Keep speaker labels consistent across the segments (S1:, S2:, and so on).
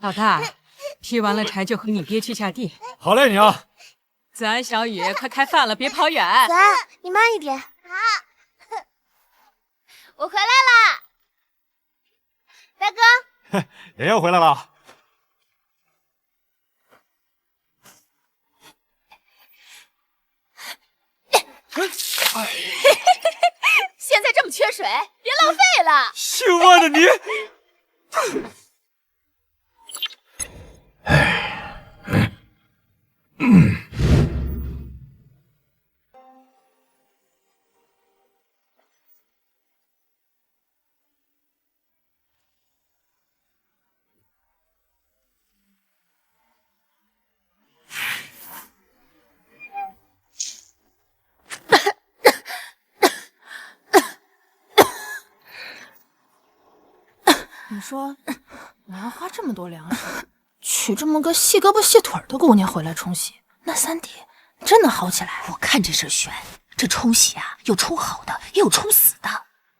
S1: 老大，劈完了柴就和你爹去下地。
S2: 好嘞，娘。
S1: 子安、小雨，快开饭了，别跑远。
S3: 子安，你慢一点。好，我回来啦，大哥。
S2: 爷爷回来了。
S3: 现在这么缺水，别浪费了。
S2: 姓万的你！
S4: 你说我要花这么多粮食娶这么个细胳膊细腿的姑娘回来冲喜，那三弟真能好起来？
S5: 我看这事悬，这冲喜啊，有冲好的，也有冲死的。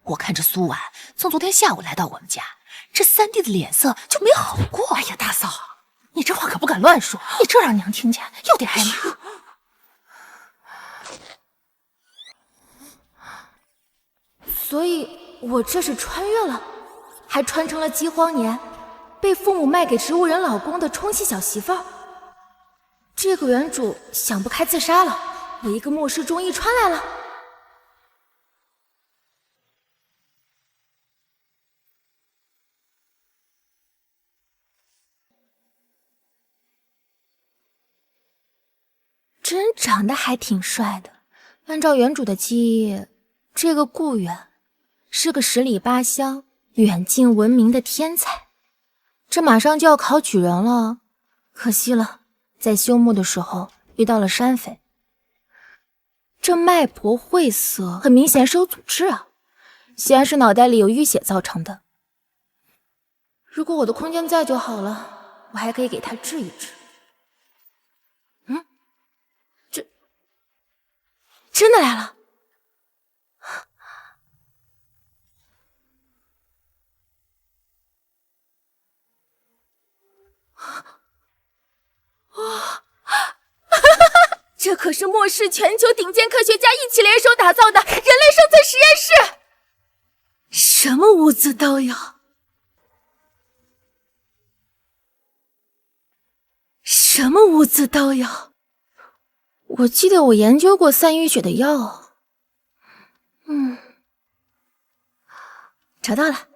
S5: 我看这苏婉从昨天下午来到我们家，这三弟的脸色就没好过。
S4: 哎呀，大嫂，你这话可不敢乱说，你这让娘听见又得挨骂。
S3: 所以我这是穿越了，还穿成了饥荒年被父母卖给植物人老公的冲喜小媳妇儿。这个原主想不开自杀了，我一个末世中医穿来了。真长得还挺帅的，按照原主的记忆，这个顾远是个十里八乡远近闻名的天才，这马上就要考举人了，可惜了，在休沐的时候遇到了山匪。这脉搏晦涩，很明显是有阻滞啊，显然是脑袋里有淤血造成的。如果我的空间在就好了，我还可以给他治一治。这真的来了。哇！这可是末世全球顶尖科学家一起联手打造的人类生存实验室，什么物资都有，什么物资都有。我记得我研究过散淤血的药，找到了。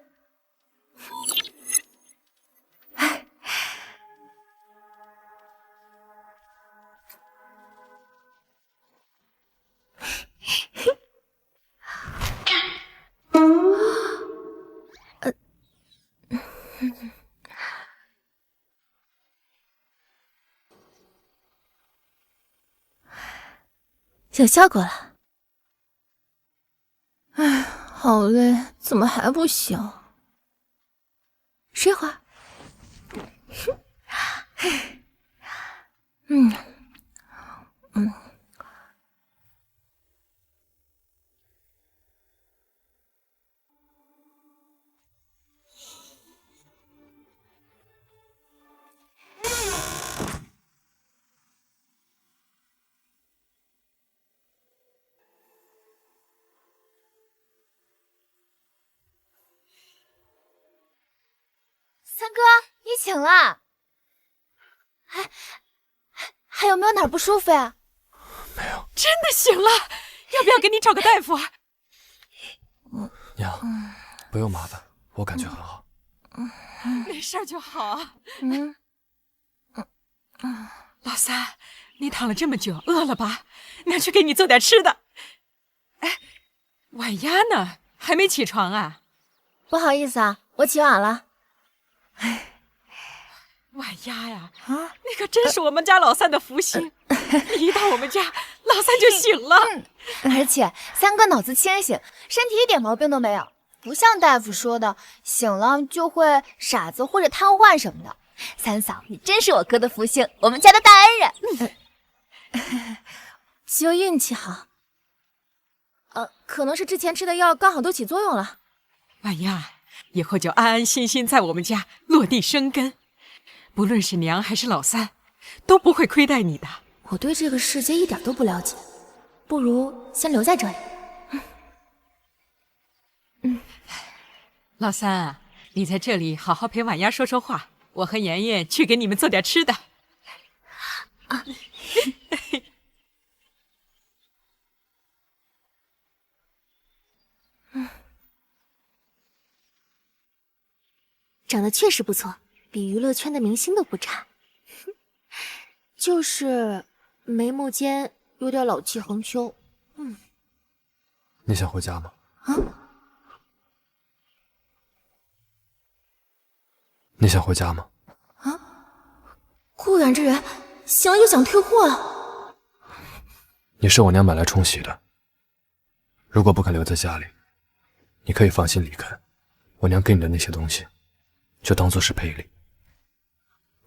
S3: 有效果了。哎，好累，怎么还不醒？睡会儿。三哥，你醒了？还有没有哪儿不舒服呀？
S2: 没有。
S1: 真的醒了，要不要给你找个大夫？
S2: 娘，不用麻烦，我感觉很好。
S1: 没事就好。老三，你躺了这么久，饿了吧？娘去给你做点吃的。哎，晚鸭呢？还没起床啊？
S3: 不好意思啊，我起晚了。
S1: 晚鸭呀，你可真是我们家老三的福星。你一到我们家，老三就醒了。
S3: 而且三哥脑子清醒，身体一点毛病都没有，不像大夫说的醒了就会傻子或者瘫痪什么的。三嫂，你真是我哥的福星，我们家的大恩人。就运气好。可能是之前吃的药刚好都起作用了。
S1: 晚鸭，以后就安安心心在我们家落地生根。不论是娘还是老三，都不会亏待你的。
S3: 我对这个世界一点都不了解，不如先留在这里。
S1: 老三啊，你在这里好好陪婉丫说说话，我和妍妍去给你们做点吃的。
S3: 长得确实不错，比娱乐圈的明星都不差。就是眉目间有点老气横秋。
S2: 你想回家吗？你想回家吗？
S3: 顾远这人想了就想退货啊！
S2: 你是我娘买来冲喜的，如果不肯留在家里，你可以放心离开。我娘给你的那些东西，就当做是赔礼，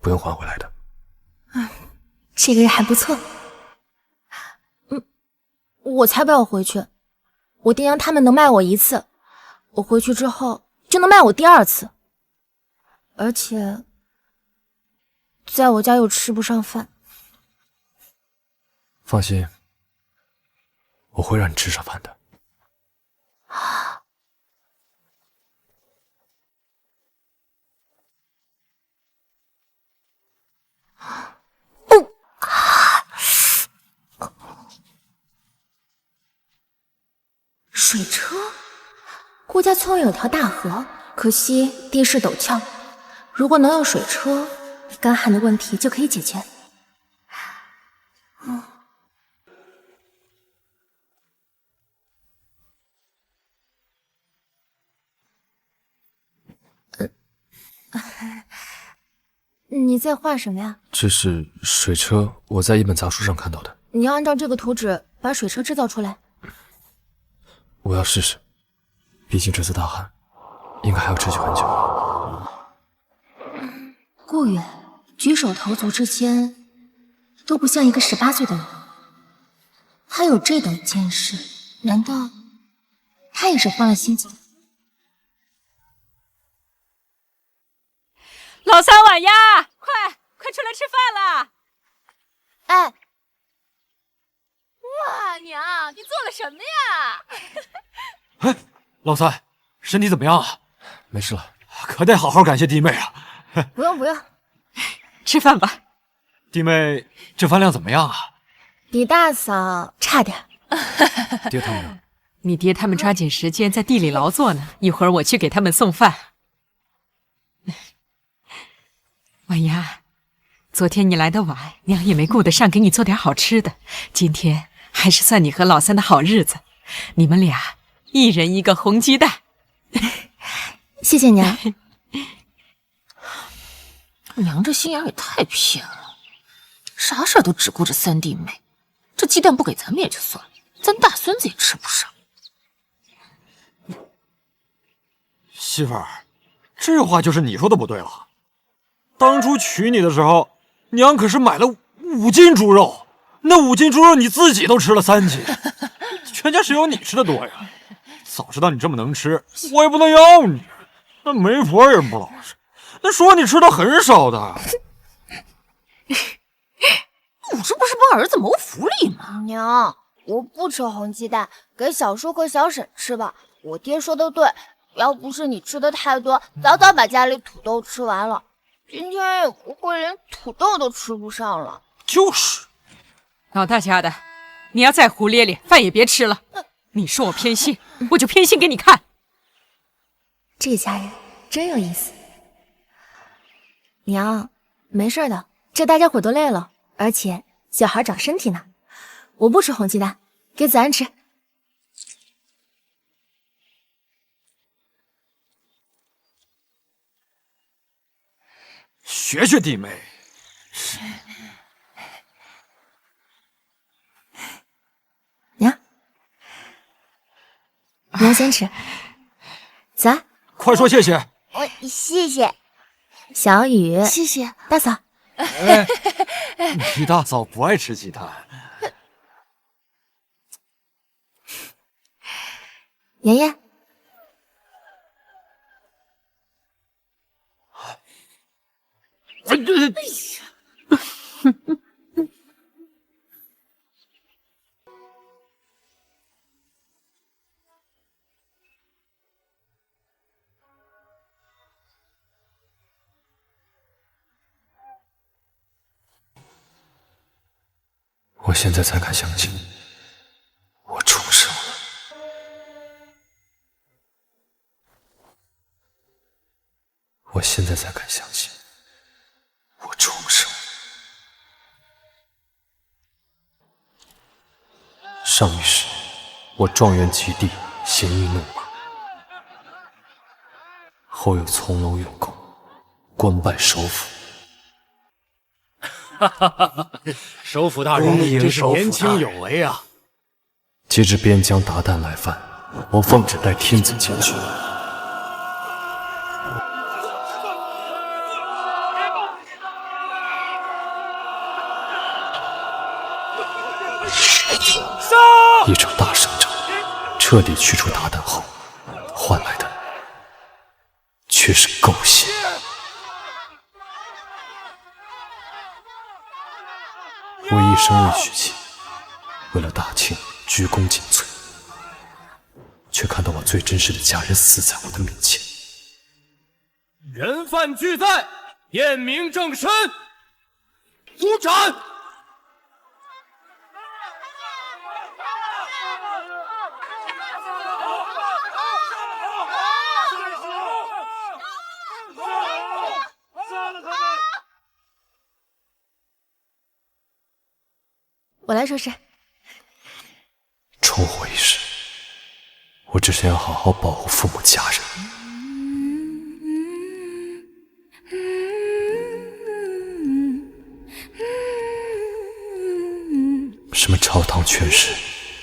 S2: 不用还回来的。
S3: 这个人还不错。我才不要回去！我爹娘他们能卖我一次，我回去之后就能卖我第二次，而且在我家又吃不上饭。
S2: 放心，我会让你吃上饭的。
S3: 水车，顾家村有条大河，可惜地势陡峭，如果能有水车，干旱的问题就可以解决。你在画什么呀？
S2: 这是水车，我在一本杂书上看到的。
S3: 你要按照这个图纸把水车制造出来。
S2: 我要试试，毕竟这次大旱应该还要持续很久。
S3: 顾远举手投足之间都不像一个18岁的人，他有这等见识，难道他也是换了心情？
S1: 老三婉丫，快出来吃饭了！
S3: 哎，
S4: 哇，娘，你做了什么呀？
S2: 哎，老三，身体怎么样啊？没事了，可得好好感谢弟妹啊。
S3: 不用不用，
S1: 吃饭吧。
S2: 弟妹，这饭量怎么样啊？
S3: 比大嫂差点。
S2: 爹他们呢？
S1: 你爹他们抓紧时间在地里劳作呢，一会儿我去给他们送饭。婉丫，昨天你来的晚，娘也没顾得上给你做点好吃的。今天还是算你和老三的好日子，你们俩一人一个红鸡蛋。
S3: 谢谢娘。
S5: 娘这心眼也太偏了，啥事儿都只顾着三弟妹，这鸡蛋不给咱们也就算了，咱大孙子也吃不上。
S6: 媳妇儿，这话就是你说的不对了。当初娶你的时候，娘可是买了5斤猪肉，那5斤猪肉你自己都吃了3斤，全家谁有你吃的多呀？早知道你这么能吃，我也不能要你。那媒婆也不老实，那说你吃的很少的。
S5: 我这不是帮儿子谋福利吗？
S3: 娘，我不吃红鸡蛋，给小叔和小沈吃吧。我爹说的对，要不是你吃的太多，早早把家里土豆吃完了，今天也不会连土豆都吃不上了。
S6: 就是，
S1: 老大家的，你要再胡咧咧，饭也别吃了。你说我偏心，我就偏心给你看。
S3: 这家人真有意思。娘，没事的，这大家伙都累了，而且小孩长身体呢。我不吃红鸡蛋，给子安吃。
S6: 学学弟妹。
S3: 娘先吃。子安，
S6: 快说谢谢。
S3: 谢谢。小雨，
S5: 谢谢
S3: 大嫂。
S6: 哎，你大嫂不爱吃鸡蛋。
S3: 妍妍，
S2: 现在才敢相信，我重生了。我现在才敢相信，我重生了。上一世，我状元及第，鲜衣怒马；后有从楼有功，官拜首辅。
S7: 首辅大人真是年轻有为啊！
S2: 及至边疆达旦来犯，我奉旨带天子前去。一场大胜仗，彻底驱除达旦后，换来的却是狗血。我一生为许妻，为了大清鞠躬尽瘁，却看到我最真实的家人死在我的面前。
S7: 人犯俱在，验明正身，诛斩！
S3: 我来说事。
S2: 重活一世，我只想要好好保护父母家人。什么朝堂权势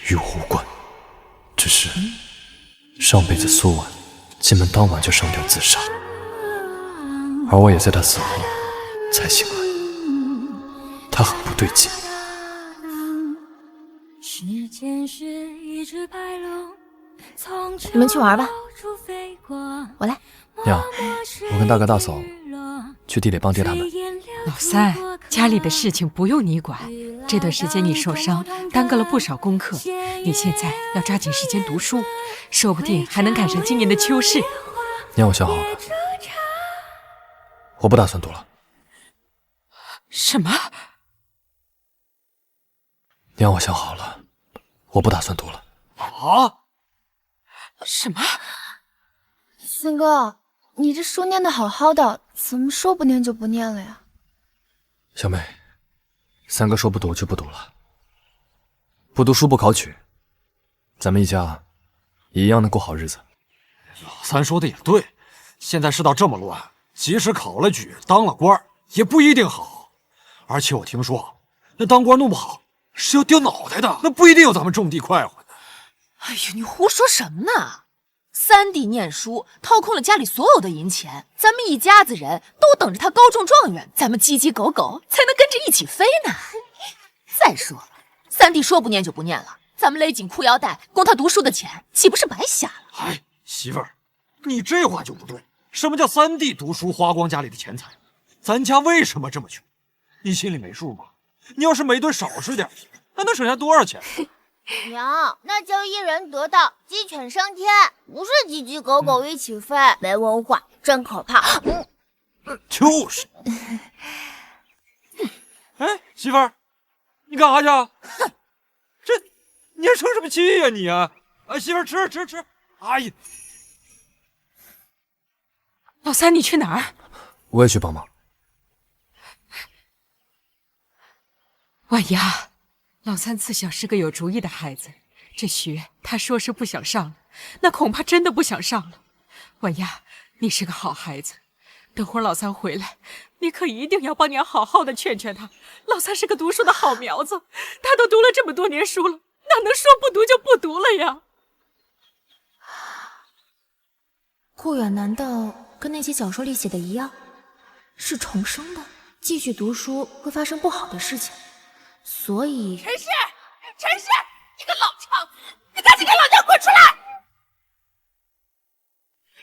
S2: 与我无关，只是上辈子苏婉进门当晚就上吊自杀，而我也在她死后才醒来。她很不对劲。
S3: 你们去玩吧，我来。
S2: 娘，我跟大哥大嫂去地里帮爹他们。
S1: 老三，家里的事情不用你管。这段时间你受伤，耽搁了不少功课。你现在要抓紧时间读书，说不定还能赶上今年的秋试。
S2: 娘，我想好了，我不打算读了。
S1: 什么？
S2: 娘，我想好了，我不打算读了。
S6: 啊？
S1: 什么？
S3: 三哥，你这书念得好好的，怎么说不念就不念了呀？
S2: 小妹，三哥说不读就不读了，不读书不考取，咱们一家也一样能过好日子。
S6: 老三说的也对，现在世道这么乱，即使考了举当了官也不一定好。而且我听说那当官弄不好是要掉脑袋的，那不一定有咱们种地快活呢。
S5: 哎呦，你胡说什么呢？三弟念书掏空了家里所有的银钱，咱们一家子人都等着他高中状元，咱们鸡鸡狗狗才能跟着一起飞呢。再说了，三弟说不念就不念了，咱们勒紧裤腰带供他读书的钱岂不是白瞎了？
S6: 哎，媳妇儿，你这话就不对。什么叫三弟读书花光家里的钱财？咱家为什么这么穷？你心里没数吗？你要是每顿少吃点，那能省下多少钱？
S3: 娘，那叫一人得道，鸡犬升天，不是鸡鸡狗狗一起飞。没文化，真可怕。
S6: 就是。哎，媳妇儿，你干啥去？哼，你还生什么气呀你啊？哎，媳妇儿吃。哎呀，
S1: 老三，你去哪儿？
S2: 我也去帮忙。
S1: 婉雅，老三自小是个有主意的孩子，这学他说是不想上了，那恐怕真的不想上了。婉雅，你是个好孩子，等会儿老三回来，你可一定要帮娘好好的劝劝他。老三是个读书的好苗子，他都读了这么多年书了，哪能说不读就不读了呀？
S3: 顾远难道跟那些小说里写的一样，是重生的？继续读书会发生不好的事情，所以……
S5: 陈氏，你个老强，你赶紧给老娘滚出来！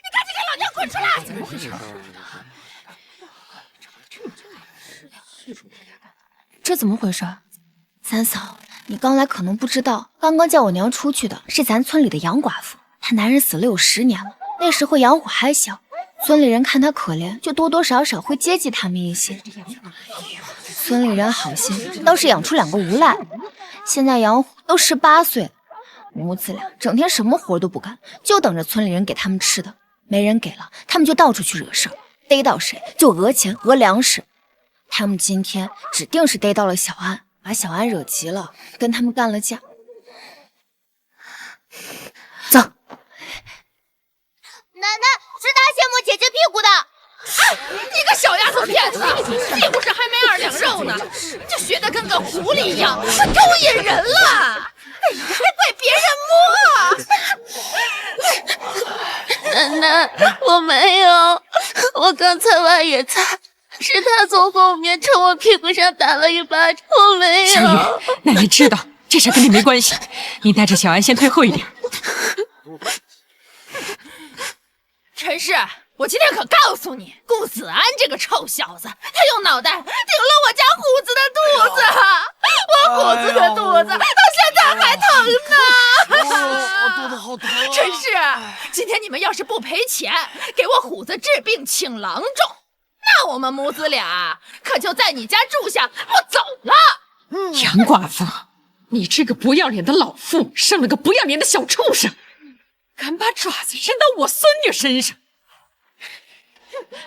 S5: 你赶紧给老娘滚出来！怎么回事？
S3: 这怎么回事？三嫂，你刚来可能不知道，刚刚叫我娘出去的是咱村里的杨寡妇，她男人死了有10年了，那时候杨虎还小，村里人看她可怜，就多多少少会接济他们一些。村里人好心，倒是养出2个无赖，现在养虎都18岁了，母子俩整天什么活都不干，就等着村里人给他们吃的。没人给了，他们就到处去惹事儿，逮到谁就讹钱讹粮食。他们今天指定是逮到了小安，把小安惹急了，跟他们干了架。走。
S8: 奶奶是他羡慕姐姐屁股的。
S5: 你个小丫头片子，屁股上还没2两肉呢，就学得跟个狐狸一样，勾引人了，还怪别人摸。
S8: 奶奶，我没有，我刚擦完野菜，是他从后面朝我屁股上打了一巴掌，我没有。
S1: 小雨，奶奶知道这事跟你没关系，你带着小安先退后一点。
S5: 陈氏，我今天可告诉你，顾子安这个臭小子，他用脑袋顶了我家虎子的肚子，我虎子的肚子到现在还疼呢。
S6: 肚子好疼啊！
S5: 陈氏，今天你们要是不赔钱，给我虎子治病请郎中，那我们母子俩可就在你家住下不走了。
S1: 杨寡妇，你这个不要脸的老妇，生了个不要脸的小畜生，敢把爪子伸到我孙女身上！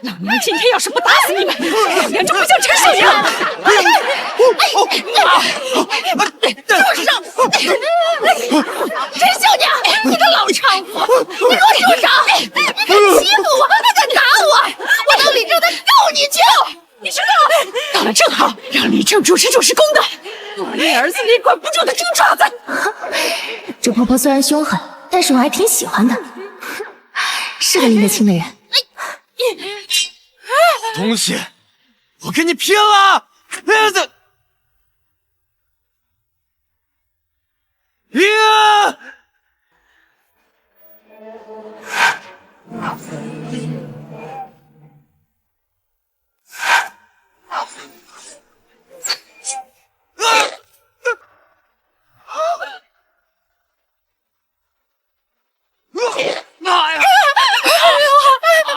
S1: 老娘今天要是不打死你们，老娘就不叫陈小阳！
S5: 住手！陈小娘，你个老娼妇，你给我住手！你敢欺负我，还敢打我，我到李正的告你去！你知道，
S1: 到了正好，让李正主持主持公道。我那儿子你管不住的猪爪子！
S3: 这婆婆虽然凶狠，但是我还挺喜欢的，是个拎得清的人。
S6: 东西，我跟你拼了！妈呀！
S5: 怎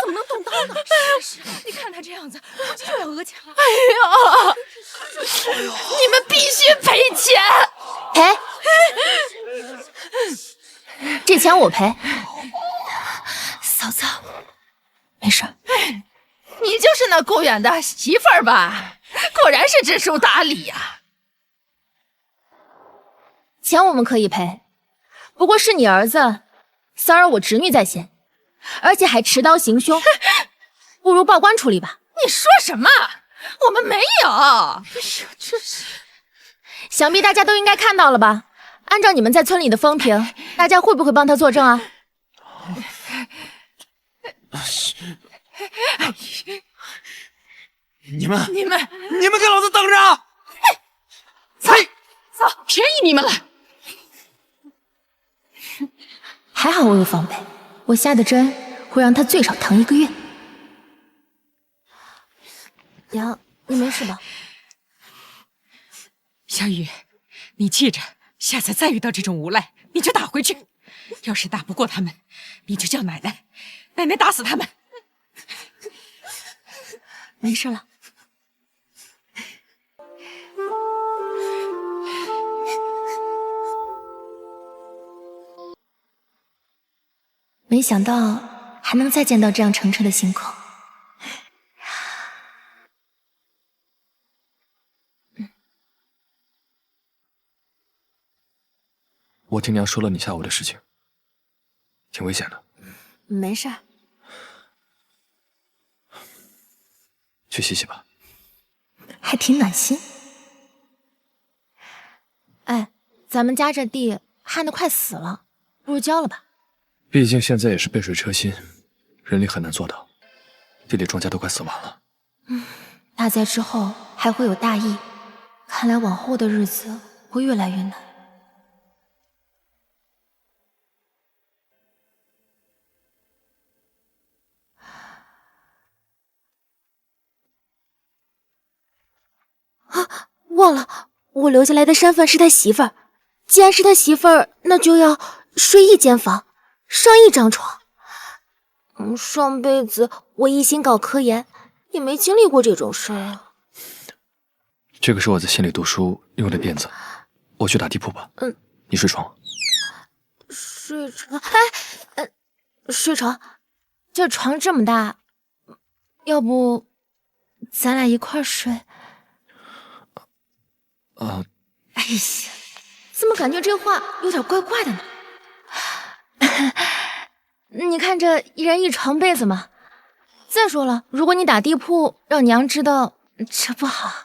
S5: 么能动刀呢？你看他这样子，估计就要讹钱了。哎呦，你们必须赔钱！
S3: 赔？这钱我赔。嫂子，没事。
S5: 你就是那顾远的媳妇儿吧？果然是知书达理呀。
S3: 钱我们可以赔，不过是你儿子，三儿我侄女在先，而且还持刀行凶，不如报官处理吧。
S5: 你说什么？我们没有。哎呦，这是……
S3: 想必大家都应该看到了吧？按照你们在村里的风评，大家会不会帮他作证啊？
S6: 你们给老子等着！
S1: 走，便宜你们了。
S3: 还好我有防备，我下的针会让他最少疼1个月。杨，你没事吧？
S1: 小雨，你记着，下次再遇到这种无赖，你就打回去。要是打不过他们，你就叫奶奶，奶奶打死他们。
S3: 没事了。没想到还能再见到这样澄澈的星空。
S2: 我听娘说了你下午的事情，挺危险的。
S3: 没事。
S2: 去洗洗吧。
S3: 还挺暖心。哎，咱们家这地旱得快死了，不如交了吧。
S2: 毕竟现在也是背水车薪，人力很难做到，地里庄稼都快死完了。
S3: 大灾之后还会有大疫，看来往后的日子会越来越难。忘了，我留下来的身份是他媳妇儿。既然是他媳妇儿，那就要睡一间房，上一张床。上辈子我一心搞科研，也没经历过这种事儿啊。
S2: 这个是我在县里读书用的垫子，我去打地铺吧。你睡床。
S3: 睡床？睡床，这床这么大，要不咱俩一块睡？哎呀，怎么感觉这话有点怪怪的呢？你看这一人一床被子嘛。再说了，如果你打地铺，让娘知道，这不好。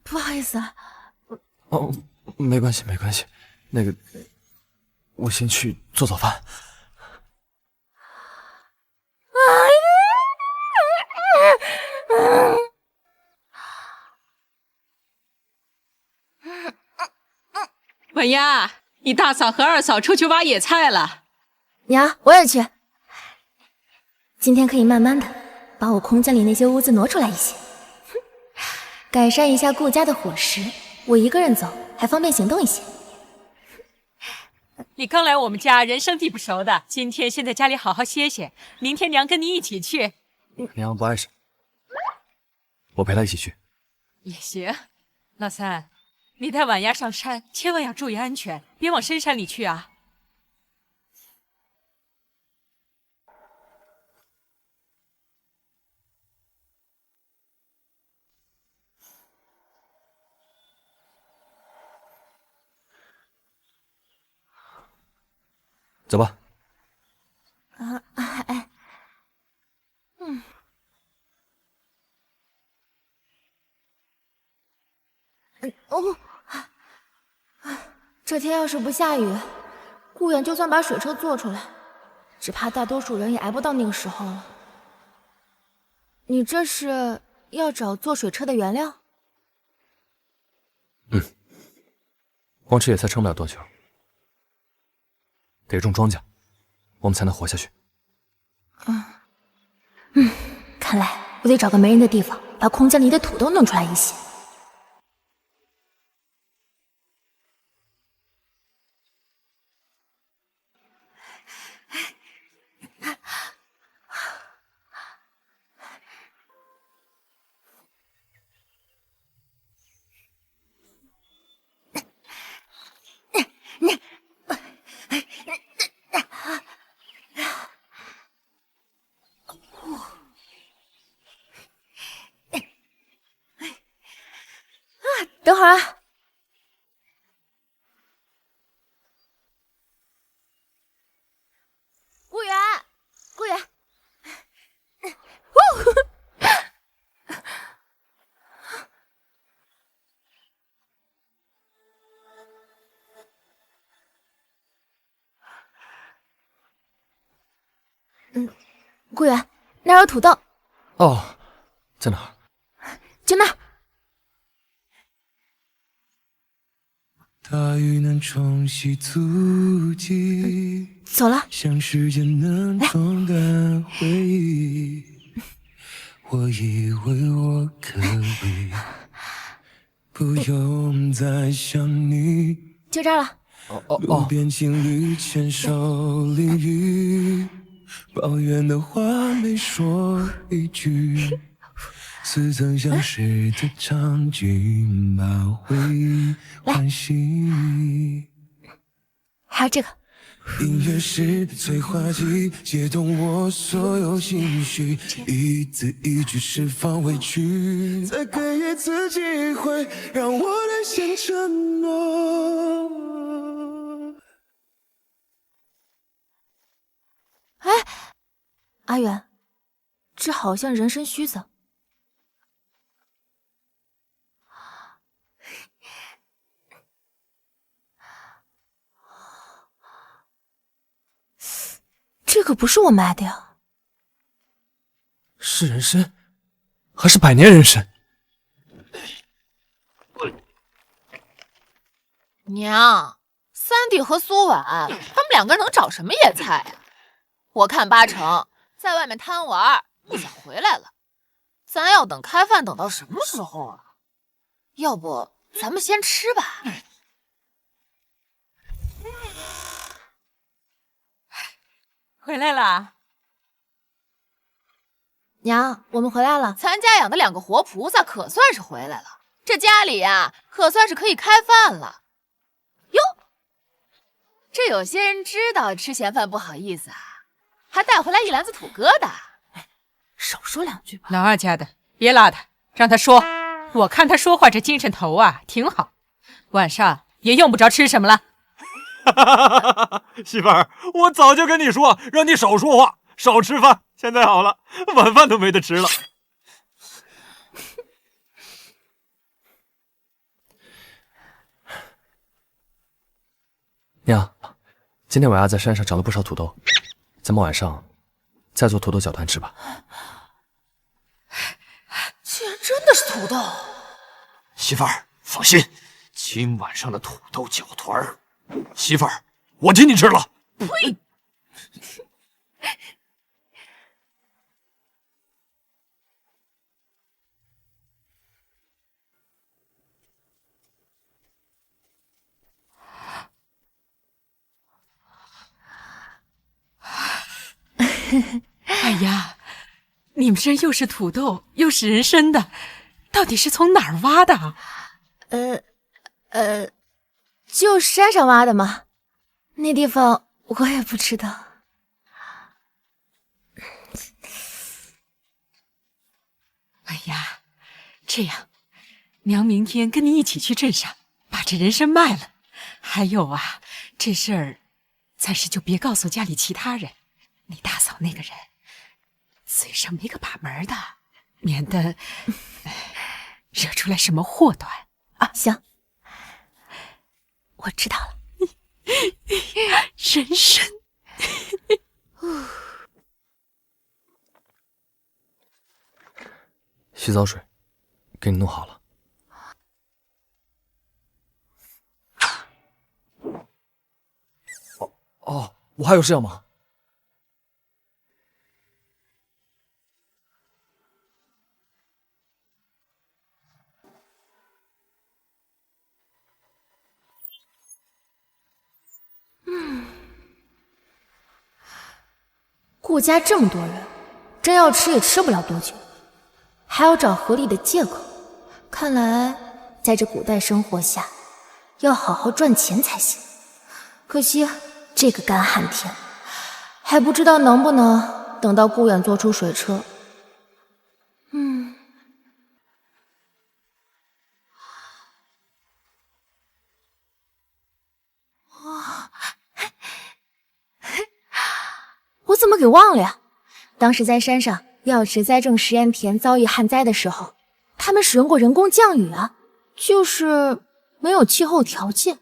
S3: 不好意思啊。
S2: 没关系，没关系。那个，我先去做早饭。
S1: 文丫，你大嫂和二嫂出去挖野菜了。
S3: 娘，我也去。今天可以慢慢的把我空间里那些污渍挪出来一些，改善一下顾家的伙食。我一个人走还方便行动一些。
S1: 你刚来我们家，人生地不熟的，今天先在家里好好歇歇，明天娘跟你一起去。
S2: 娘不碍事，我陪她一起去。
S1: 也行。老三，你带婉丫上山，千万要注意安全，别往深山里去啊。
S2: 走吧。
S3: 这天要是不下雨，顾远就算把水车做出来，只怕大多数人也挨不到那个时候了。你这是要找做水车的原料？
S2: 光吃野菜撑不了多久，得种庄稼，我们才能活下去。
S3: 看来我得找个没人的地方，把空间里的土都弄出来一些。等会儿啊！顾源，顾源，顾源，那儿有土豆。
S2: 哦，在哪儿？
S3: 就那儿。
S9: 大雨能冲洗足迹，
S3: 走了。
S9: 像时间能冲淡回忆。我以为我可以不用再想你。
S3: 就这儿了。
S9: 路边情侣牵手淋雨，抱怨的话没说一句。似曾相识的场景，把回忆唤醒。
S3: 还有这个。
S9: 音乐是催化剂，解冻我所有情绪，一字一句释放委屈，再给一次机会，让我兑现承诺。
S3: 阿远，这好像人参须子。这可不是我买的呀。
S2: 是人参，还是百年人参？
S5: 娘，三弟和苏婉，他们两个人能找什么野菜呀？我看八成在外面贪玩，不想回来了。咱要等开饭等到什么时候啊？要不咱们先吃吧。
S1: 回来啦，
S3: 娘，我们回来了。
S5: 咱家养的2个活菩萨可算是回来了，这家里呀，可算是可以开饭了。哟，这有些人知道吃闲饭不好意思啊，还带回来1篮子土疙瘩。
S4: 少说2句吧。
S1: 老二家的，别拉他，让他说。我看他说话这精神头啊，挺好。晚上也用不着吃什么了。
S6: 媳妇儿，我早就跟你说，让你少说话，少吃饭。现在好了，晚饭都没得吃了。
S2: 娘，今天伟亚在山上找了不少土豆，咱们晚上再做土豆搅团吃吧。
S5: 竟然真的是土豆！
S6: 媳妇儿，放心，今晚上的土豆搅团儿，媳妇儿，我请你吃了。
S5: 呸！
S1: 哎呀，你们这又是土豆又是人参的，到底是从哪儿挖的？
S3: 就山上挖的嘛，那地方我也不知道。
S1: 哎呀，这样，娘明天跟你一起去镇上，把这人参卖了。还有啊，这事儿暂时就别告诉家里其他人。你大嫂那个人，嘴上没个把门的，免得惹出来什么祸端啊！
S3: 行，我知道了。
S1: 人参。
S2: 洗澡水，给你弄好了。哦，我还有事要忙。
S3: 顾家这么多人，真要吃也吃不了多久，还要找合理的借口。看来在这古代生活下，要好好赚钱才行。可惜这个干旱天，还不知道能不能等到顾远做出水车。我怎么给忘了呀？当时在山上药池栽种实验田遭遇旱灾的时候，他们使用过人工降雨啊，就是没有气候条件。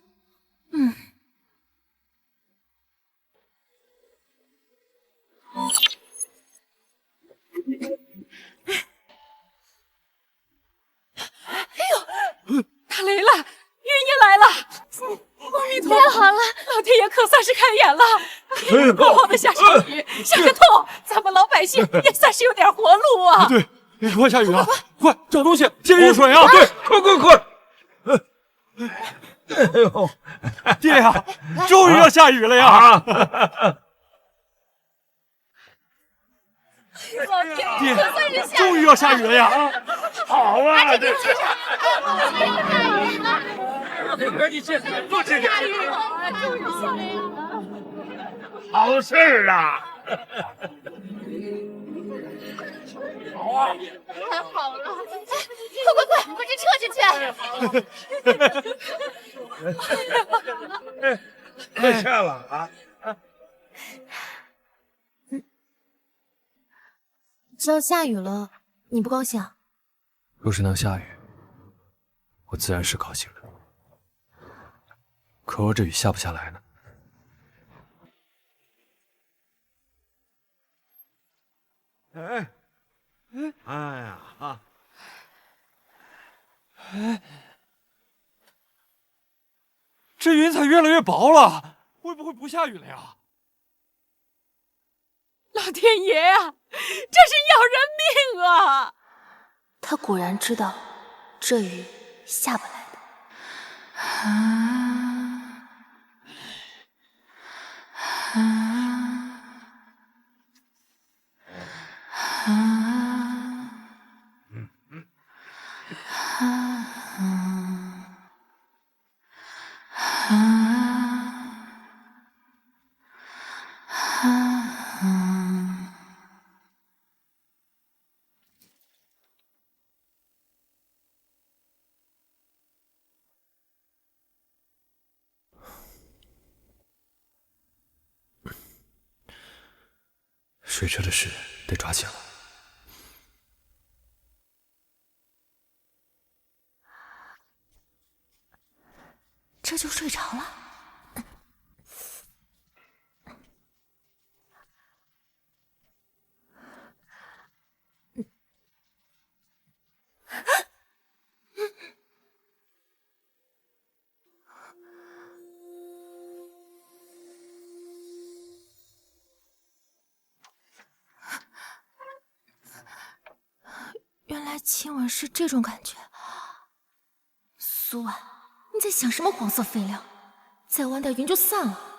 S1: 打雷了，云也来了。阿弥陀佛，太好了，老天爷可算是开眼了。好好的下场雨，下个透，咱们老百姓也算是有点活路啊。
S6: 对，快下雨了，快找东西接雨水啊！对，快！哎呦，爹呀，终于要下雨了呀！
S5: 老天
S6: 爹
S5: 爷，可算是下雨了！
S6: 终于要下雨了呀！
S7: 好啊，
S5: 这世上下雨了！
S7: 赶紧去，多吃点。
S5: 下雨了，终于下雨了！
S7: 好事儿啊！好啊！
S5: 太好了！快，把这撤下去！
S7: 快下了啊！
S3: 这要下雨了，你不高兴？
S2: 若是能下雨，我自然是高兴的。可若这雨下不下来呢？
S6: 哎呀啊！这云彩越来越薄了，会不会不下雨了呀？
S1: 老天爷啊，这是要人命啊！
S3: 他果然知道这雨下不来的。
S2: 睡车的事得抓紧了。
S3: 这就睡着了。原来亲吻是这种感觉。苏婉，你在想什么黄色废料？再晚点云就散了。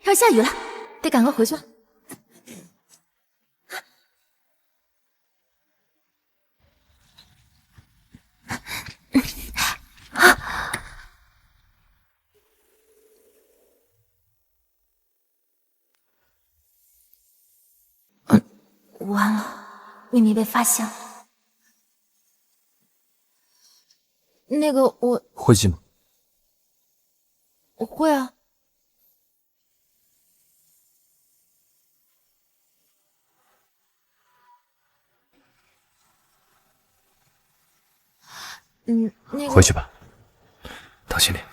S3: 要下雨了，得赶快回去了。完了，秘密被发现了。那个，我
S2: 会记吗？
S3: 我会啊。那个
S2: 回去吧，当心点，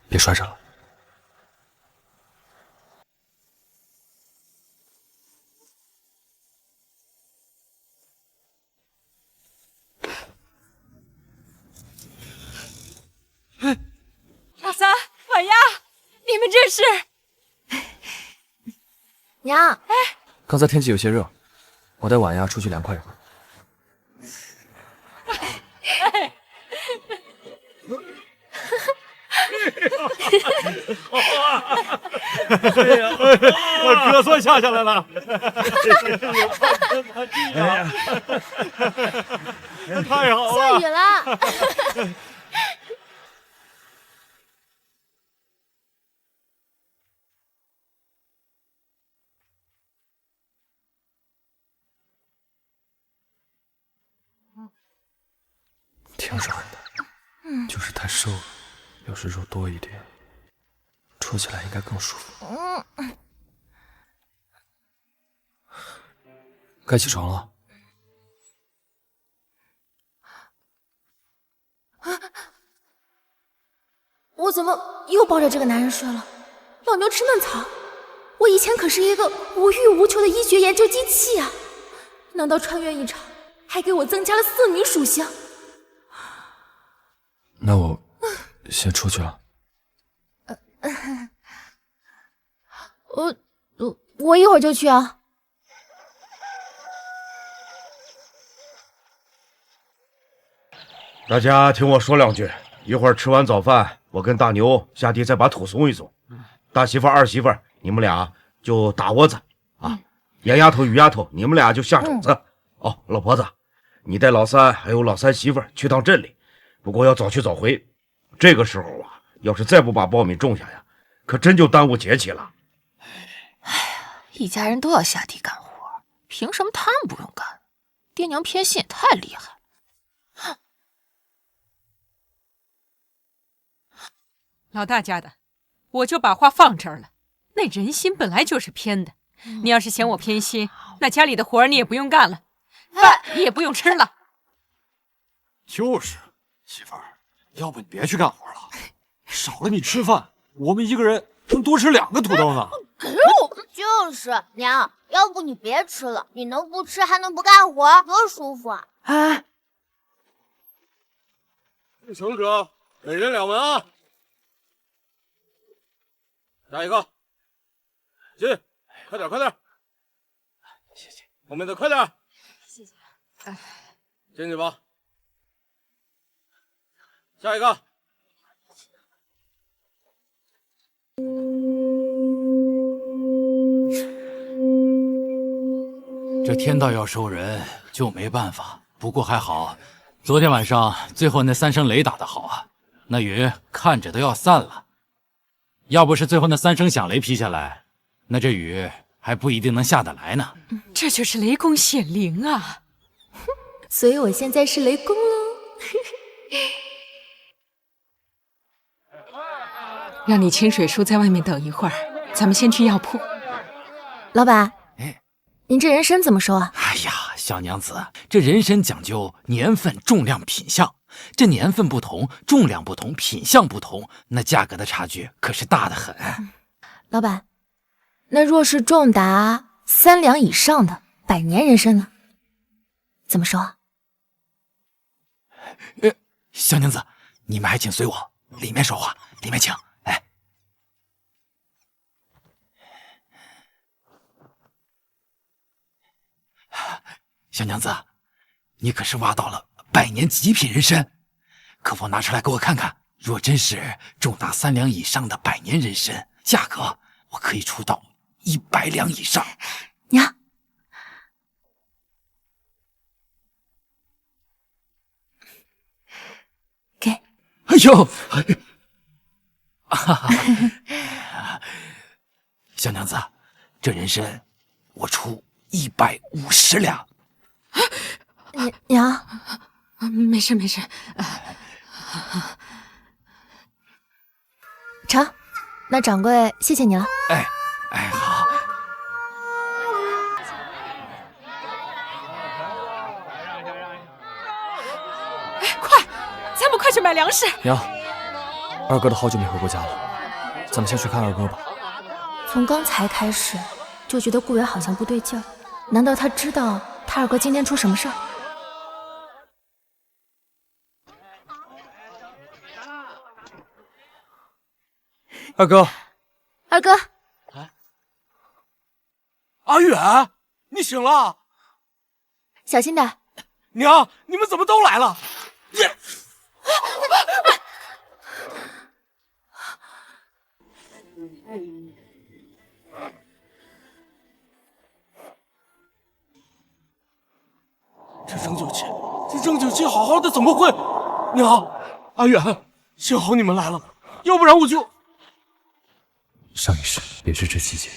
S2: 别摔着了。
S1: 老三、婉丫，你们这是？
S3: 娘，
S2: 刚才天气有些热，我带婉丫出去凉快一会儿。
S6: 哎呀，哥算下来了。哎呀，太好了！
S3: 下雨了。
S2: 挺软的，就是太瘦了。要是肉多一点，戳起来应该更舒服。该起床了。
S3: 我怎么又抱着这个男人睡了？老牛吃嫩草！我以前可是一个无欲无求的医学研究机器啊！难道穿越一场还给我增加了4名属性？
S2: 那我先出去了。
S3: 我一会儿就去啊。
S10: 大家听我说两句，一会儿吃完早饭，我跟大牛下地再把土松一松。大媳妇、二媳妇，你们俩就打窝子啊。严丫头、于丫头，你们俩就下种子。哦，老婆子，你带老三还有老三媳妇儿去趟镇里，不过要早去早回。这个时候啊，要是再不把苞米种下呀，可真就耽误节气了。
S5: 哎呀，一家人都要下地干活，凭什么他们不用干？爹娘偏心也太厉害了。
S1: 老大家的，我就把话放这儿了。那人心本来就是偏的，你要是嫌我偏心，那家里的活儿你也不用干了，饭你也不用吃了。
S6: 就是，媳妇儿，要不你别去干活了，少了你吃饭，我们一个人能多吃2个土豆呢。
S3: 就是娘，要不你别吃了，你能不吃还能不干活，多舒服啊！
S7: 哎，进城者每人2文啊！下一个，进，快点，快点！谢谢，后面的快点！
S1: 谢谢。
S7: 进去吧。下一个。
S11: 这天道要收人，就没办法。不过还好，昨天晚上最后那3声雷打得好啊，那雨看着都要散了。要不是最后那3声响雷劈下来，那这雨还不一定能下得来呢。
S1: 这就是雷公显灵啊！
S3: 所以我现在是雷公喽。
S1: 让你清水叔在外面等一会儿，咱们先去药铺。
S3: 老板，您这人参怎么收啊？
S11: 哎呀，小娘子，这人参讲究年份、重量、品相，这年份不同，重量不同，品相不同，那价格的差距可是大得很。
S3: 老板，那若是重达3两以上的100年人参呢？怎么收啊？
S11: 小娘子，你们还请随我，里面说话，里面请。哎，小娘子，你可是挖到了100年极品人参，可否拿出来给我看看？若真是重达3两以上的100年人参，价格我可以出到100两以上。
S3: 娘，给。
S11: 哎呦，小娘子，这人参我出150两。
S3: 娘，
S1: 没事没事。
S3: 成，那掌柜谢谢你了。
S11: 哎，好。
S1: 快，咱们快去买粮食。
S2: 娘，二哥都好久没回过家了，咱们先去看二哥吧。
S3: 从刚才开始就觉得顾源好像不对劲儿，难道他知道他二哥今天出什么事儿？
S2: 二哥，
S3: 二哥，
S7: 阿远，你醒了？
S3: 小心点。
S7: 娘，你们怎么都来了？这蒸酒器好好的怎么会？娘，阿远，幸好你们来了，要不然我就……
S2: 上一世也是这季节，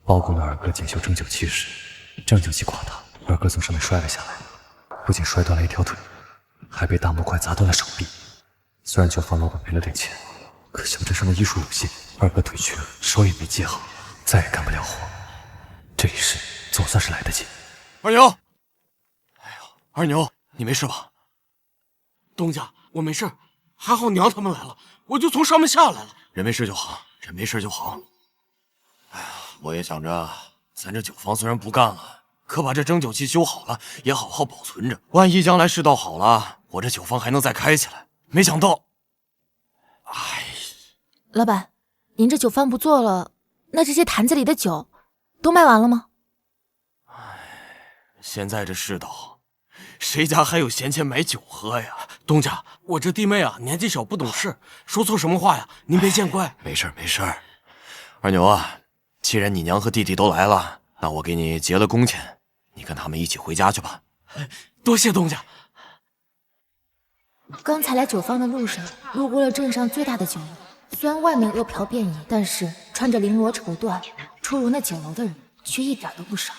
S2: 包公的二哥检修蒸酒器时，蒸酒器垮塌，二哥从上面摔了下来，不仅摔断了一条腿，还被大木块砸断了手臂。虽然酒坊老板赔了点钱，可想这上的医术有限，二哥腿瘸了，手也没接好，再也干不了活。这一世总算是来得及。
S7: 二牛，哎呦，二牛，你没事吧？东家，我没事，还好娘他们来了，我就从上面下来了。
S6: 人没事就好，人没事就好。哎呀，我也想着，咱这酒坊虽然不干了，可把这蒸酒器修好了，也好好保存着。万一将来世道好了，我这酒坊还能再开起来。没想到，哎，
S3: 老板，您这酒坊不做了，那这些坛子里的酒都卖完了吗？
S6: 现在这世道，谁家还有闲钱买酒喝呀？东家，
S7: 我这弟妹啊，年纪小不懂事，说错什么话呀，您别见怪。
S6: 没事没事。二牛啊，
S7: 既然你娘和弟弟都来了，那我给你结了工钱，你跟他们一起回家去吧。多谢东家。
S3: 刚才来酒坊的路上，路过了镇上最大的酒楼。虽然外面恶嫖遍野，但是穿着绫罗绸缎出入那酒楼的人却一点都不少。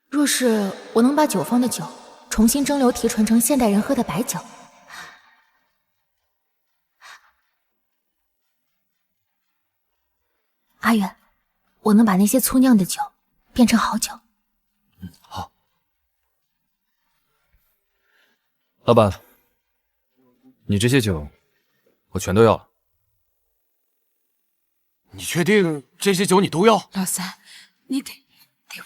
S3: 若是我能把酒坊的酒重新蒸馏提纯成现代人喝的白酒，阿远，我能把那些粗酿的酒变成好酒。
S2: 好。老板，你这些酒我全都要了。
S7: 你确定这些酒你都要？
S1: 老三，你得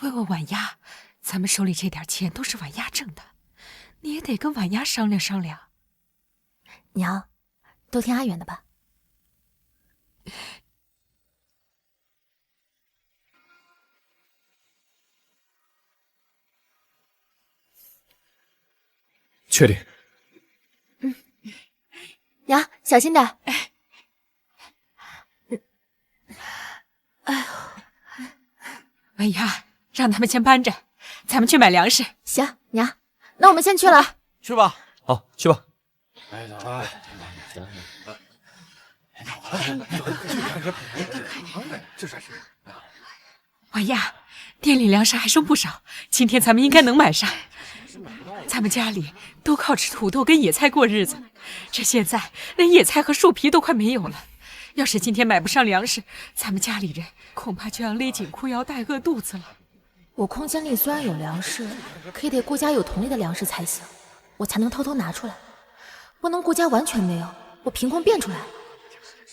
S1: 问问婉丫，咱们手里这点钱都是婉丫挣的，你也得跟婉丫商量商量。
S3: 娘，都听阿远的吧。
S2: 确定。
S3: 娘，小心点。
S1: 婉丫，让他们先搬着，咱们去买粮食。
S3: 行，娘，那我们先去了。
S7: 去吧。
S2: 好，去吧。
S1: 婉丫，店里粮食还剩不少，今天咱们应该能买上。咱们家里都靠吃土豆跟野菜过日子，这现在连野菜和树皮都快没有了。要是今天买不上粮食，咱们家里人恐怕就要勒紧裤腰带饿肚子了。
S3: 我空间里虽然有粮食，可也得顾家有同类的粮食才行，我才能偷偷拿出来，不能顾家完全没有，我凭空变出来，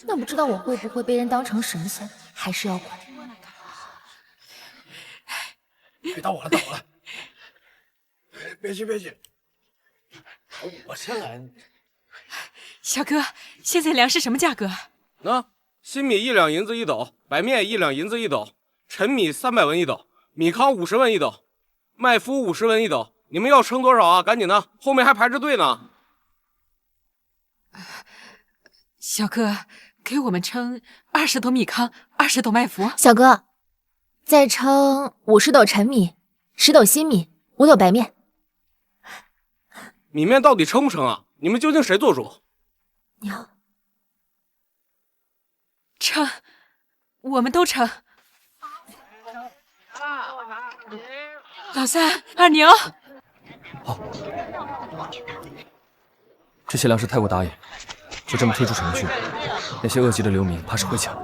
S3: 那不知道我会不会被人当成神仙，还是要管。
S7: 别打我了，打我了！别急，别急，我先来。
S1: 小哥，现在粮食什么价格？
S12: 新米1两银子1斗，白面1两银子1斗，陈米300文1斗，米糠50文1斗，麦麸50文1斗。你们要称多少啊？赶紧的，后面还排着队呢。
S1: 小哥，给我们称20斗米糠，20斗麦麸。
S3: 小哥，再称50斗陈米，10斗新米，5斗白面。
S12: 米面到底称不称啊？你们究竟谁做主？
S3: 娘。
S1: 称，我们都称。老三、二牛，
S2: 好，这些粮食太过打野，就这么推出城去，那些恶极的流民怕是会抢。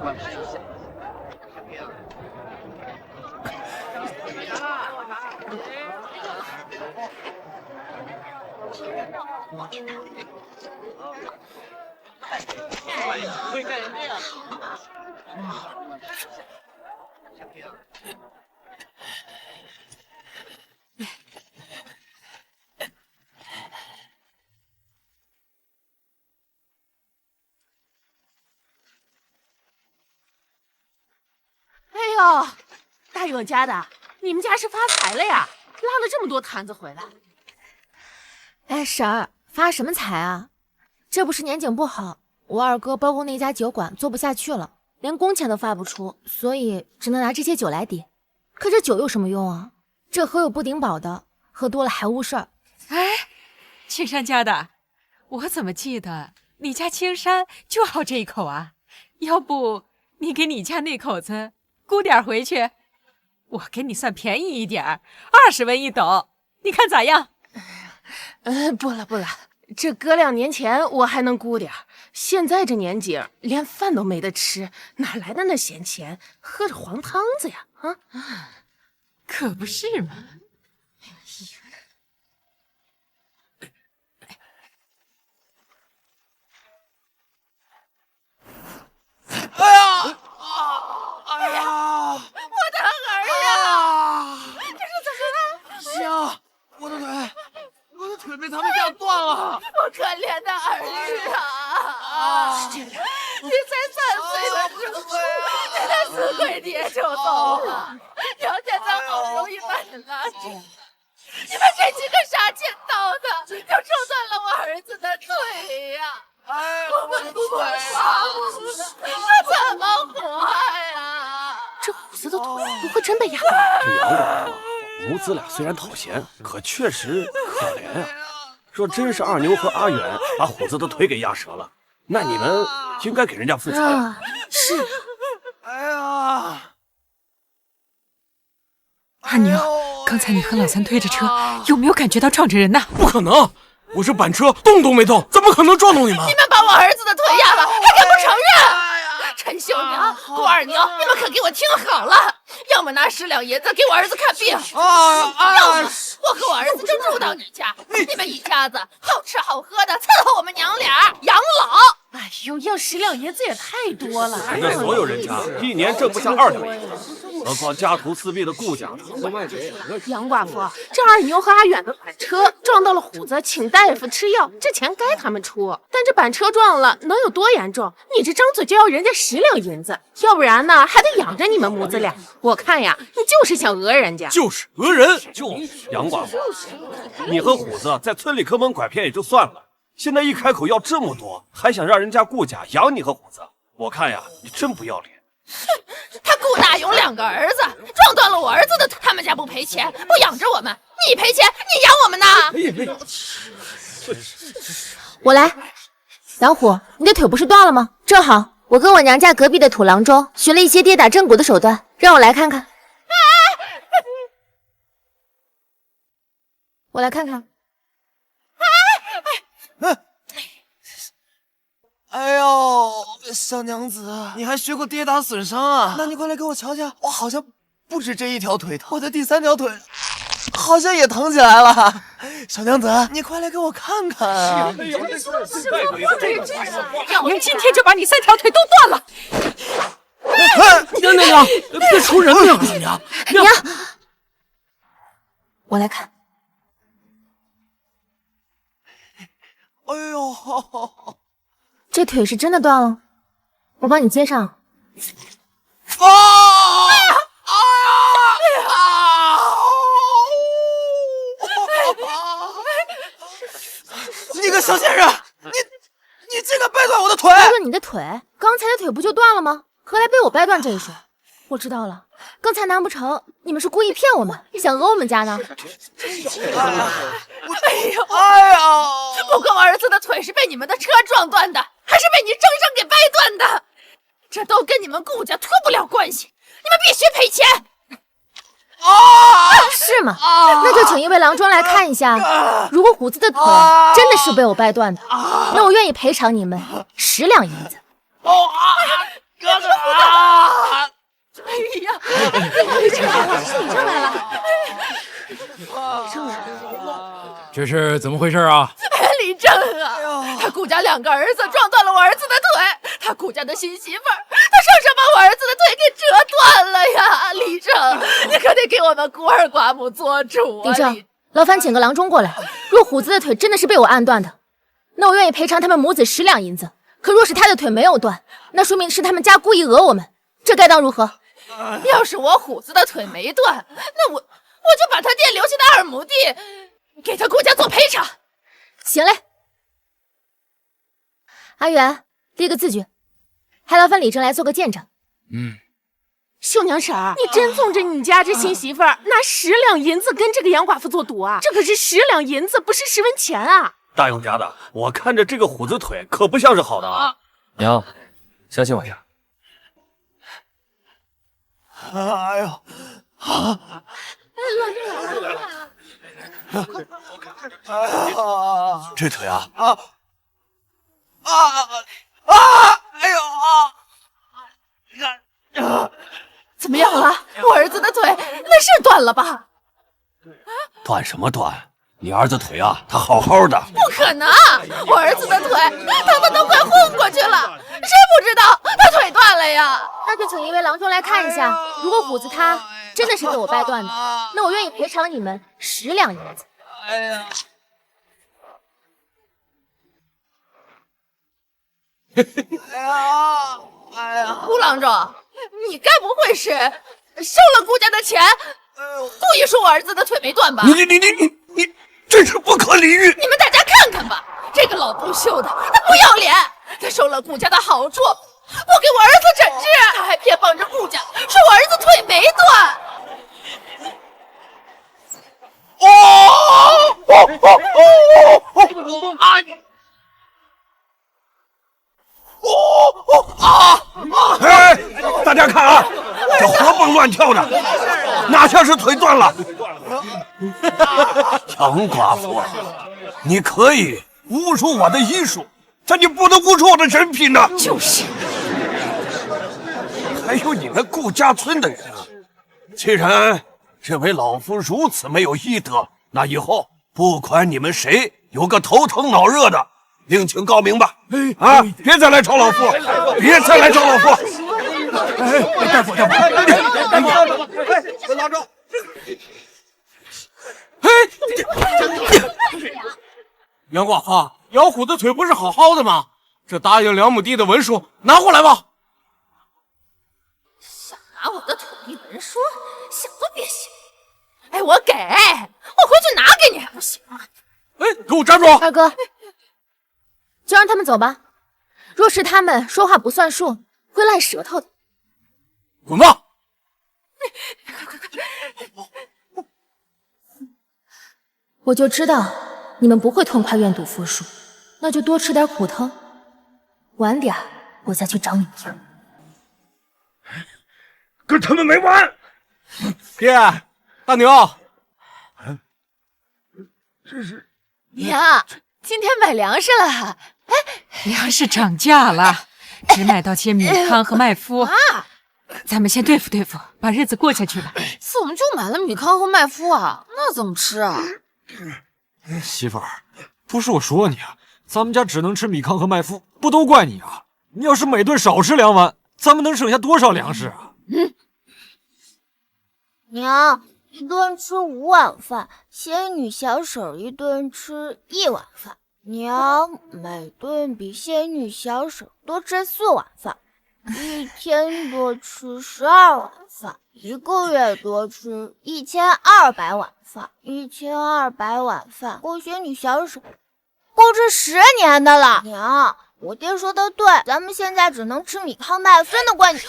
S12: 会干成这样。
S5: 哎呦，大勇家的，你们家是发财了呀？拉了这么多坛子回来。
S3: 哎，婶儿，发什么财啊？这不是年景不好，我二哥包括那家酒馆做不下去了，连工钱都发不出，所以只能拿这些酒来抵。可这酒有什么用啊？这喝有不顶饱的，喝多了还误事儿。
S1: 哎，青山家的，我怎么记得你家青山就好这一口啊？要不你给你家那口子估点回去，我给你算便宜一点，20文1斗，你看咋样？
S5: 不了，这隔2年前我还能估点，现在这年景连饭都没得吃，哪来的那闲钱？喝着黄汤子呀！啊，
S1: 可不是嘛。
S12: 哎呀！哎呀！
S5: 我的儿啊！这是怎么了？
S7: 香，我的腿被他们压断了。
S5: 我可怜的儿啊！你才3岁的时候，你那死鬼爹就走了，娘现在好不容易把你拉住，你们这几个杀千刀的，就中断了我儿子的腿呀！我们不活，我怎么活呀？
S3: 这
S4: 不会真被压垮？
S7: 这杨寡妇母子俩虽然讨嫌，可确实可怜呀。若真是二牛和阿远把虎子的腿给压折了，那你们应该给人家复仇呀。
S3: 是。
S7: 哎呀，
S1: 二牛，刚才你和老三推着车，有没有感觉到撞着人呢？
S7: 不可能，我这板车动都没动，怎么可能撞动你们？
S4: 你们把我儿子的腿压了，还敢不承认？陈秀娘、顾二牛，你们可给我听好了，要么拿10两银子给我儿子看病，要么我和我儿子就住到你家，你们一家子好吃好喝的伺候我们娘俩养老。
S5: 哎呦，要10两银子也太多了。
S7: 那所有人家一年挣不下2两银子，何况家徒四壁的顾家。
S4: 杨寡妇，这二牛和阿远的板车撞到了虎子，请大夫吃药，这钱该他们出。但这板车撞了，能有多严重？你这张嘴就要人家10两银子，要不然呢，还得养着你们母子俩。我看呀，你就是想讹人家。
S7: 就是讹人。杨寡妇，你和虎子在村里坑蒙拐骗也就算了，现在一开口要这么多，还想让人家顾家养你和虎子，我看呀，你真不要脸。
S4: 他顾大勇2个儿子撞断了我儿子的腿，他们家不赔钱，不养着我们，你赔钱，你养我们呢？
S3: 我来。老虎，你的腿不是断了吗？正好，我跟我娘家隔壁的土郎中学了一些跌打正骨的手段，让我来看看。我来看看。
S13: 哎呦，小娘子，你还学过跌打损伤啊？那你快来给我瞧瞧，我好像不止这一条腿疼，我的第3条腿好像也疼起来了。小娘子，你快来给我看看啊！
S1: 要娘今天就把你3条腿都断了。
S7: 娘，别出人命了，娘！
S3: 我来看。
S13: 哎呦，
S3: 这腿是真的断了，我帮你接上。
S13: 你个小贱人，你竟敢掰断我的腿！
S3: 掰断你的腿？刚才的腿不就断了吗？何来被我掰断这一说？我知道了，刚才难不成你们是故意骗我们，想讹我们家呢？
S4: 哎呀！不过我儿子的腿是被你们的车撞断的，还是被你正上给掰断的，这都跟你们顾家脱不了关系，你们必须赔钱。
S3: 是吗？那就请一位郎中来看一下，如果虎子的腿真的是被我掰断的，那我愿意赔偿你们10两银子。
S13: 哥哥！
S4: 哎呀，李正来了！
S11: 这是怎么回事啊？
S4: 李正啊，他顾家2个儿子撞断了我儿子的腿，他顾家的新媳妇儿，他生生把我儿子的腿给折断了呀！李正，你可得给我们孤儿寡母做主啊！
S3: 李正，劳烦请个郎中过来。若虎子的腿真的是被我按断的，那我愿意赔偿他们母子10两银子。可若是他的腿没有断，那说明是他们家故意讹我们，这该当如何？
S4: 要是我虎子的腿没断，那我就把他爹留下的2亩地给他顾家做赔偿。
S3: 行嘞。阿元，立个字据，还劳烦李正来做个见证。
S4: 秀娘婶儿，你真纵着你家这新媳妇儿拿10两银子跟这个杨寡妇做赌啊？这可是10两银子，不是10文钱啊！
S7: 大勇家的，我看着这个虎子腿可不像是好的啊！
S2: 娘，相信我呀。
S13: 哎呦，
S7: 这腿啊，
S13: 哎呦你看，
S4: 怎么样了？我儿子的腿那是断了吧？
S7: 断什么断？你儿子腿啊，他好好的。
S4: 不可能！我儿子的腿疼得都快昏过去了，谁不知道他腿断了呀？
S3: 那就请一位郎中来看一下，如果虎子他真的是被我掰断的，那我愿意赔偿你们10两银子。
S4: 顾郎中，你该不会是收了顾家的钱，故意说我儿子的腿没断吧？
S7: 你真是不可理喻！
S4: 你们大家看看吧，这个老不羞的，他不要脸，他收了顾家的好处，我给我儿子诊治，他还偏帮着顾家，说我儿子腿没断。
S7: 哎，大家看啊，这活蹦乱跳的，哪像是腿断了？杨寡妇，你可以侮辱我的医术，但你不能侮辱我的人品呐！
S1: 就是。
S7: 还有你们顾家村的人啊，既然认为老夫如此没有医德，那以后不管你们谁有个头疼脑热的，另请高明吧！啊，别再来找老夫，别再来找老夫！大夫，
S12: 拉着！杨寡妇，姚虎的腿不是好好的吗？这答应2亩地的文书拿过来吧。
S4: 想拿我的土地文书，想都别想！哎，我给，我回去拿给你还不行吗？
S12: 哎，给我站住！
S3: 二哥，就让他们走吧。若是他们说话不算数，会赖舌头的。
S12: 滚吧！
S3: 我就知道你们不会痛快愿赌服输，那就多吃点苦头。晚点我再去找你们。
S7: 跟他们没完！
S12: 爹，大牛，
S5: 这是娘，今天买粮食了。哎，
S1: 粮食涨价了，只买到些米糠和麦麸。咱们先对付对付，把日子过下去吧。
S5: 怎么就买了米糠和麦麸啊？那怎么吃啊？
S6: 媳妇儿，不是我说你啊，咱们家只能吃米糠和麦麸，不都怪你啊！你要是每顿少吃2碗，咱们能省下多少粮食啊？
S14: 娘，一顿吃5碗饭，仙女小手一顿吃1碗饭。娘，每顿比仙女小手多吃4碗饭，一天多吃12碗饭，1个月多吃1200碗饭，1200碗饭够仙女小手够吃10年的了。娘，我爹说的对，咱们现在只能吃米糠麦麸，真的怪你。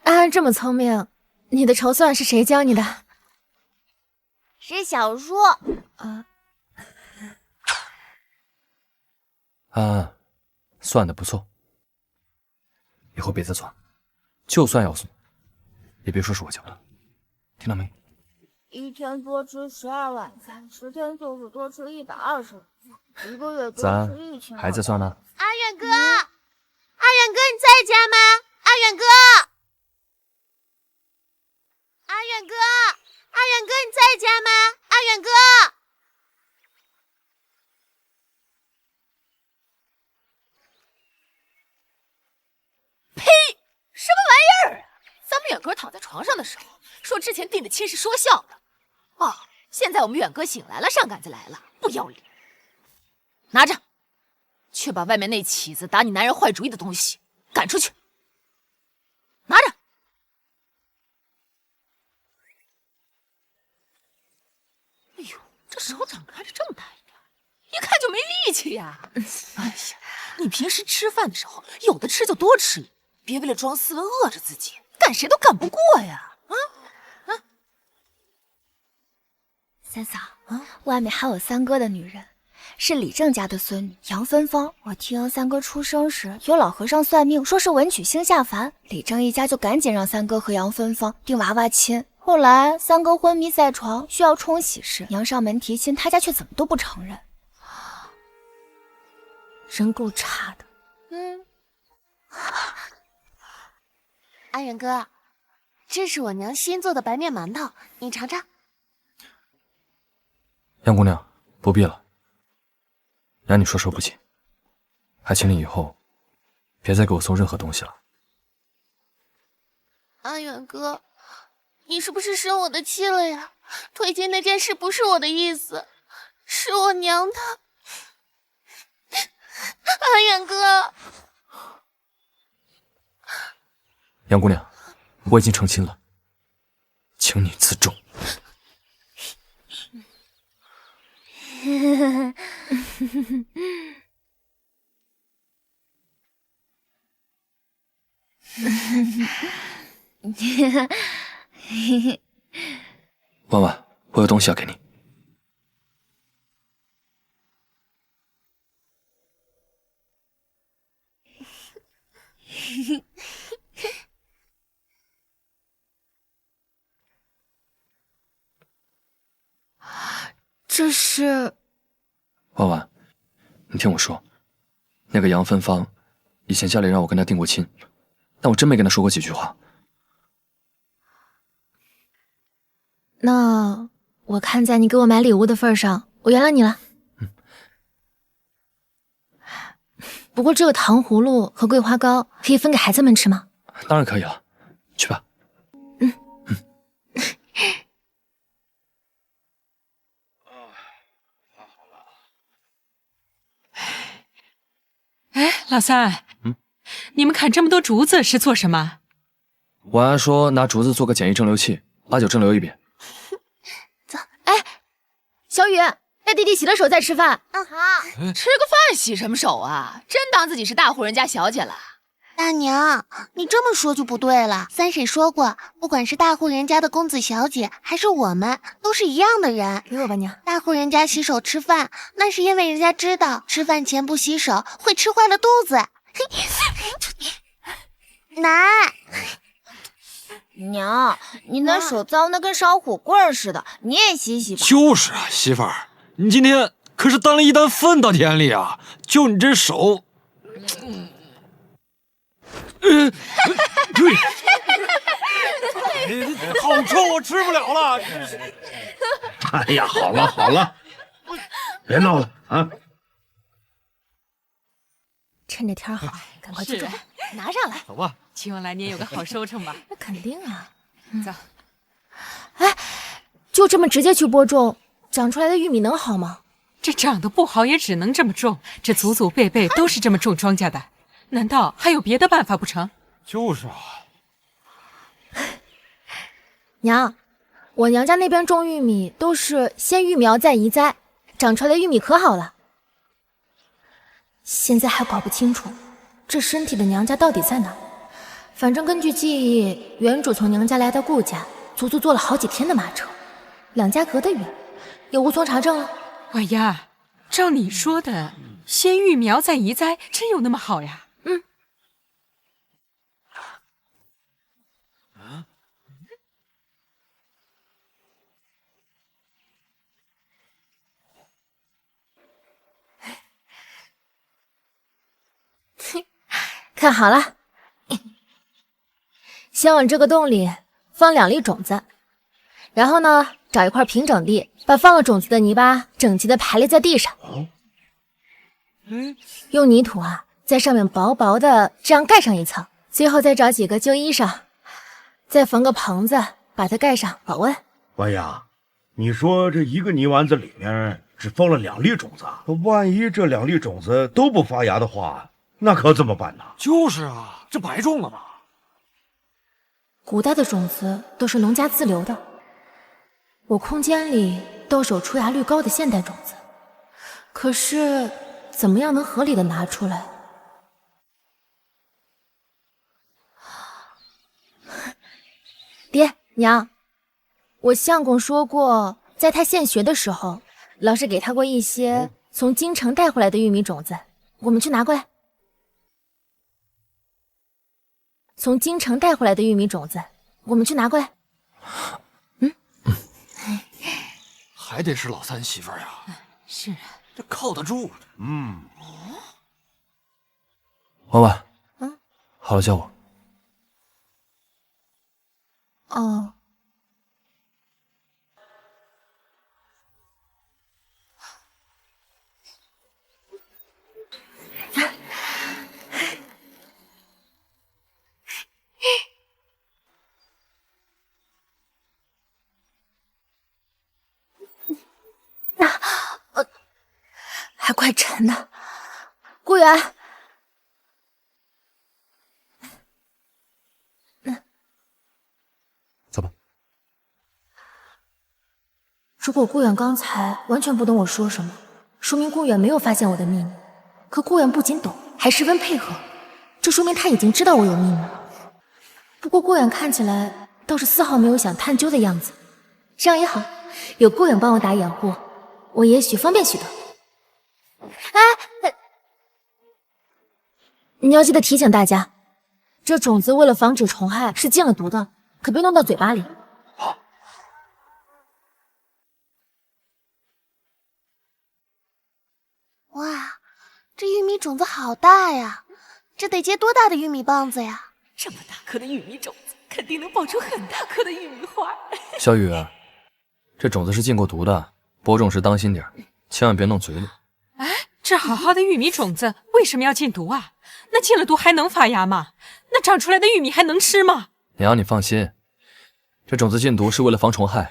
S3: 安安这么聪明，你的筹算是谁教你的？
S14: 是小叔。
S2: 安，算的不错，以后别再算，就算要算，也别说是我教的，听到没？
S14: 一天多吃12碗饭，10天就是多吃120碗饭，1个月多吃1000碗。
S2: 还在算呢？
S14: 阿远哥，阿远哥，你在家吗？阿远哥，阿远哥，阿远哥，你在家吗？阿远哥。
S5: 呸！什么玩意儿啊！咱们远哥躺在床上的时候，说之前定的亲是说笑的。哦，现在我们远哥醒来了，上杆子来了，不要脸！拿着，去把外面那起子打你男人坏主意的东西赶出去。拿着。哎呦，这手掌开着这么大一点，一看就没力气呀！哎呀，你平时吃饭的时候，有的吃就多吃一点，别为了装斯文饿着自己，干谁都干不过呀！
S14: 三嫂，外面还有三哥的女人，是李正家的孙女杨芬芳。我听三哥出生时有老和尚算命，说是文曲星下凡，李正一家就赶紧让三哥和杨芬芳定娃娃亲。后来三哥昏迷在床，需要冲喜时，娘上门提亲，他家却怎么都不承认，人够差的。
S8: 阿远哥，这是我娘新做的白面馒头，你尝尝。
S2: 杨姑娘，不必了，娘你说受不起，还请你以后别再给我送任何东西了。
S8: 阿远哥，你是不是生我的气了呀？推荐那件事不是我的意思，是我娘她。阿远哥，
S2: 杨姑娘，我已经成亲了，请你自重。婉婉，我有东西要给你。
S3: 这是……
S2: 婉婉，你听我说，那个杨芬芳，以前家里让我跟她定过亲，但我真没跟她说过几句话。
S3: 那我看在你给我买礼物的份上，我原谅你了。不过这个糖葫芦和桂花糕可以分给孩子们吃吗？
S2: 当然可以了，去吧。
S1: 哎，老三，你们砍这么多竹子是做什么？
S2: 婉安说拿竹子做个简易蒸馏器，8、9蒸馏一遍。
S3: 走，哎，小雨，带弟弟洗了手再吃饭。
S14: 好。
S5: 吃个饭洗什么手啊？真当自己是大户人家小姐了？
S14: 大娘，你这么说就不对了。三婶说过，不管是大户人家的公子小姐，还是我们，都是一样的人。
S3: 给我吧，娘。
S14: 大户人家洗手吃饭，那是因为人家知道吃饭前不洗手会吃坏了肚子。奶，娘，你那手脏的跟烧火棍似的，你也洗洗吧。
S6: 就是啊，媳妇儿，你今天可是担了一担粪到田里啊！就你这手，对，好臭，我吃不了了。
S10: 哎呀，好了好了，别闹了啊！
S3: 趁着天好，赶快去种，拿上来。
S6: 走吧，
S1: 希望来年有个好收成吧。
S3: 那肯定啊。
S1: 走。
S3: 哎，就这么直接去播种，长出来的玉米能好吗？
S1: 这长得不好也只能这么种，这祖祖辈辈都是这么种庄稼的，难道还有别的办法不成？
S6: 就是啊。
S3: 娘，我娘家那边种玉米都是先育苗再移栽，长出来的玉米可好了。现在还搞不清楚这身体的娘家到底在哪。反正根据记忆，原主从娘家来到顾家，足足坐了好几天的马车，两家隔得远，也无从查证了。
S1: 婉丫，照你说的，先育苗再移栽，真有那么好呀？
S3: 看好了，先往这个洞里放2粒种子，然后呢，找一块平整地，把放了种子的泥巴整齐的排列在地上。用泥土啊，在上面薄薄的这样盖上一层，最后再找几个旧衣裳，再缝个棚子，把它盖上，保温。
S10: 婉丫，你说这一个泥丸子里面只放了2粒种子，万一这2粒种子都不发芽的话，那可怎么办呢？
S6: 就是啊，这白种了嘛。
S3: 古代的种子都是农家自留的，我空间里都是有出芽率高的现代种子，可是怎么样能合理的拿出来？爹娘，我相公说过，在他现学的时候，老师给他过一些从京城带回来的玉米种子，我们去拿过来。从京城带回来的玉米种子，我们去拿过来。
S6: 还得是老三媳妇儿呀。
S1: 是啊，
S6: 这靠得住。
S2: 婉婉，好了叫我。
S3: 哦。还怪沉的，顾源。
S2: 走吧。
S3: 如果顾远刚才完全不懂我说什么，说明顾远没有发现我的秘密。可顾远不仅懂，还十分配合，这说明他已经知道我有秘密了。不过顾远看起来倒是丝毫没有想探究的样子，这样也好，有顾远帮我打掩护，我也许方便许多。你要记得提醒大家，这种子为了防止虫害是进了毒的，可别弄到嘴巴里。
S7: 好。
S14: 哇，这玉米种子好大呀！这得结多大的玉米棒子呀？
S1: 这么大颗的玉米种子，肯定能爆出很大颗的玉米花。
S2: 小雨，这种子是进过毒的，播种时当心点，千万别弄嘴里。
S1: 哎，这好好的玉米种子为什么要进毒啊？那进了毒还能发芽吗？那长出来的玉米还能吃吗？
S2: 娘，你放心，这种子进毒是为了防虫害。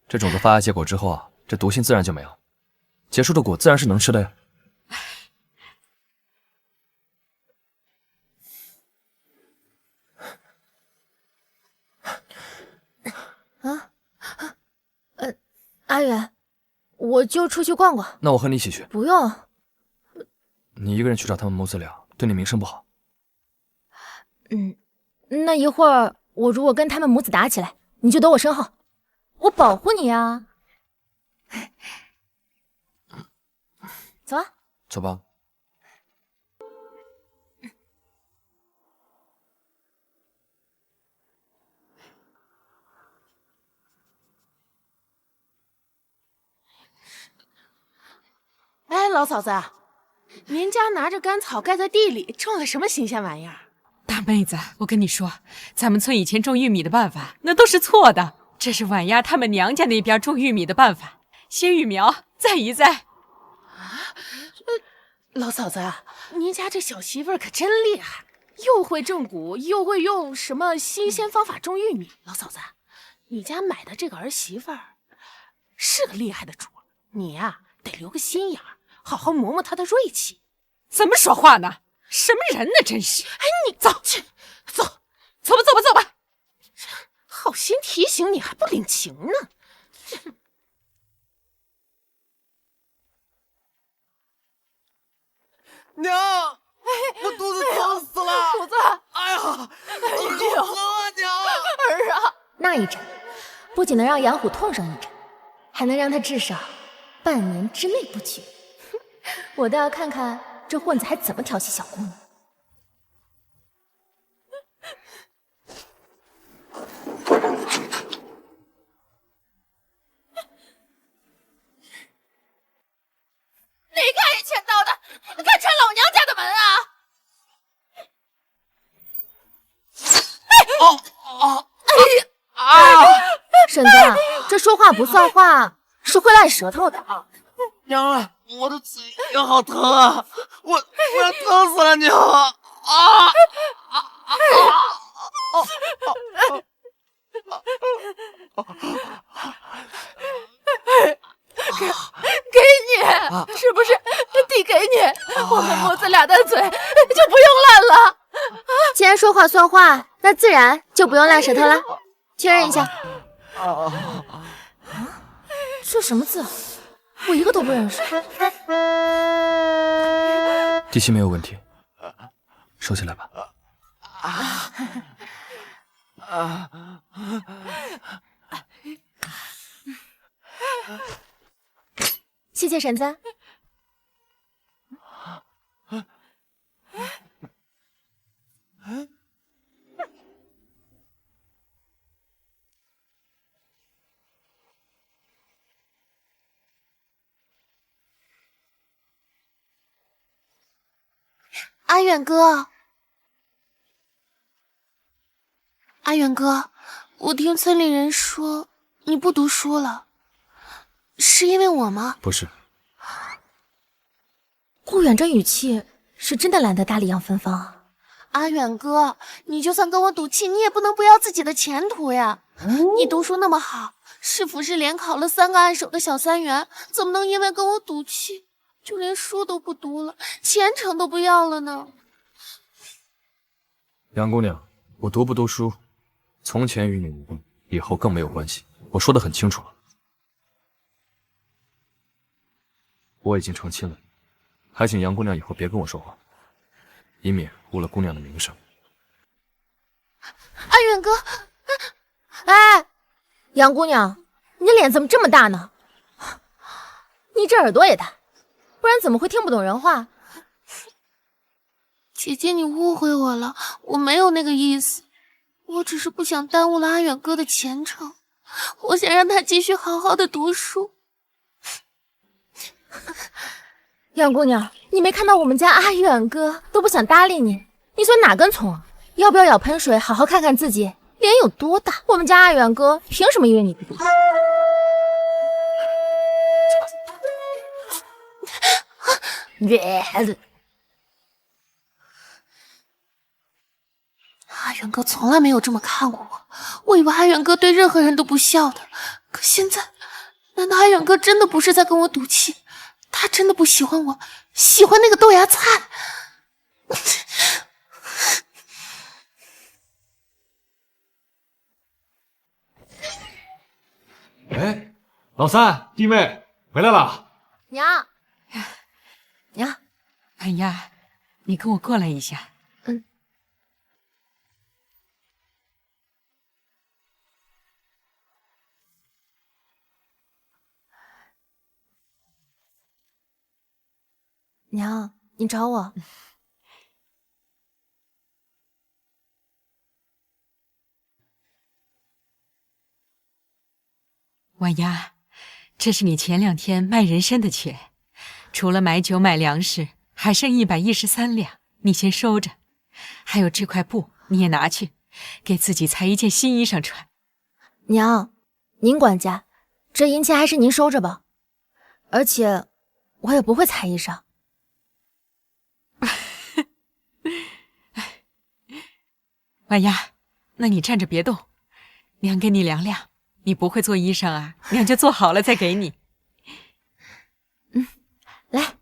S2: 这种子发芽结果之后啊，这毒性自然就没了，结出的果自然是能吃的呀。
S3: 阿远，我就出去逛逛。
S2: 那我和你一起去。
S3: 不用，
S2: 你一个人去找他们母子俩，对你名声不好。
S3: 那一会儿我如果跟他们母子打起来，你就躲我身后，我保护你啊。走啊，
S2: 走吧。
S5: 哎，老嫂子，您家拿着干草盖在地里，种了什么新鲜玩意儿？
S1: 大妹子，我跟你说，咱们村以前种玉米的办法那都是错的，这是婉丫他们娘家那边种玉米的办法，先育苗，再移栽。
S5: 啊，老嫂子，您家这小媳妇儿可真厉害，又会种谷，又会用什么新鲜方法种玉米。老嫂子，你家买的这个儿媳妇儿是个厉害的主，你呀，得留个心眼儿，好好磨磨她的锐气。
S1: 怎么说话呢？什么人呢？真是！
S5: 哎，你走吧，走吧！好心提醒你还不领情呢。
S13: 娘，我肚子疼死了！
S5: 虎子，
S13: 哎呀，好疼啊，娘！
S5: 儿啊，
S3: 那一针不仅能让杨虎痛上一针，还能让他至少半年之内不娶。我倒要看看这混子还怎么调戏小姑娘。
S4: 哪个爱欠刀的，敢踹老娘家的门啊！
S3: 婶子，这说话不算话，是会烂舌头的。
S13: 娘啊，我的嘴也好疼啊！我要疼死了，娘！
S4: 给你，是不是递给你？我们母子俩的嘴就不用烂了。
S3: 既然说话算话，那自然就不用烂舌头了。确认一下。这什么字？我一个都不认识。
S2: 地心没有问题，收起来吧。
S3: 谢谢婶子。
S14: 阿远哥，阿远哥，我听村里人说你不读书了，是因为我吗？
S2: 不是。
S3: 顾远这语气是真的懒得搭理杨芬芳啊。
S14: 阿远哥，你就算跟我赌气，你也不能不要自己的前途呀。你读书那么好，市府是连考了3个按手的小3元，怎么能因为跟我赌气就连书都不读了，前程都不要了呢？
S2: 杨姑娘，我读不读书，从前与你无关，以后更没有关系。我说得很清楚了。我已经成亲了，还请杨姑娘以后别跟我说话，以免误了姑娘的名声。
S14: 阿
S8: 阿远哥，
S3: 哎，杨姑娘，你脸怎么这么大呢？你这耳朵也大，不然怎么会听不懂人话？
S8: 姐姐，你误会我了，我没有那个意思，我只是不想耽误了阿远哥的前程，我想让他继续好好的读书。
S3: 杨姑娘，你没看到我们家阿远哥都不想搭理你，你算哪根葱啊？要不要舀盆水好好看看自己脸有多大？我们家阿远哥凭什么约你读书？
S8: 阿远哥从来没有这么看过我，我以为阿远哥对任何人都不笑的，可现在，难道阿远哥真的不是在跟我赌气？他真的不喜欢我，喜欢那个豆芽菜？
S6: 哎，老三弟妹回来了。
S3: 娘，
S1: 娘，婉丫，你跟我过来一下。
S3: 娘，你找我？
S1: 婉丫，这是你前2天卖人参的钱，除了买酒买粮食，还剩113两，你先收着。还有这块布，你也拿去，给自己裁一件新衣裳穿。
S3: 娘，您管家，这银钱还是您收着吧。而且，我也不会裁衣裳。
S1: 婉丫，那你站着别动，娘给你量量。你不会做衣裳啊？娘就做好了再给你。
S3: 来。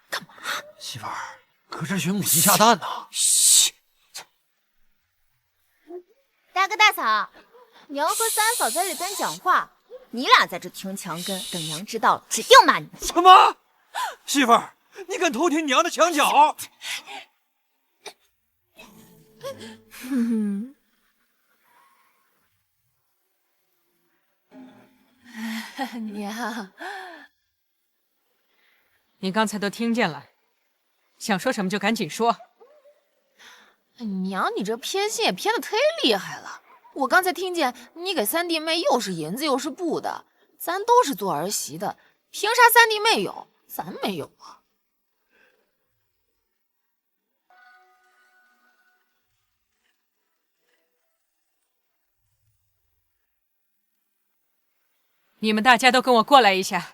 S13: 干嘛？媳妇儿，可是学母鸡下蛋呢。
S3: 嘘。
S14: 大哥大嫂，娘和三嫂在里边讲话，你俩在这听墙根，等娘知道了，指定骂你。
S6: 什么？媳妇儿，你敢偷听娘的墙角？
S5: 娘，
S1: 你刚才都听见了，想说什么就赶紧说。
S5: 娘，你这偏心也偏得忒厉害了。我刚才听见你给三弟妹又是银子又是布的，咱都是做儿媳的，凭啥三弟妹有，咱没有啊？
S1: 你们大家都跟我过来一下。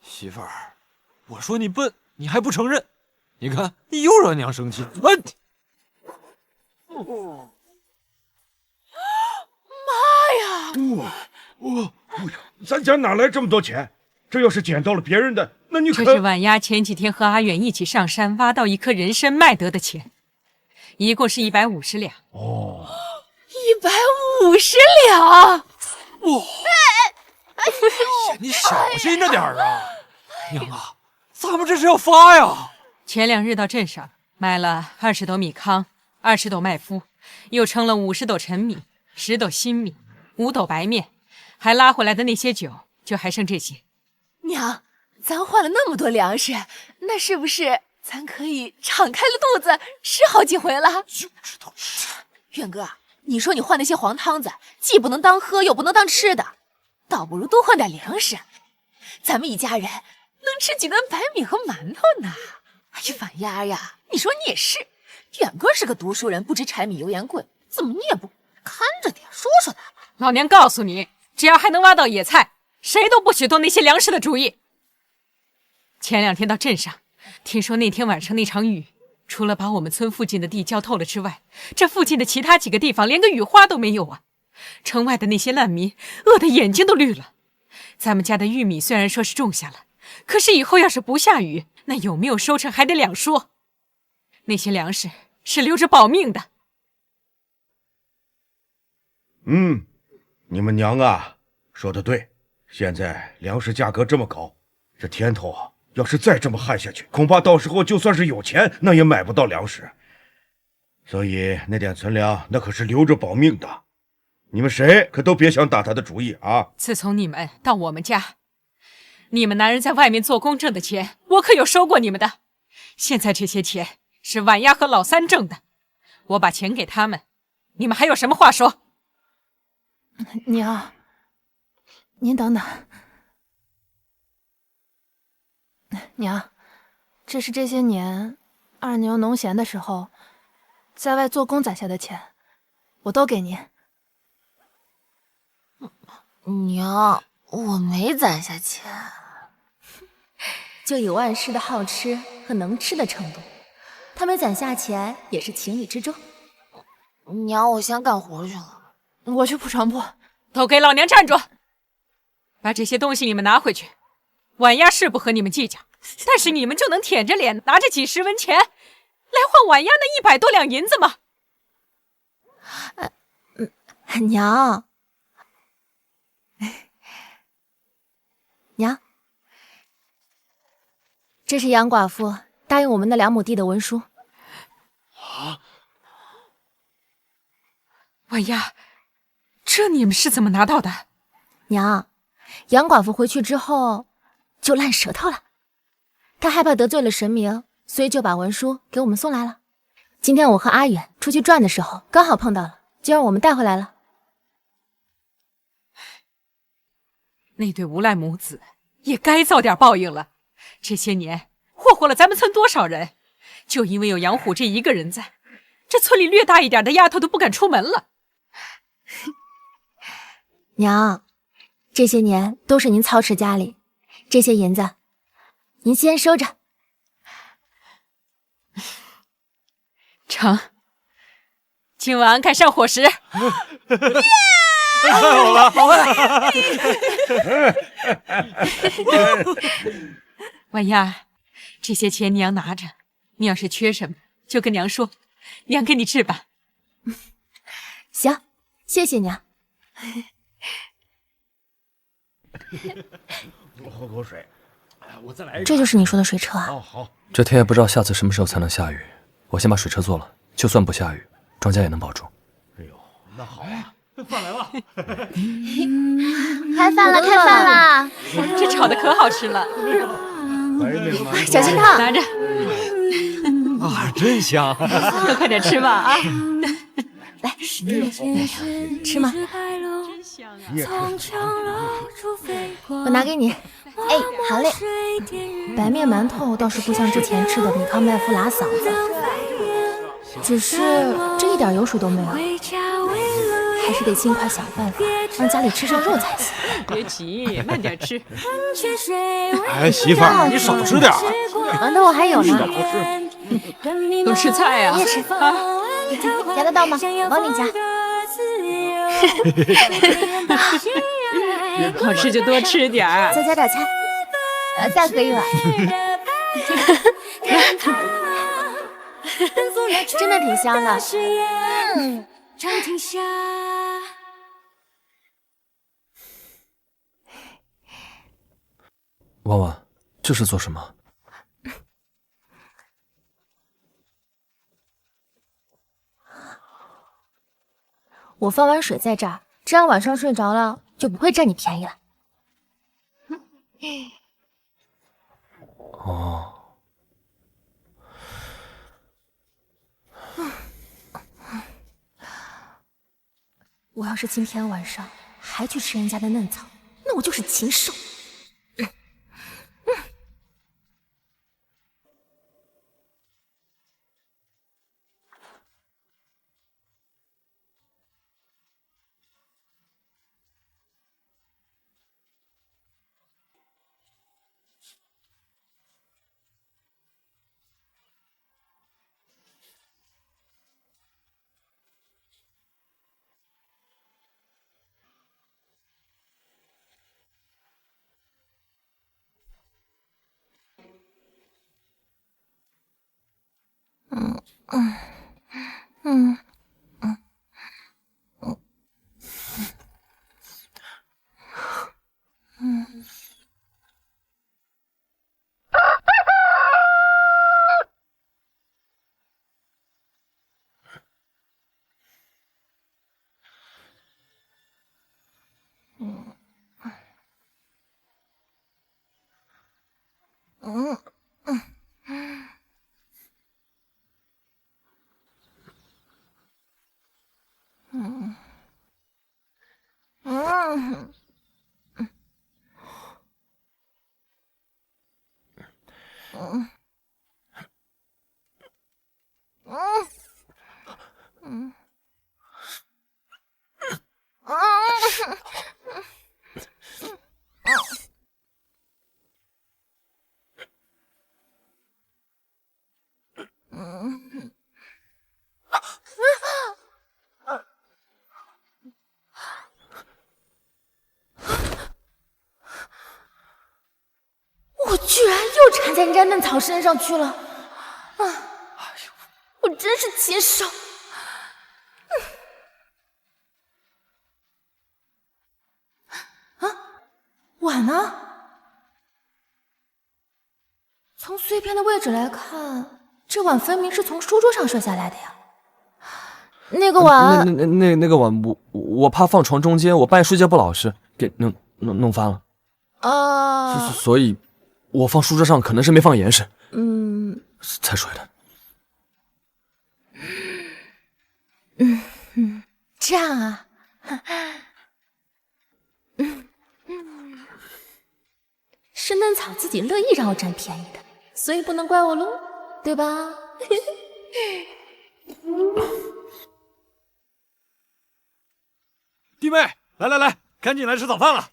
S6: 媳妇儿，我说你笨，你还不承认？你看，你又惹娘生气。
S5: 妈呀！
S10: 咱家哪来这么多钱？这要是捡到了别人的，那你可……
S1: 这是婉丫前几天和阿远一起上山挖到一颗人参卖得的钱，一共是150两。
S10: 哦
S5: ，150两！
S6: 哇！你小心着点啊！娘啊，咱们这是要发呀！
S1: 前2日到镇上买了20斗米糠，20斗麦麸，又称了50斗陈米，10斗新米，5斗白面，还拉回来的那些酒，就还剩这些。
S5: 娘，咱换了那么多粮食，那是不是咱可以敞开了肚子吃好几回了？
S6: 就知道吃。
S5: 远哥，你说你换那些黄汤子，既不能当喝，又不能当吃的，倒不如多换点粮食，咱们一家人能吃几顿白米和馒头呢。哎呀，婉丫呀，你说你也是，远哥是个读书人，不知柴米油盐贵，怎么你也不看着点说说他吧？
S1: 老娘告诉你，只要还能挖到野菜，谁都不许动那些粮食的主意。前2天到镇上，听说那天晚上那场雨，除了把我们村附近的地浇透了之外，这附近的其他几个地方连个雨花都没有啊！城外的那些难民饿得眼睛都绿了。咱们家的玉米虽然说是种下了，可是以后要是不下雨，那有没有收成还得两说。那些粮食是留着保命的。
S10: 你们娘啊，说的对。现在粮食价格这么高，这天头啊，要是再这么旱下去，恐怕到时候就算是有钱，那也买不到粮食。所以那点存粮，那可是留着保命的。你们谁可都别想打他的主意啊！
S1: 自从你们到我们家，你们男人在外面做公挣的钱，我可有收过你们的。现在这些钱是婉丫和老三挣的，我把钱给他们，你们还有什么话说？
S5: 娘，您等等。娘，这是这些年二牛农闲的时候，在外做工攒下的钱，我都给您。
S8: 娘，我没攒下钱，
S3: 就以万事的好吃和能吃的程度，他没攒下钱也是情理之中。
S8: 娘，我先干活去了，
S5: 我去铺床铺。
S1: 都给老娘站住！把这些东西你们拿回去。婉丫是不和你们计较，但是你们就能舔着脸拿着几十文钱来换婉丫那100多两银子吗？
S3: 娘，娘，这是杨寡妇答应我们的2亩地的文书。
S1: 婉丫，这你们是怎么拿到的？
S3: 娘，杨寡妇回去之后就烂舌头了，她害怕得罪了神明，所以就把文书给我们送来了。今天我和阿远出去转的时候刚好碰到了，就让我们带回来了。
S1: 那对无赖母子也该遭点报应了。这些年祸祸了咱们村多少人，就因为有杨虎这一个人在，这村里略大一点的丫头都不敢出门了。
S3: 娘，这些年都是您操持家里，这些银子您先收着。
S1: 成，今晚该上伙食。
S6: 太好了！
S1: 婉丫，这些钱娘拿着，你要是缺什么就跟娘说，娘给你置办。
S3: 行，谢谢娘。
S10: 我喝口水。
S6: 我再来一个。
S3: 这就是你说的水车啊？
S10: 好。
S2: 这天也不知道下次什么时候才能下雨，我先把水车做了，就算不下雨，庄稼也能保住。
S10: 哎呦，那好啊。
S6: 饭来了，
S14: 开饭了，开饭啦！
S1: 这炒的可好吃了，
S3: 小心烫！
S1: 拿着。
S6: 啊，真香！
S1: 都快点吃吧啊！
S3: 来，吃吗？
S1: 真香啊！
S3: 我拿给你。哎，好嘞。白面馒头倒是不像之前吃的米糠麦麸拉嗓子，只是这一点油水都没有。还是得尽快想办法让家里吃上肉才行。
S1: 别急，慢点吃。
S6: 哎，媳妇儿，你少吃点。
S3: 馒头我还有呢。
S1: 多吃菜呀。
S3: 你也吃啊？夹得到吗？往里夹。
S1: 好吃就多吃点儿。
S3: 再加点菜。再喝一碗。真的挺香的。
S2: 婉婉，这是做什么？
S3: 我放完水在这儿，这样晚上睡着了就不会占你便宜了。
S2: 哦。
S3: 我要是今天晚上还去吃人家的嫩草，那我就是禽兽。我居然又缠在人家嫩草身上去了！啊！我真是禽兽！碗呢？从碎片的位置来看，这碗分明是从书桌上摔下来的呀。那个碗，
S2: 那个碗，我怕放床中间，我半夜睡觉不老实，给弄翻了。所以，我放书桌上可能是没放严实，才摔的。
S3: 这样啊。是嫩草自己乐意让我占便宜的，所以不能怪我喽，对吧？
S6: 弟妹，来，赶紧来吃早饭了。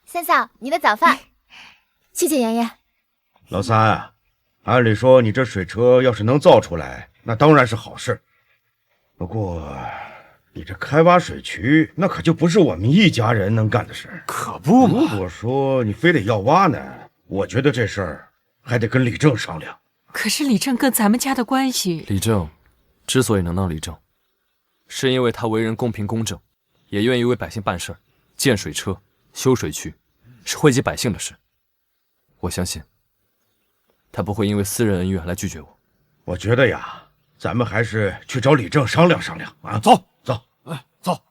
S3: 三嫂，你的早饭。谢谢爷爷。
S10: 老三，按理说你这水车要是能造出来，那当然是好事。不过你这开挖水渠，那可就不是我们一家人能干的事儿。
S6: 可不嘛！
S10: 如果说你非得要挖呢，我觉得这事儿还得跟李正商量。
S1: 可是李正跟咱们家的关系……
S2: 李正之所以能当李正，是因为他为人公平公正，也愿意为百姓办事儿，建水车、修水渠，是惠及百姓的事。我相信，他不会因为私人恩怨来拒绝我。
S10: 我觉得呀，咱们还是去找李正商量商量啊！走。走。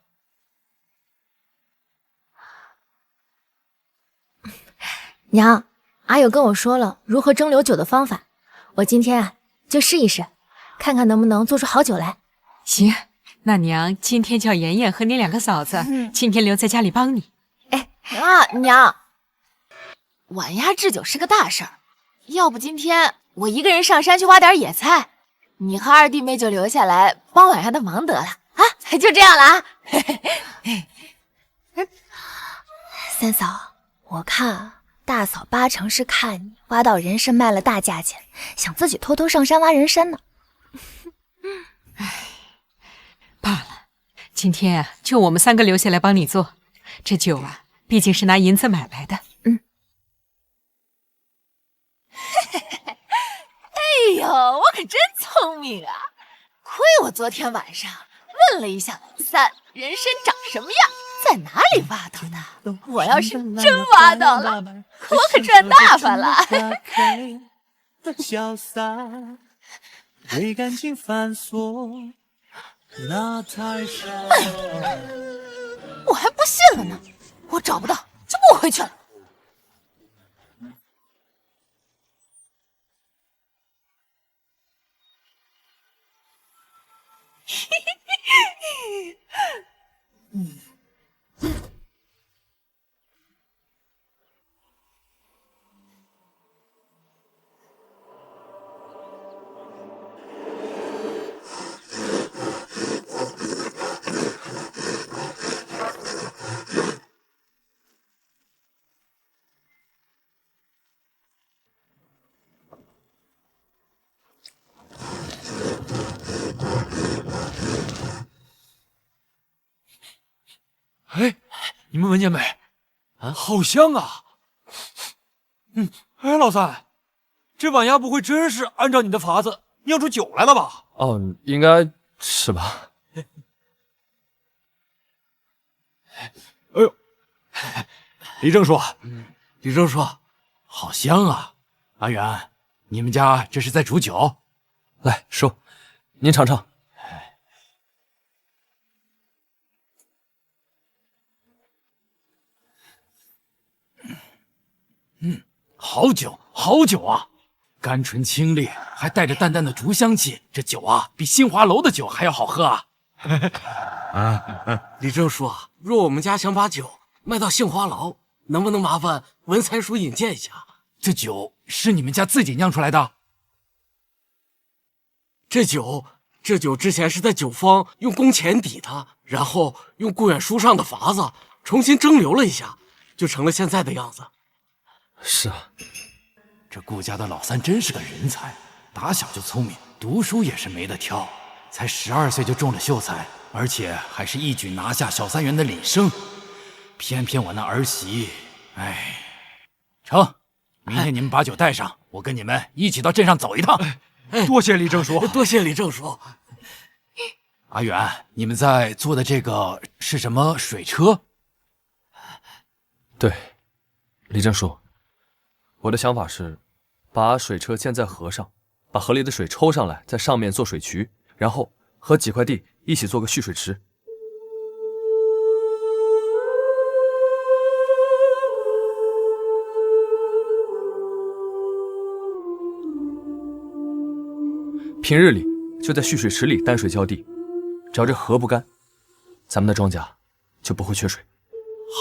S3: 娘，阿友跟我说了如何蒸馏酒的方法，我今天就试一试，看看能不能做出好酒来。
S1: 行，那娘今天叫妍妍和你两个嫂子，今天留在家里帮你。
S5: 娘，晚鸭制酒是个大事儿，要不今天我一个人上山去挖点野菜，你和二弟妹就留下来帮晚鸭的忙得了啊！就这样了啊！
S3: 三嫂，我看大嫂八成是看你挖到人参卖了大价钱，想自己偷偷上山挖人参呢。
S1: 罢了，今天就我们3个留下来帮你做。这酒毕竟是拿银子买来的。
S5: 哎呦，我可真聪明啊！亏我昨天晚上问了一下老三，人参长什么样，在哪里挖到的。我要是真挖到了，我可赚大发了。我还不信了呢，我找不到就不回去了。
S6: 哎，你们闻见没？好香啊！哎，老三，这碗鸭不会真是按照你的法子酿出酒来了吧？
S2: 哦，应该是吧。
S11: 哎呦，李正叔，李正叔，好香啊！阿远，你们家这是在煮酒？
S2: 来，叔，您尝尝。
S11: 好酒，好酒啊！甘醇清冽，还带着淡淡的竹香气。这酒啊，比杏花楼的酒还要好喝啊！
S12: 李正叔啊，若我们家想把酒卖到杏花楼，能不能麻烦文才叔引荐一下？
S11: 这酒是你们家自己酿出来的？
S12: 这酒之前是在酒坊用工钱底的，然后用顾远书上的法子重新蒸馏了一下，就成了现在的样子。
S2: 是啊，
S11: 这顾家的老三真是个人才，打小就聪明，读书也是没得挑，才12岁就中了秀才，而且还是一举拿下小三元的领生。偏偏我那儿媳，哎，成，明天你们把酒带上，我跟你们一起到镇上走一趟。
S6: 多谢李正叔，
S12: 多谢李正叔。
S11: 阿远，你们在坐的这个是什么水车？
S2: 对，李正叔，我的想法是，把水车建在河上，把河里的水抽上来，在上面做水渠，然后和几块地一起做个蓄水池。平日里就在蓄水池里担水浇地，只要这河不干，咱们的庄稼就不会缺水。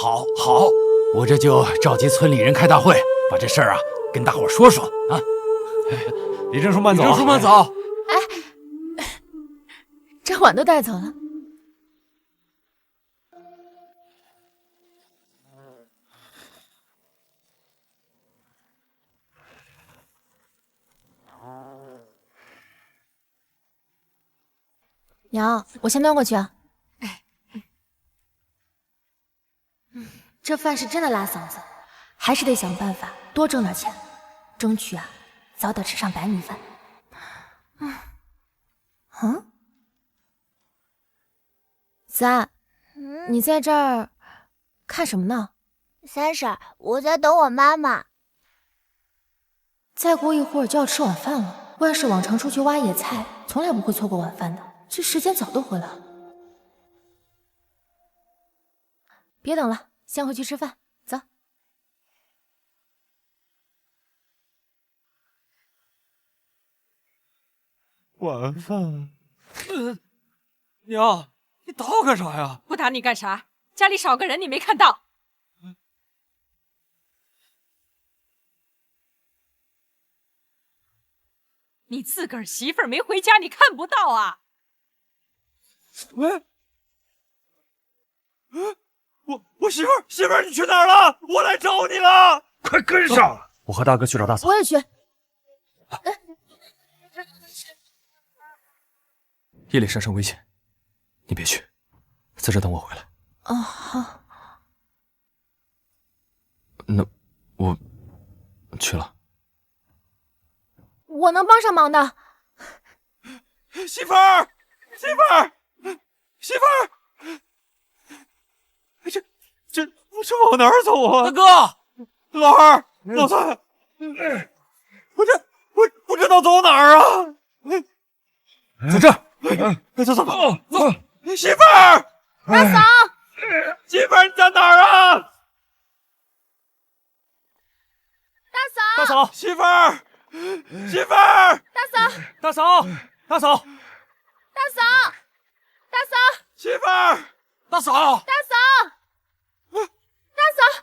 S11: 好，好，我这就召集村里人开大会，把这事儿啊跟大伙说说啊。
S6: 李正叔慢走，
S12: 李正叔慢走。
S3: 哎，这碗都带走了。娘，我先端过去啊。这饭是真的拉嗓子，还是得想办法多挣点钱，争取啊早点吃上白米饭。三，你在这儿看什么呢？
S14: 三婶，我在等我妈妈。
S3: 再过一会儿就要吃晚饭了。万事往常出去挖野菜，从来不会错过晚饭的。这时间早都回来了。别等了，先回去吃饭，走。
S6: 晚饭。娘，你打我干啥呀？
S1: 不打你干啥？家里少个人，你没看到？你自个儿媳妇儿没回家，你看不到啊？
S6: 喂，我媳妇儿，你去哪儿了？我来找你了，
S10: 快跟上！
S2: 我和大哥去找大嫂。
S3: 我也去。
S2: 夜里山上危险，你别去，在这等我回来。
S3: 哦，好。
S2: 那我去了。
S3: 我能帮上忙的。
S6: 媳妇儿，媳妇儿，媳妇儿，这往哪儿走啊？
S12: 大哥，
S6: 老二，老三，我不知道走哪儿啊？
S11: 在这儿。
S6: 走，媳妇儿，
S14: 大嫂，
S6: 媳妇儿你在哪儿啊？
S14: 大嫂，
S6: 媳妇儿，媳妇儿，
S14: 大嫂，
S6: 媳妇儿，
S12: 大嫂，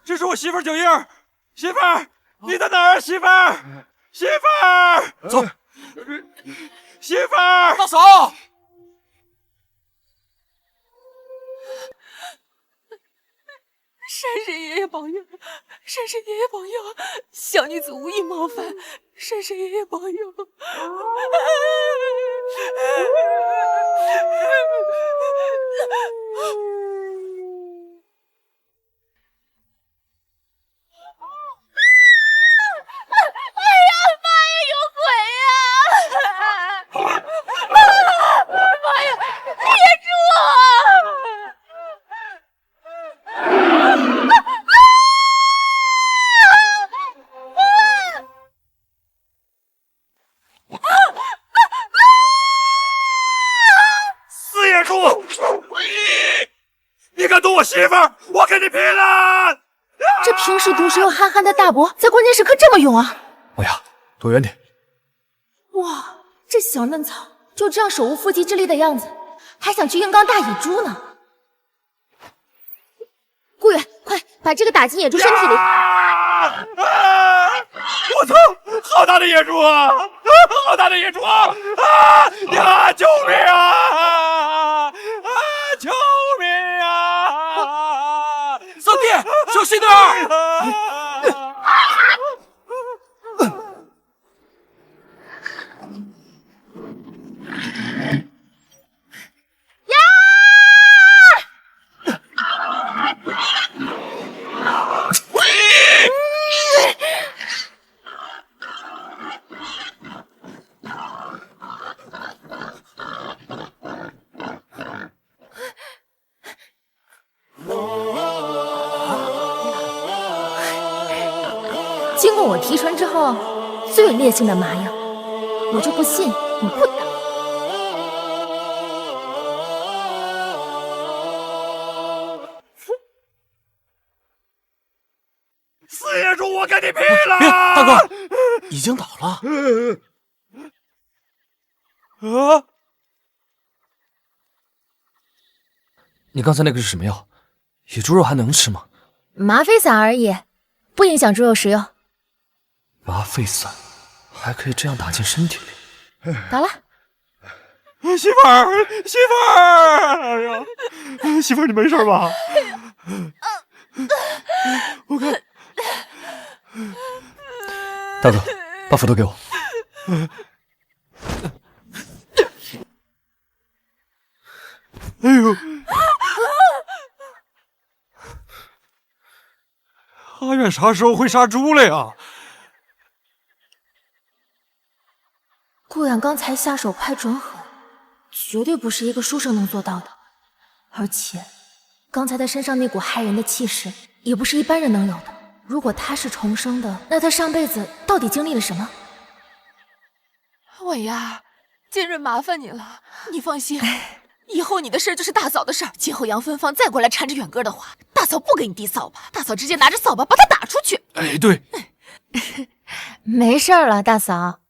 S6: 这是我媳妇儿脚印儿，媳妇儿，你在哪儿啊？媳妇儿，媳妇儿，
S12: 走，
S6: 媳妇儿，
S12: 大嫂。
S1: 山神爷爷保佑，山神爷爷保佑，小女子无意冒犯，山神爷爷保佑。
S14: 哎呀妈呀！
S7: 媳妇儿，我跟你拼了！
S3: 这平时毒舌又憨憨的大伯，在关键时刻这么勇啊！
S2: 王爷，躲远点。
S3: 哇，这小嫩草就这样手无缚鸡之力的样子，还想去硬刚大野猪呢？顾远，快把这个打进野猪身体里！
S7: 我操！好大的野猪啊！好大的野猪啊！呀！救命啊！救命啊！
S13: 三弟，小心点儿！
S3: 经过我提纯之后，最有烈性的麻药，我就不信你不打。
S7: 四野猪，我跟你拼了！
S13: 大哥，已经倒了。
S7: 啊！
S2: 你刚才那个是什么药？野猪肉还能吃吗？
S3: 吗啡散而已，不影响猪肉食用。
S2: 吗啡散还可以这样打进身体里？
S3: 打了。
S7: 媳妇儿，媳妇儿，哎呀，媳妇儿，你没事吧？我看，
S2: 大哥，把斧头给我。
S7: 哎呦！阿远啥时候会杀猪了呀？
S3: 顾远刚才下手拍准狠，绝对不是一个书生能做到的。而且，刚才他身上那股骇人的气势，也不是一般人能有的。如果他是重生的，那他上辈子到底经历了什么？
S5: 婉呀，今日麻烦你了，你放心，以后你的事就是大嫂的事儿。今后杨芬芳再过来缠着远哥的话，大嫂不给你递扫把，大嫂直接拿着扫把把他打出去。
S7: 哎，对，
S3: 没事了，大嫂。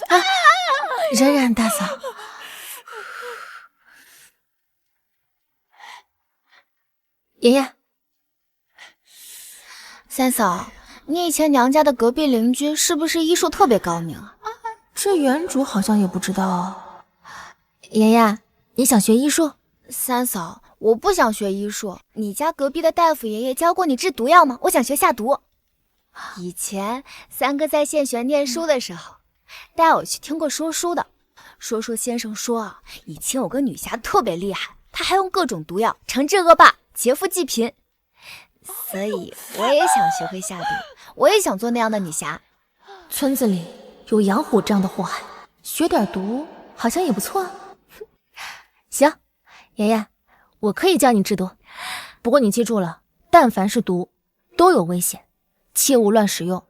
S3: 啊！忍忍，大嫂。爷爷，
S14: 三嫂，你以前娘家的隔壁邻居是不是医术特别高明啊？
S3: 这原主好像也不知道。爷爷，你想学医术？
S14: 三嫂，我不想学医术。你家隔壁的大夫爷爷教过你制毒药吗？我想学下毒。以前三哥在县学念书的时候，带我去听过说书的。说书先生说啊，以前有个女侠特别厉害，她还用各种毒药惩治恶霸，劫富济贫。所以我也想学会下毒，我也想做那样的女侠。
S3: 村子里有杨虎这样的祸害，学点毒好像也不错啊。行，爷爷，我可以教你制毒，不过你记住了，但凡是毒都有危险，切勿乱使用。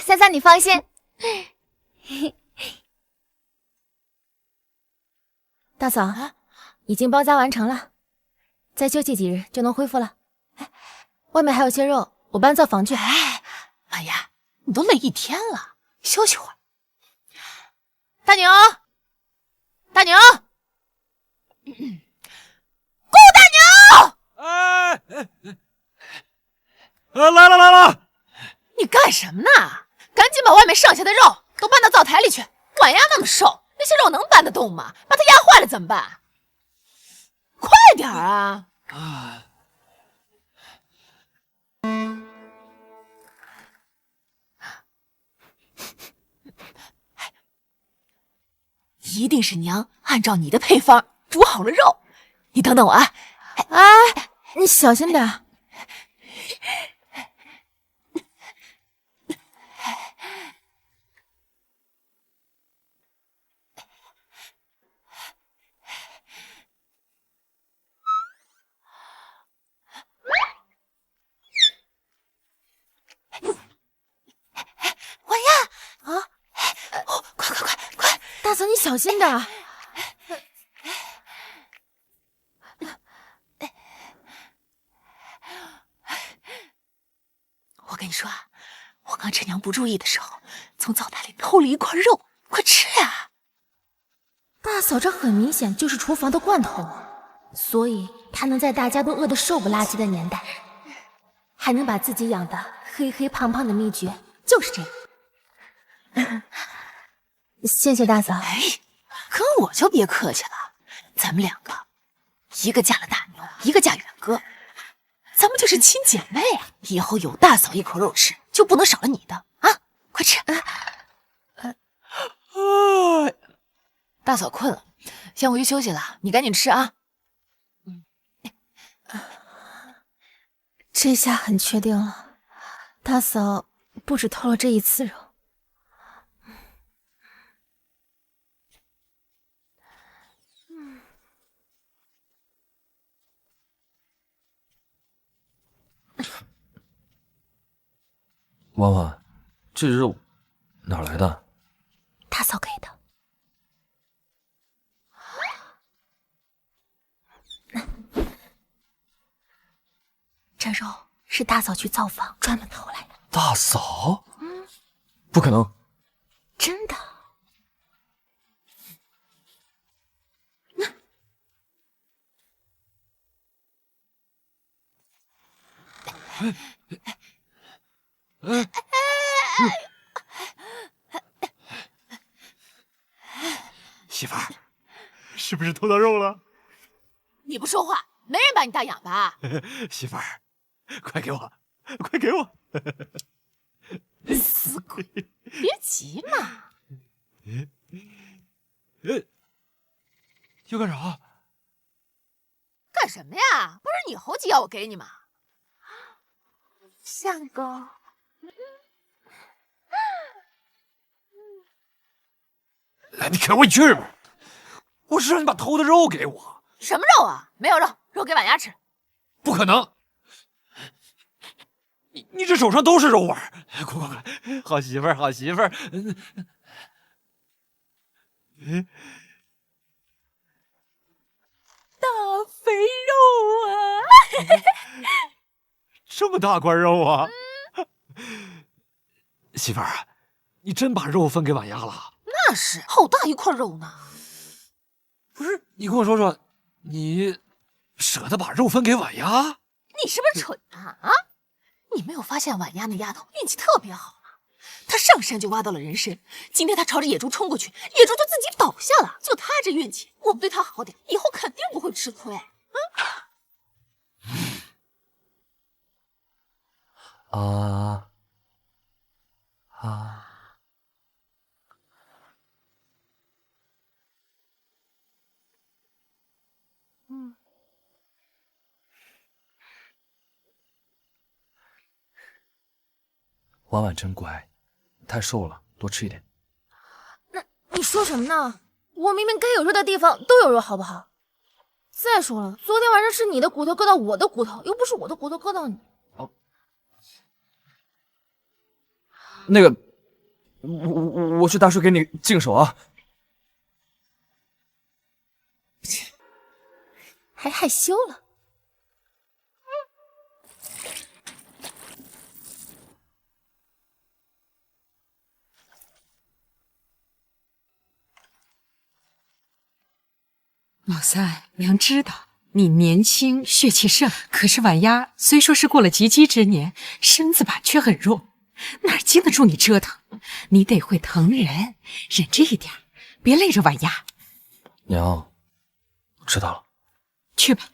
S14: 三三你放心。
S3: 大嫂，已经包扎完成了，再休息几日就能恢复了。外面还有些肉，我搬灶房去。
S5: 哎呀，你都累一天了，休息会儿。大牛，大牛，顾大牛！
S7: 哎，来了来了！
S5: 你干什么呢？赶紧把外面剩下的肉都搬到灶台里去。婉丫那么瘦，那些肉能搬得动吗？把它压坏了怎么办？快点啊！一定是娘按照你的配方煮好了肉，你等等我啊！
S3: 哎，你小心点。大嫂，你小心点儿。
S5: 我跟你说啊，我刚趁娘不注意的时候，从灶台里偷了一块肉，快吃呀！
S3: 大嫂，这很明显就是厨房的惯头，所以她能在大家都饿得瘦不拉几的年代，还能把自己养得黑黑胖胖的秘诀就是这个。谢谢大嫂。
S5: 哎，跟我就别客气了，咱们两个，一个嫁了大牛，一个嫁远哥，咱们就是亲姐妹啊！以后有大嫂一口肉吃，就不能少了你的啊！快吃。大嫂困了，先回去休息了，你赶紧吃啊。
S3: 这下很确定了，大嫂不止偷了这一次肉。
S2: 婉婉，这肉哪来的？
S3: 大嫂给的。这肉是大嫂去灶房专门偷来的。
S2: 大嫂？不可能，
S3: 真的。
S6: 媳妇儿，是不是偷到肉了？
S5: 你不说话，没人把你当哑巴。
S6: 媳妇儿，快给我，快给我！
S5: 死鬼，别急嘛。
S6: 要干啥？
S5: 干什么呀？不是你猴急要我给你吗？
S3: 相公。
S6: 来，你给我一句吧！我是让你把偷的肉给我。
S5: 什么肉啊？没有肉，肉给婉丫吃。
S6: 不可能！你这手上都是肉丸，快！好媳妇儿，好媳妇儿。
S5: 大肥肉啊！
S6: 这么大块肉啊！媳妇儿，你真把肉分给婉丫了？
S5: 那是，好大一块肉呢。
S6: 不是，你跟我说说，你舍得把肉分给婉丫？
S5: 你是不是蠢啊？啊！你没有发现婉丫那丫头运气特别好吗？她上山就挖到了人参，今天她朝着野猪冲过去，野猪就自己倒下了。就她这运气，我们对她好点，以后肯定不会吃亏。
S2: 婉婉真乖，太瘦了，多吃一点。
S3: 那你说什么呢？我明明该有肉的地方都有肉，好不好？再说了，昨天晚上是你的骨头割到我的骨头，又不是我的骨头割到你。
S2: 哦，那个，我去大叔给你净手啊。
S3: 还害羞了。
S1: 老三，娘知道你年轻血气盛，可是婉丫虽说是过了及笄之年，身子吧却很弱，哪经得住你折腾？你得会疼人，忍着一点，别累着婉丫。
S2: 娘，我知道了。
S1: 去吧。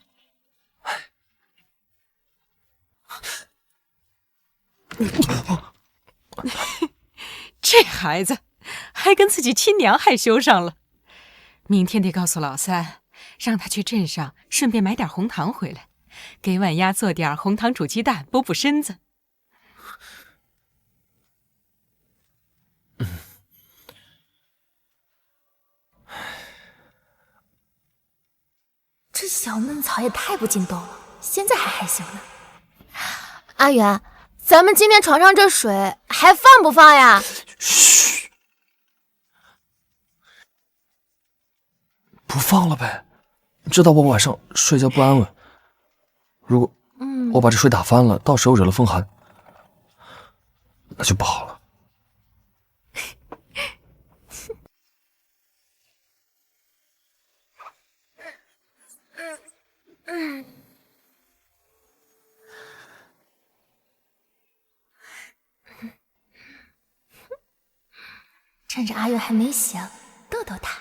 S1: 这孩子还跟自己亲娘害羞上了。明天得告诉老三，让他去镇上顺便买点红糖回来，给婉丫做点红糖煮鸡蛋补补身子。
S3: 这小嫩草也太不经斗了，现在还害羞呢。阿元，咱们今天床上这水还放不放呀？
S6: 嘘，
S2: 放了呗，你知道我晚上睡觉不安稳。如果我把这水打翻了，到时候惹了风寒，那就不好了。
S3: 趁着阿月还没醒，逗逗他。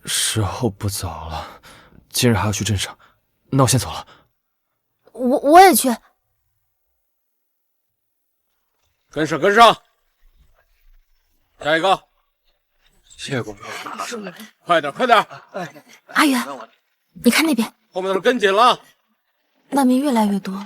S2: 时候不早了，今日还要去镇上，那我先走了。
S3: 我也去。
S12: 跟上，跟上。下一个。
S2: 谢谢公主。
S12: 快点，快点。
S3: 阿月，你看那边，
S12: 后面的人跟紧了。
S3: 难民越来越多。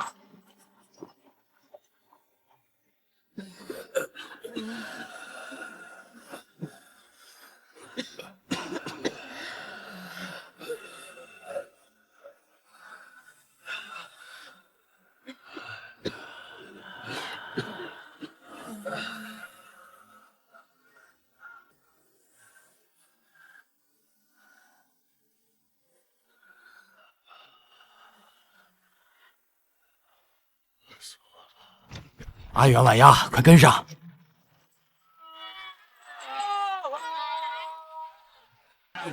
S11: 阿远、晚丫，快跟上！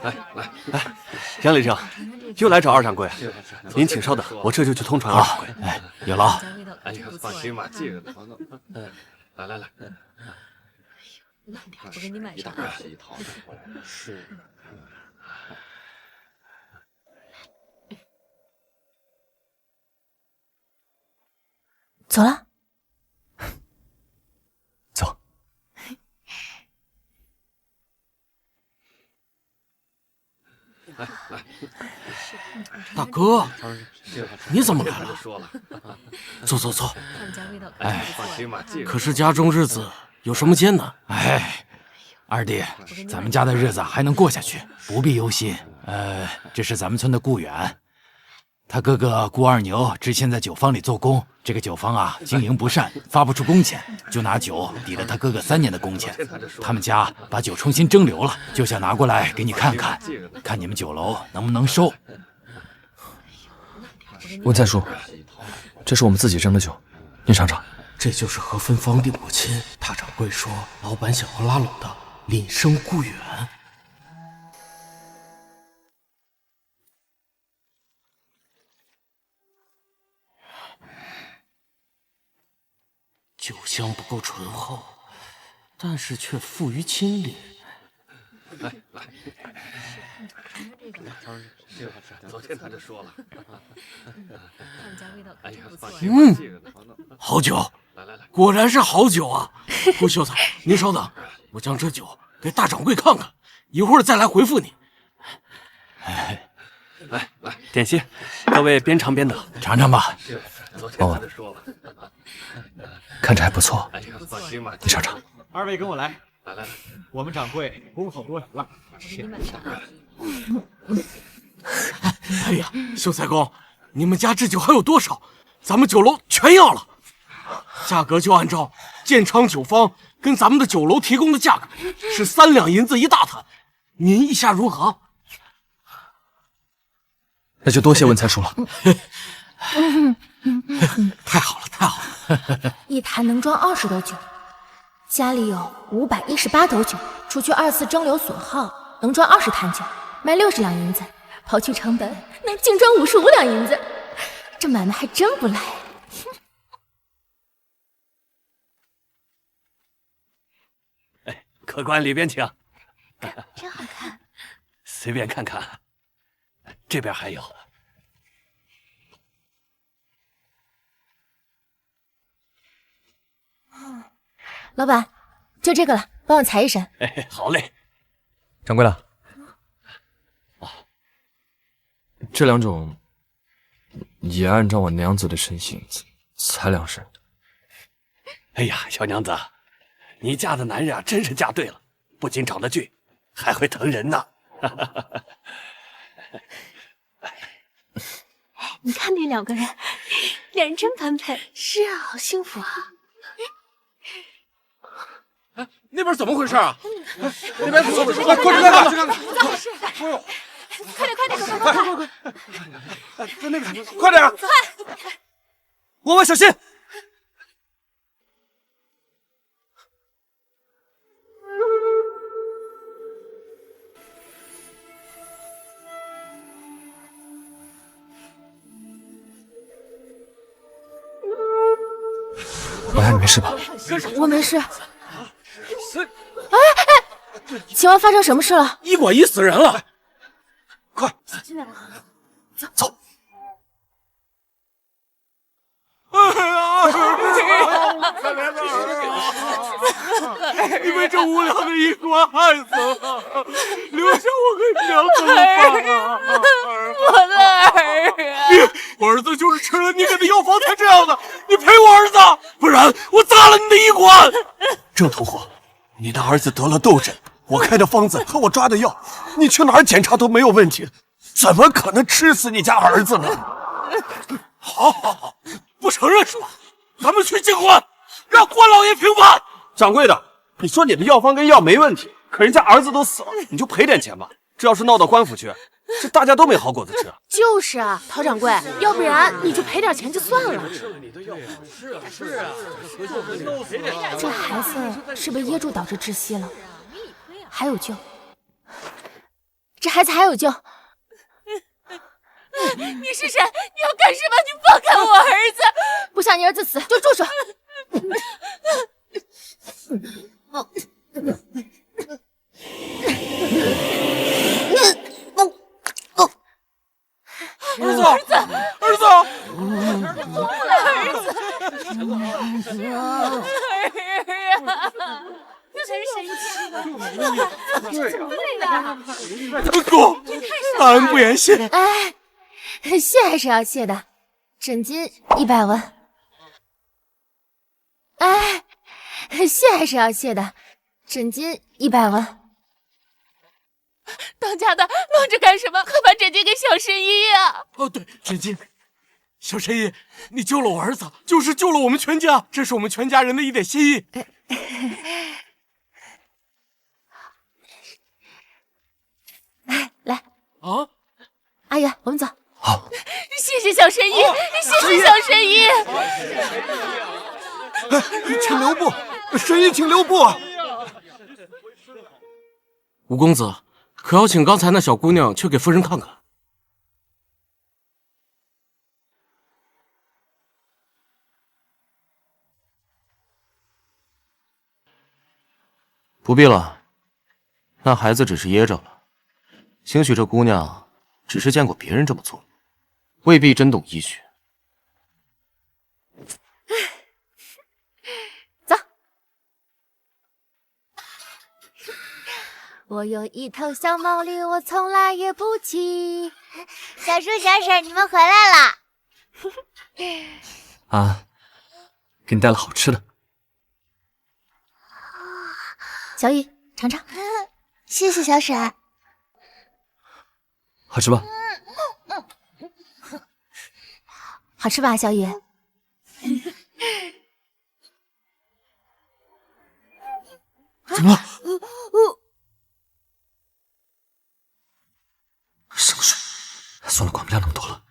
S15: 来，杨理事，又来找二掌柜，您请稍等，我这就去通传二掌柜。
S11: 有劳。
S15: 哎呀，放心吧，这个来，
S1: 我给你买上。
S15: 一套是。
S3: 走了。
S2: 走。
S15: 来，
S12: 大哥，你怎么来了？坐。
S15: 哎，放心吧，
S12: 可是家中日子有什么艰难？
S11: 哎，二弟，咱们家的日子还能过下去，不必忧心。这是咱们村的顾远，他哥哥顾二牛之前在酒坊里做工，这个酒坊啊经营不善，发不出工钱，就拿酒抵了他哥哥3年的工钱。他们家把酒重新蒸馏了，就想拿过来给你看看，看你们酒楼能不能收。
S2: 文才叔，这是我们自己蒸的酒，您尝尝。
S16: 这就是何芬芳的母亲，大掌柜说老板想要拉拢的邻生顾远。酒香不够醇厚，但是却富于清冽。
S15: 来，昨天他就说了。哎呀，放心吧，
S16: 好酒，
S15: 来，
S16: 果然是好酒啊！顾秀才，您稍等，我将这酒给大掌柜看看，一会儿再来回复你。
S15: 来，点心，各位边尝边等，
S11: 尝尝吧。
S15: 昨天他就说了。
S2: 看着还不错。
S15: 哎呀，放心吧，
S2: 你尝尝。
S6: 二位跟我来。
S15: 来，
S6: 我们掌柜功好多呀，来。
S16: 哎呀，秀才公，你们家这酒还有多少？咱们酒楼全要了，价格就按照建昌酒坊跟咱们的酒楼提供的价格，是3两银子一大坛，您意下如何？
S2: 那就多谢文才叔了。
S16: 太好了，
S3: 一坛能装20斗酒，家里有518斗酒，除去2次蒸馏损耗，能装20坛酒，卖60两银子，刨去成本，能净赚55两银子。这买卖还真不赖。
S15: 哎，客官里边请。
S3: 真好看。
S15: 随便看看，这边还有。
S3: 老板，就这个了，帮我裁一身。
S15: 哎，好嘞。
S2: 掌柜的，这2种也按照我娘子的身形裁2身。
S15: 哎呀，小娘子，你嫁的男人啊，真是嫁对了，不仅长得俊，还会疼人呢。
S8: 你看那两个人，两人真般配。是啊，好幸福啊！
S12: 哎，那边怎么回事啊？
S7: 那边怎么回事？快去看看！
S8: 怎么回事？快点，
S7: 快！在那边，快点！快！我们小心！
S2: 婉雅，你没事吧？
S3: 我没事。秦王发生什么事了？
S12: 医馆医死人了！
S7: 快，走！
S16: 你们这无聊的医馆害死了，留下我跟娘怎么办啊？
S4: 我的儿啊！
S16: 我儿子就是吃了你给的药方才这样的，你赔我儿子，不然我砸了你的医馆！
S7: 郑同伙，你的儿子得了痘疹，我开的方子和我抓的药，你去哪儿检查都没有问题，怎么可能吃死你家儿子呢？
S16: 好，不承认是吧？咱们去进官，让关老爷平反。
S7: 掌柜的，你说你的药方跟药没问题，可人家儿子都死了，你就赔点钱吧。这要是闹到官府去，这大家都没好果子吃。
S3: 就是啊，陶掌柜，要不然你就赔点钱就算了。这孩子是被噎住导致窒息了，还有救。这孩子还有救。
S4: 你是谁？你要干什么？你放开我儿子！
S3: 不想你儿子死就住手！
S16: 儿子！公，大恩不言谢。
S3: 哎，谢还是要谢的，诊金100文。哎，谢还是要谢的，诊金100文。
S4: 当家的愣着干什么？快把诊金给小神医啊！
S16: 哦，对，诊金，小神医，你救了我儿子，就是救了我们全家，这是我们全家人的一点心意。
S3: 来
S16: 啊，
S3: 阿远，我们走。
S2: 好，
S4: 谢谢小神医，谢谢小神医。
S7: 请留步，神医请留步。
S12: 吴公子，可要请刚才那小姑娘去给夫人看看。
S15: 不必了，那孩子只是噎着了，兴许这姑娘只是见过别人这么做，未必真懂医学。
S3: 走。我有一头小毛驴，我从来也不骑。
S14: 小叔小婶，你们回来啦！
S2: 啊，给你带了好吃的。
S3: 小雨，尝尝。
S14: 谢谢小婶。
S2: 好吃吧？
S3: 好吃吧，小雨？
S2: 怎么了？什么水？算了，管不了那么多了。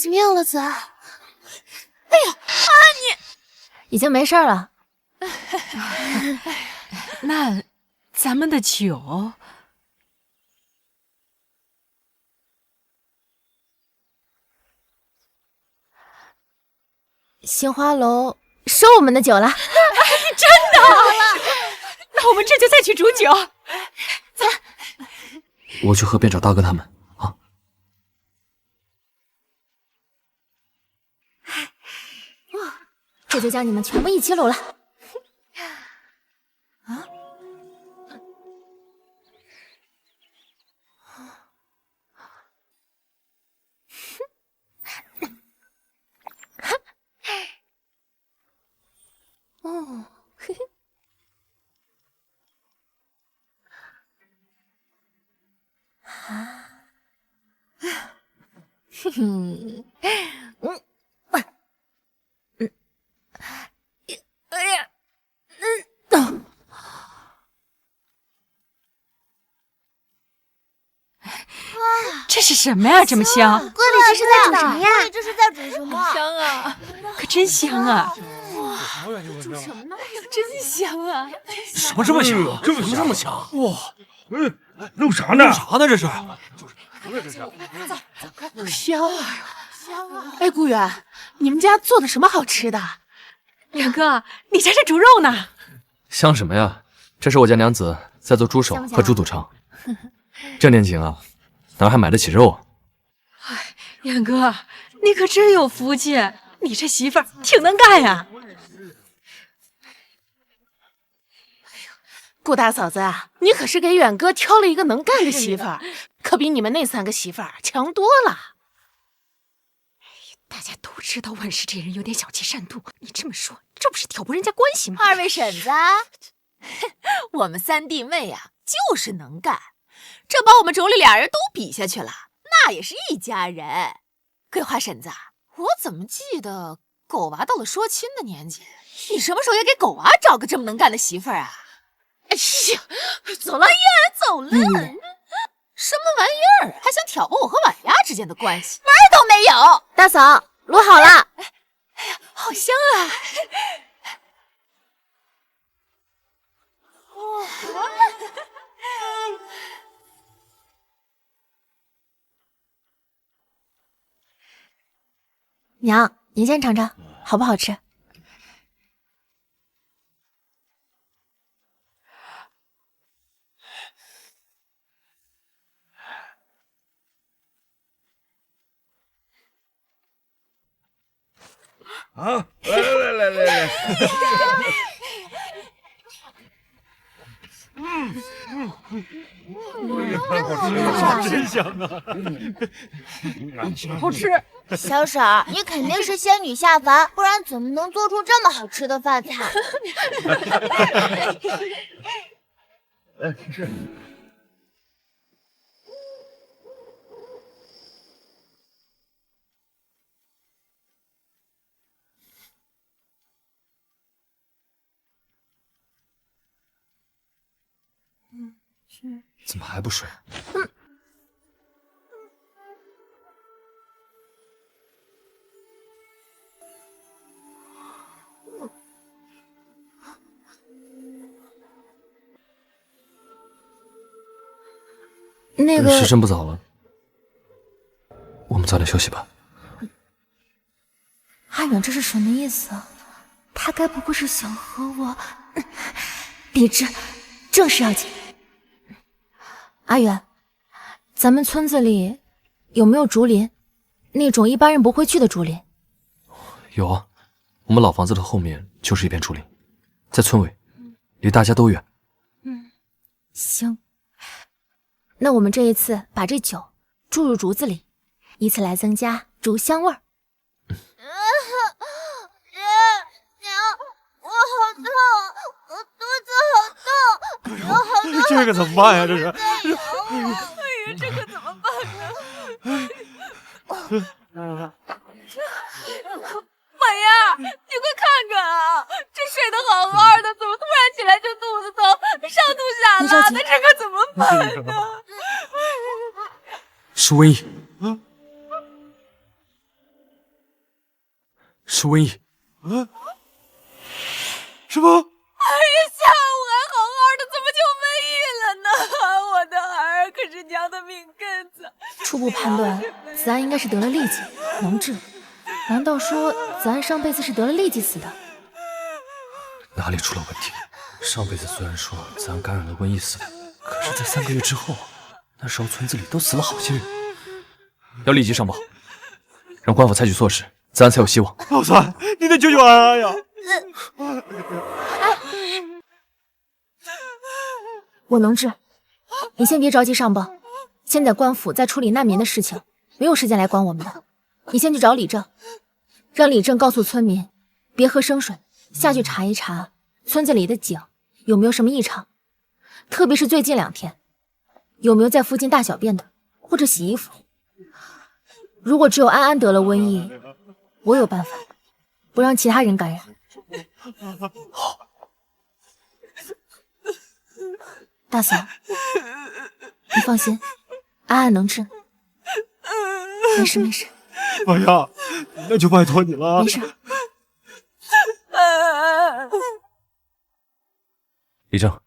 S8: 怎么样了，子儿？
S4: 哎呀，
S3: 已经没事了。
S1: 那咱们的酒，
S3: 杏花楼收我们的酒了。
S1: 真的？那我们这就再去煮酒。走，
S2: 我去河边找大哥他们。
S3: 这就将你们全部一起掳了。啊！
S1: 这是什么呀？这么香！
S14: 锅里这是在煮什么呀？锅里这是在煮什么？
S5: 香啊！
S1: 可真香啊！
S5: 煮什么呢？哎呦，真香啊！
S6: 什么这么香？这么香？哇！弄啥呢？弄啥呢？这是？
S8: 香啊！香啊！哎，顾源，你们家做的什么好吃的？
S1: 远哥，你家这猪肉呢？
S2: 香什么呀？这是我家娘子在做猪手和猪肚肠。这年景啊，哪还买得起肉啊？
S1: 哎，远哥，你可真有福气，你这媳妇儿挺能干呀！
S8: 顾大嫂子啊，你可是给远哥挑了一个能干的媳妇儿，可比你们那3个媳妇儿强多了。
S1: 大家都知道万氏这人有点小气善妒，你这么说，这不是挑拨人家关系吗？
S5: 二位婶子，我们3弟妹呀，就是能干，这把我们妯娌俩人都比下去了，那也是一家人。桂花婶子，我怎么记得狗娃到了说亲的年纪，你什么时候也给狗娃找个这么能干的媳妇儿啊？哎呀，走了呀，走了。什么玩意儿？还想挑拨我和婉丫之间的关系？门儿都没有！
S3: 大嫂，卤好了。
S5: 哎呀，好香啊！
S3: 娘，您先尝尝，好不好吃？
S10: 啊，来，
S6: 真香啊！
S1: 好吃。
S14: 小婶儿，你肯定是仙女下凡，不然怎么能做出这么好吃的饭菜？
S10: 是。
S2: 怎么还不睡？
S3: 那个
S2: 时辰不早了，我们早点休息吧。
S3: 阿远这是什么意思啊？他该不会是想和我……理智，正事要紧。阿远，咱们村子里有没有竹林？那种一般人不会去的竹林？
S2: 有啊，我们老房子的后面就是一片竹林，在村尾，离大家都远。
S3: 行，那我们这一次把这酒注入竹子里，以此来增加竹香味儿。
S14: 娘，我好痛，我肚子好痛，我好痛。
S6: 这个怎么办呀？这是。
S5: 哎呀，这可怎么办呢？婉丫，你快看看啊，这睡得好好的，怎么突然起来就肚子疼，上吐下拉的，这可怎么办呢？
S2: 是瘟疫，是瘟疫。
S6: 什么？
S5: 哎呀，下午还好好的，怎么就瘟疫了呢？我的儿可是娘的命根子。
S3: 初步判断，子安应该是得了痢疾，能治。难道说子安上辈子是得了痢疾死的？
S2: 哪里出了问题？上辈子虽然说子安感染了瘟疫死的，可是，在3个月之后，那时候村子里都死了好些人。要立即上报，让官府采取措施，子安才有希望。
S6: 老三，你得救救安安呀！
S3: 我能治，你先别着急上报。现在官府在处理难民的事情，没有时间来管我们的。你先去找李正，让李正告诉村民，别喝生水，下去查一查村子里的井有没有什么异常，特别是最近2天，有没有在附近大小便的，或者洗衣服。如果只有安安得了瘟疫，我有办法不让其他人感染。
S2: 好，
S3: 大嫂，你放心，安安能治，没事没事。
S6: 婉雅，那就拜托你了。
S3: 没事。
S2: 李正，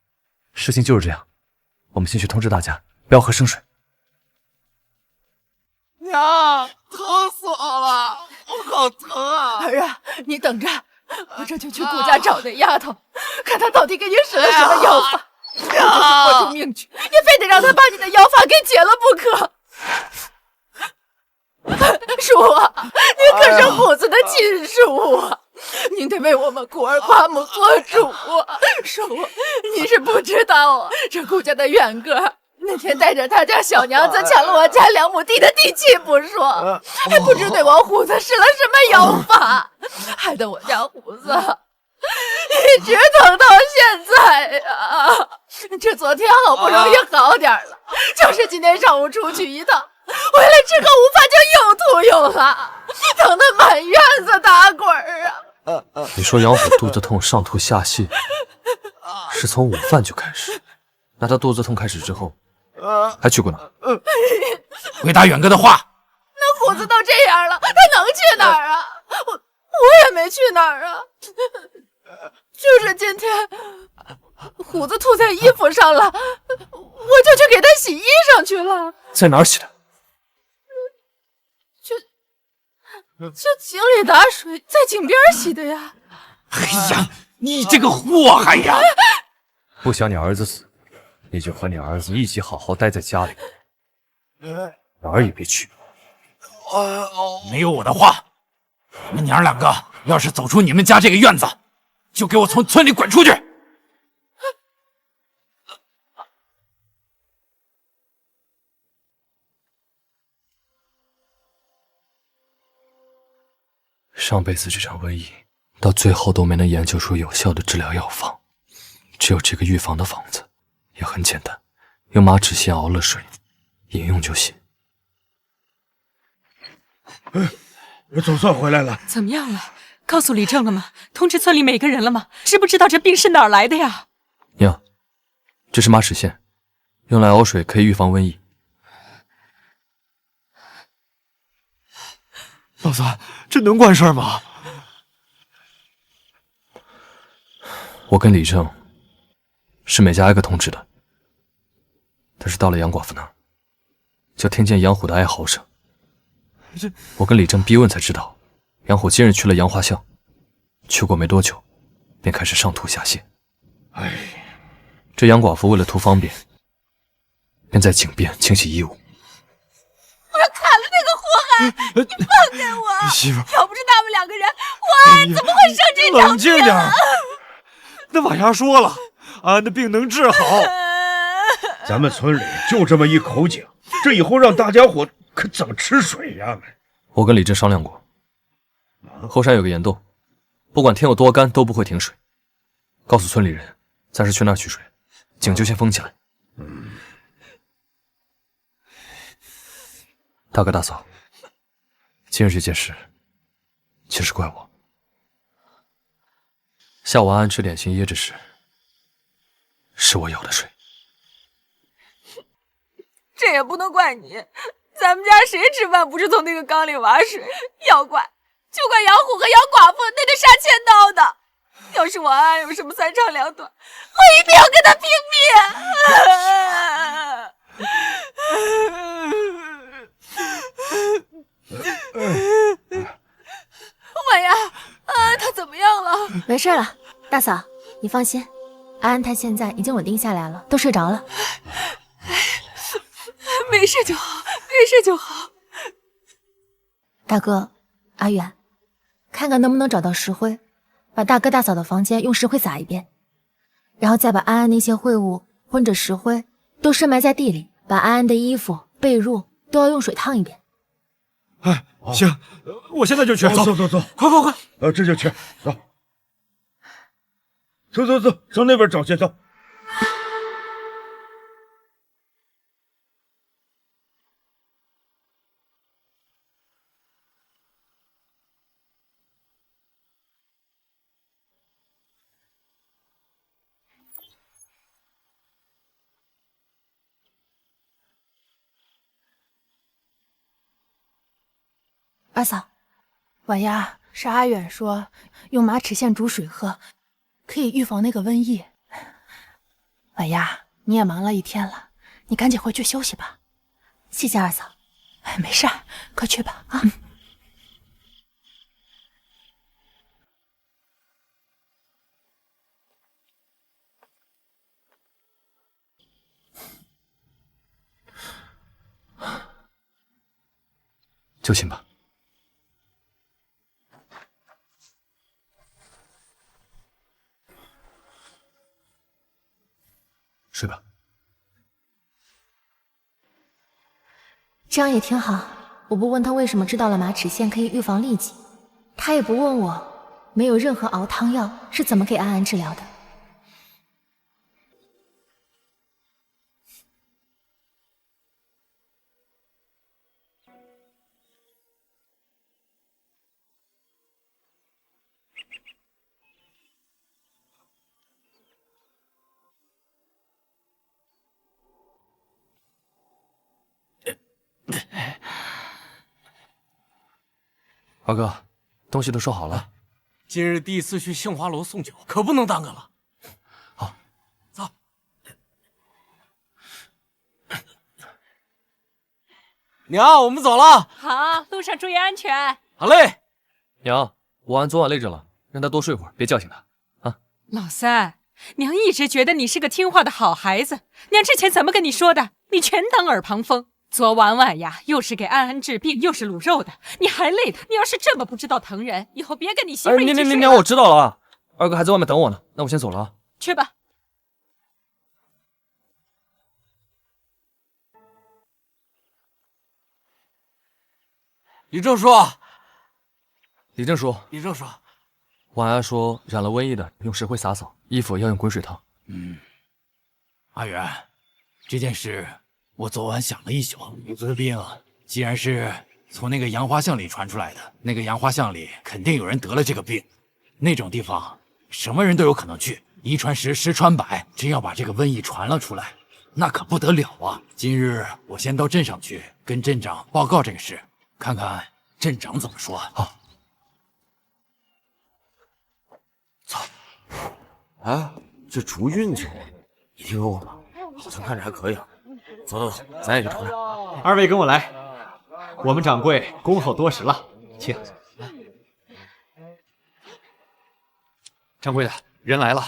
S2: 事情就是这样，我们先去通知大家，不要喝生水。
S4: 娘，疼死我了，我好疼啊！儿啊，你等着，我这就去顾家找那丫头，看她到底给你使了什么妖法。我就是豁出命去，也非得让她把你的妖法给解了不可。叔啊，你可是虎子的亲叔啊，您得为我们孤儿寡母做主啊！叔，你是不知道啊，这顾家的远哥那天带着他家小娘子抢了我家2亩地的地契不说，还不知对我虎子使了什么妖法，害得我家虎子一直疼到现在呀。这昨天好不容易好点了，就是今天上午出去一趟，回来之后无法就又吐又拉，疼得满院子打滚啊！
S2: 你说杨虎肚子痛上吐下泻，是从午饭就开始，那他肚子痛开始之后，还去过哪？
S11: 回答远哥的话。
S4: 那虎子都这样了，他能去哪儿啊？我也没去哪儿啊，就是今天虎子吐在衣服上了，我就去给他洗衣裳去了。
S2: 在哪儿洗的？
S4: 就井里打水，在井边洗的呀。
S11: 哎呀，你这个祸害呀！
S2: 不想你儿子死，你就和你儿子一起好好待在家里，哪儿也别去。
S11: 没有我的话，你们娘2个要是走出你们家这个院子，就给我从村里滚出去！
S2: 上辈子这场瘟疫，到最后都没能研究出有效的治疗药方，只有这个预防的方子，也很简单，用马齿苋熬了水，饮用就行。
S10: 我总算回来了。
S1: 怎么样了？告诉李正了吗？通知村里每个人了吗？知不知道这病是哪儿来的呀？
S2: 娘，这是马齿苋，用来熬水可以预防瘟疫。
S6: 老三，这能管事吗？
S2: 我跟李正是每家挨个通知的，但是到了杨寡妇那儿，就听见杨虎的哀嚎声。我跟李正逼问才知道，杨虎今日去了杨花巷，去过没多久，便开始上吐下泻。
S10: 哎，
S2: 这杨寡妇为了图方便，便在井边清洗衣物。
S4: 我要砍了那个祸害！你放开我！
S6: 媳妇，
S4: 要不是他们2个人，我怎么会生这场病？
S6: 冷静点。那婉牙说了，安的病能治好。
S10: 咱们村里就这么一口井，这以后让大家伙可怎么吃水呀？
S2: 我跟李正商量过，后山有个岩洞，不管天有多干都不会停水。告诉村里人，暂时去那儿取水，井就先封起来。大哥大嫂，今日这件事，其实怪我。下午安安吃点心噎着时，是我舀的水。
S4: 这也不能怪你，咱们家谁吃饭不是从那个缸里挖水？要怪就怪杨虎和杨寡妇那对杀千刀的。要是我安安有什么3长2短，我一定要跟他拼命！婉牙，他怎么样了？
S3: 没事了，大嫂，你放心，安安她现在已经稳定下来了，都睡着了。
S4: 没事就好，没事就好。
S3: 大哥，阿远，看看能不能找到石灰，把大哥大嫂的房间用石灰撒一遍，然后再把安安那些秽物混着石灰都深埋在地里，把安安的衣服、被褥都要用水烫一遍。
S6: 哎，行，我现在就去。
S10: 走，
S6: 快快快！
S10: 这就去，走，上那边找去，走。
S8: 二嫂，婉丫是阿远说用马齿苋煮水喝，可以预防那个瘟疫。婉丫，你也忙了一天了，你赶紧回去休息吧。
S3: 谢谢二嫂。
S8: 没事儿，快去吧啊。
S2: 就寝吧。睡吧。
S3: 这样也挺好。我不问他为什么知道了马齿苋可以预防痢疾，他也不问我没有任何熬汤药是怎么给安安治疗的。
S2: 二哥，东西都收好了。
S16: 今日第一次去杏花楼送酒，可不能耽搁了。
S2: 好，
S16: 走。娘，我们走了。
S1: 好，路上注意安全。
S16: 好嘞。
S2: 娘，我安昨晚累着了，让他多睡会儿，别叫醒他啊。
S1: 老三，娘一直觉得你是个听话的好孩子，娘之前怎么跟你说的，你全当耳旁风。昨晚呀，又是给安安治病，又是卤肉的，你还累他。你要是这么不知道疼人，以后别跟你媳妇一起睡了。
S2: 娘，我知道了啊。二哥还在外面等我呢，那我先走了啊。
S1: 去吧。
S16: 李正叔，
S2: 李正叔，婉安说染了瘟疫的用石灰洒扫，衣服要用滚水烫。
S11: 阿远，这件事我昨晚想了一宿，你的病既然是从那个杨花巷里传出来的，那个杨花巷里肯定有人得了这个病，那种地方什么人都有可能去，一传十，十传百，真要把这个瘟疫传了出来，那可不得了啊！今日我先到镇上去跟镇长报告这个事，看看镇长怎么说。
S2: 好，
S10: 走。哎，这竹韵酒，你听说过吗？好像看着还可以啊。走，咱也去尝尝。
S6: 二位跟我来，我们掌柜恭候多时了，请。掌柜的，人来了。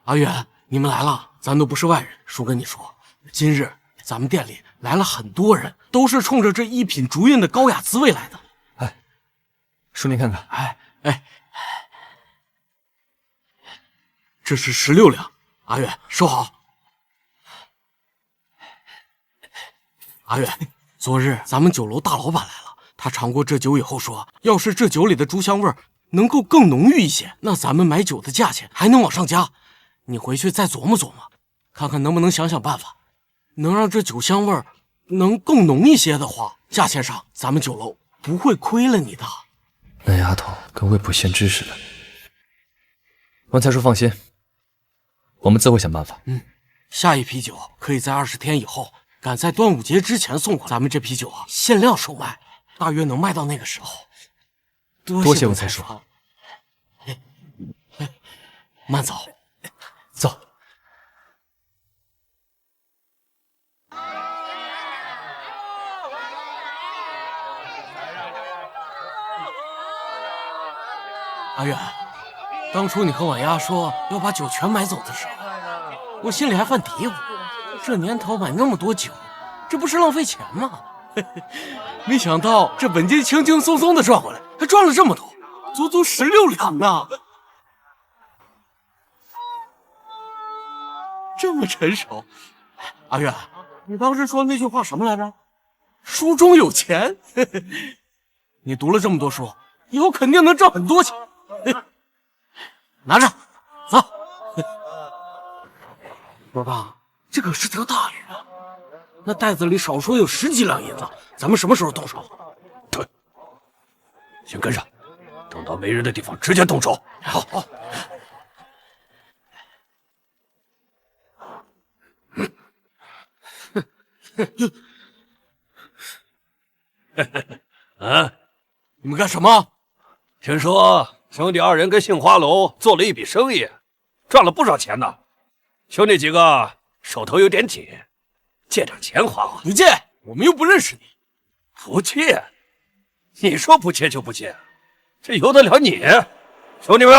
S16: 阿远，你们来了，咱都不是外人。叔跟你说，今日咱们店里来了很多人，都是冲着这一品竹韵的高雅滋味来的。
S2: 哎，叔您看看，
S16: 哎，这是16两，阿远收好。阿远，昨日咱们酒楼大老板来了，他尝过这酒以后说，要是这酒里的竹香味能够更浓郁一些，那咱们买酒的价钱还能往上加。你回去再琢磨琢磨，看看能不能想想办法，能让这酒香味能更浓一些的话，价钱上咱们酒楼不会亏了你的。
S2: 那丫头跟未卜先知似的。文才叔放心，我们自会想办法。
S16: 下一批酒可以在20天以后，赶在端午节之前送过来。咱们这批酒啊，限量售卖，大约能卖到那个时候。
S2: 多谢文才叔。
S16: 慢走，
S2: 走。
S16: 阿远，当初你和婉丫说要把酒全买走的时候，我心里还犯嘀咕，这年头买那么多酒，这不是浪费钱吗？没想到这本金轻轻松松的赚回来，还赚了这么多，足足16两呢！这么成熟，阿远，你当时说那句话什么来着？书中有钱。你读了这么多书，以后肯定能挣很多钱。拿着，走。老大，这可是条大鱼啊！那袋子里少说有10几两银子，咱们什么时候动手？
S7: 对，先跟上，等到没人的地方直接动手。
S16: 好。啊！你们干什么？
S7: 听说兄弟二人跟杏花楼做了一笔生意，赚了不少钱呢。兄弟几个手头有点紧，借点钱还我。
S16: 不借，我们又不认识你。
S7: 不借？你说不借就不借，这由得了你？兄弟们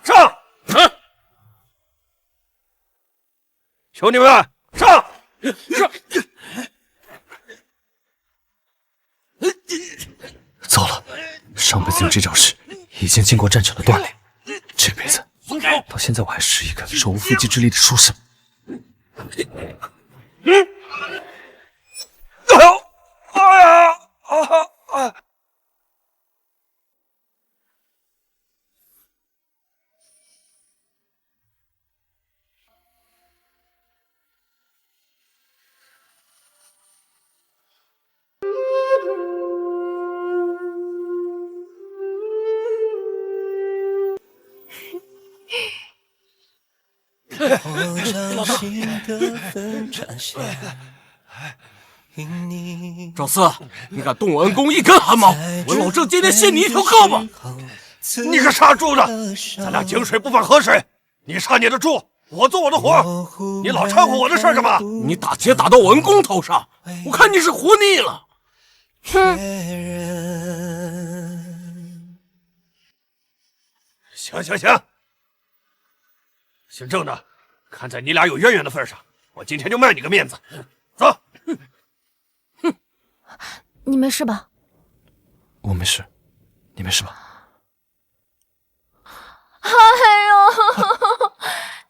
S7: 上！兄弟们上！
S2: 糟了，上辈子有这招式，已经经过战场的锻炼，这辈子到现在我还是一个手无缚鸡之力的书生。
S16: 赵四，你敢动我恩公一根汗毛，我老郑今天卸你一条胳膊！
S7: 你个杀猪的，咱俩井水不犯河水，你杀你的猪，我做我的活，你老掺和我的事干嘛？
S16: 你打劫打到我恩公头上，我看你是活腻了。
S7: 哼！行，姓郑的，看在你俩有渊源的份上，我今天就卖你个面子。走。
S3: 你没事吧？
S2: 我没事，你没事吧？
S8: 哎呦，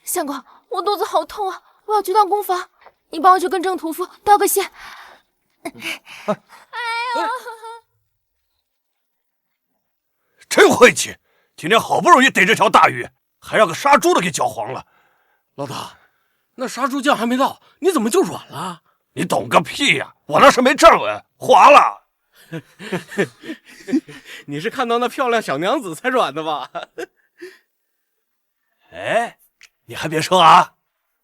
S8: 相公，我肚子好痛啊！我要去趟公房，你帮我去跟郑屠夫道个谢。哎呦，
S7: 真晦气！今天好不容易逮这条大鱼，还让个杀猪的给搅黄了。
S16: 老大，那杀猪酱还没到，你怎么就软了？
S7: 你懂个屁呀！我那是没站稳，滑了。
S12: 你是看到那漂亮小娘子才软的吧？
S7: 哎，你还别说啊，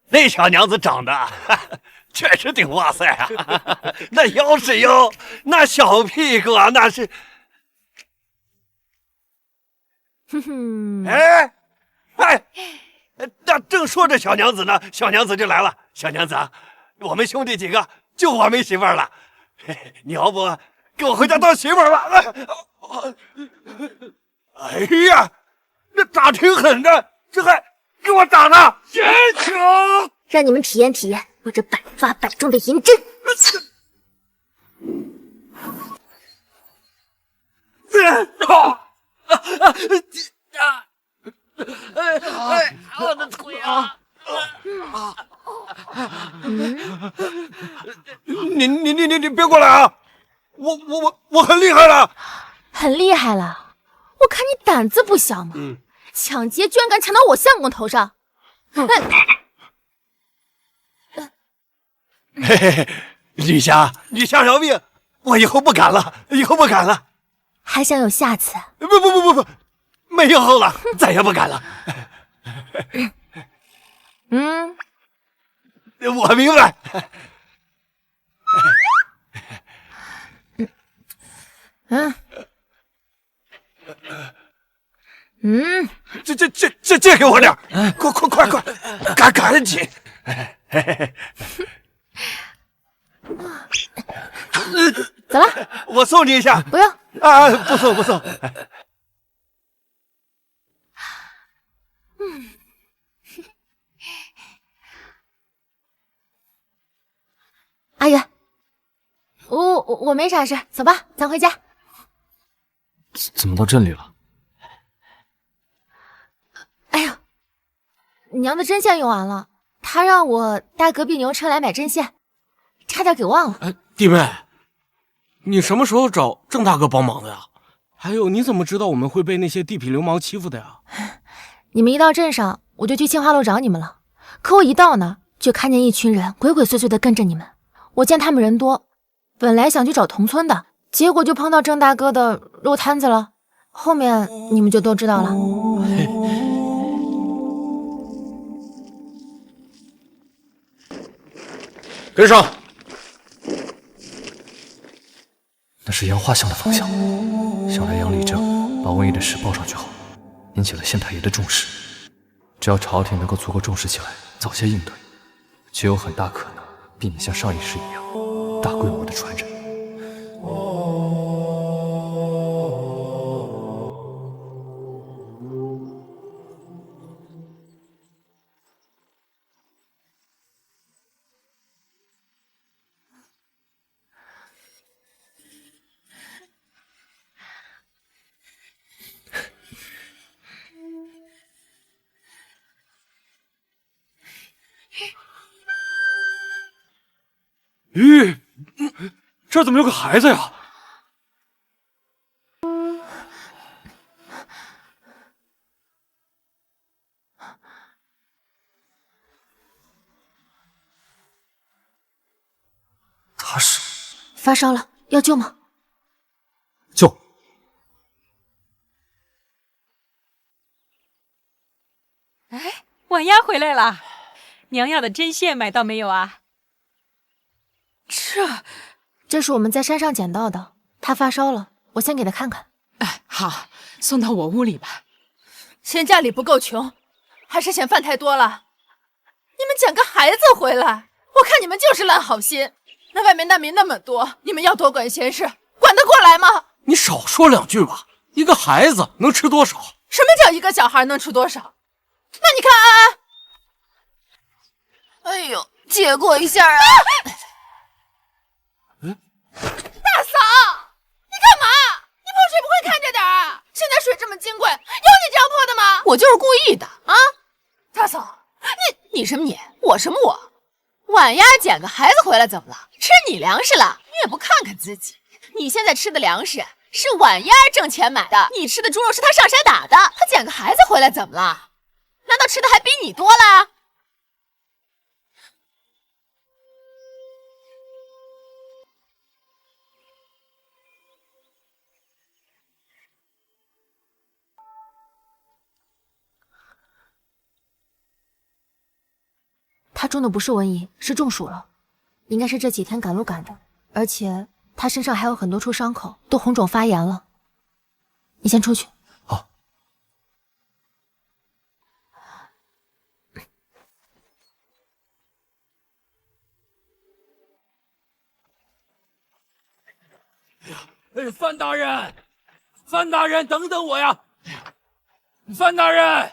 S7: 那小娘子长得确实挺哇塞啊！那腰是腰，那小屁股啊，那是……哎，那正说着小娘子呢，小娘子就来了。小娘子，我们兄弟几个就我没媳妇儿了，你要不跟我回家当媳妇儿吧？哎呀，那打挺狠的，这还给我打呢！坚强，
S3: 让你们体验体验我这百发百中的银针。
S7: 我的腿啊！你别过来啊！我很厉害了，
S3: 很厉害了！我看你胆子不小嘛，抢劫居然敢抢到我相公头上！
S7: 嘿嘿，女侠饶命！我以后不敢了，
S3: 还想有下次？
S7: 不，没以后了，再也不敢了。我明白。这借给我点，快，赶紧。
S3: 走了，
S7: 我送你一下。
S3: 不用
S7: 啊，不送。
S3: 阿远，我没啥事，走吧，咱回家。
S2: 怎么到这里了？
S3: 哎呀，娘的针线用完了，她让我搭隔壁牛车来买针线，差点给忘了。
S16: 弟妹，你什么时候找郑大哥帮忙的呀？还有，你怎么知道我们会被那些地痞流氓欺负的呀？
S3: 你们一到镇上，我就去杏花路找你们了。可我一到那，就看见一群人鬼鬼祟祟的跟着你们。我见他们人多，本来想去找同村的，结果就碰到郑大哥的肉摊子了。后面你们就都知道了。
S2: 跟上。那是杨画像的方向。想来杨立正把瘟疫的事报上去后，引起了县太爷的重视。只要朝廷能够足够重视起来，早些应对，就有很大可能避免像上一世一样大规模的传染。
S6: 咦，这儿怎么有个孩子呀？
S2: 他是
S3: 发烧了，要救吗？
S6: 救！
S1: 哎，婉丫回来了，娘要的针线买到没有啊？
S3: 这是我们在山上捡到的，他发烧了，我先给他看看。
S1: 哎，好，送到我屋里吧。
S4: 嫌家里不够穷，还是嫌饭太多了？你们捡个孩子回来，我看你们就是烂好心。那外面难民那么多，你们要多管闲事，管得过来吗？
S16: 你少说两句吧。一个孩子能吃多少？
S4: 什么叫一个小孩能吃多少？那你看安安，
S8: 哎呦，借过一下啊！
S4: 大嫂，你干嘛？你泼水不会看着点啊？现在水这么金贵，有你这样泼的吗？
S5: 我就是故意的啊！
S4: 大嫂，
S5: 你什么你，我什么我？晚丫捡个孩子回来怎么了？吃你粮食了？你也不看看自己，你现在吃的粮食是晚丫挣钱买的，你吃的猪肉是他上山打的。他捡个孩子回来怎么了？难道吃的还比你多了？
S3: 他中的不是瘟疫，是中暑了，应该是这几天赶路赶的，而且他身上还有很多处伤口，都红肿发炎了。你先出去。
S2: 好。
S11: 哎，范大人，范大人，等等我呀！范大人。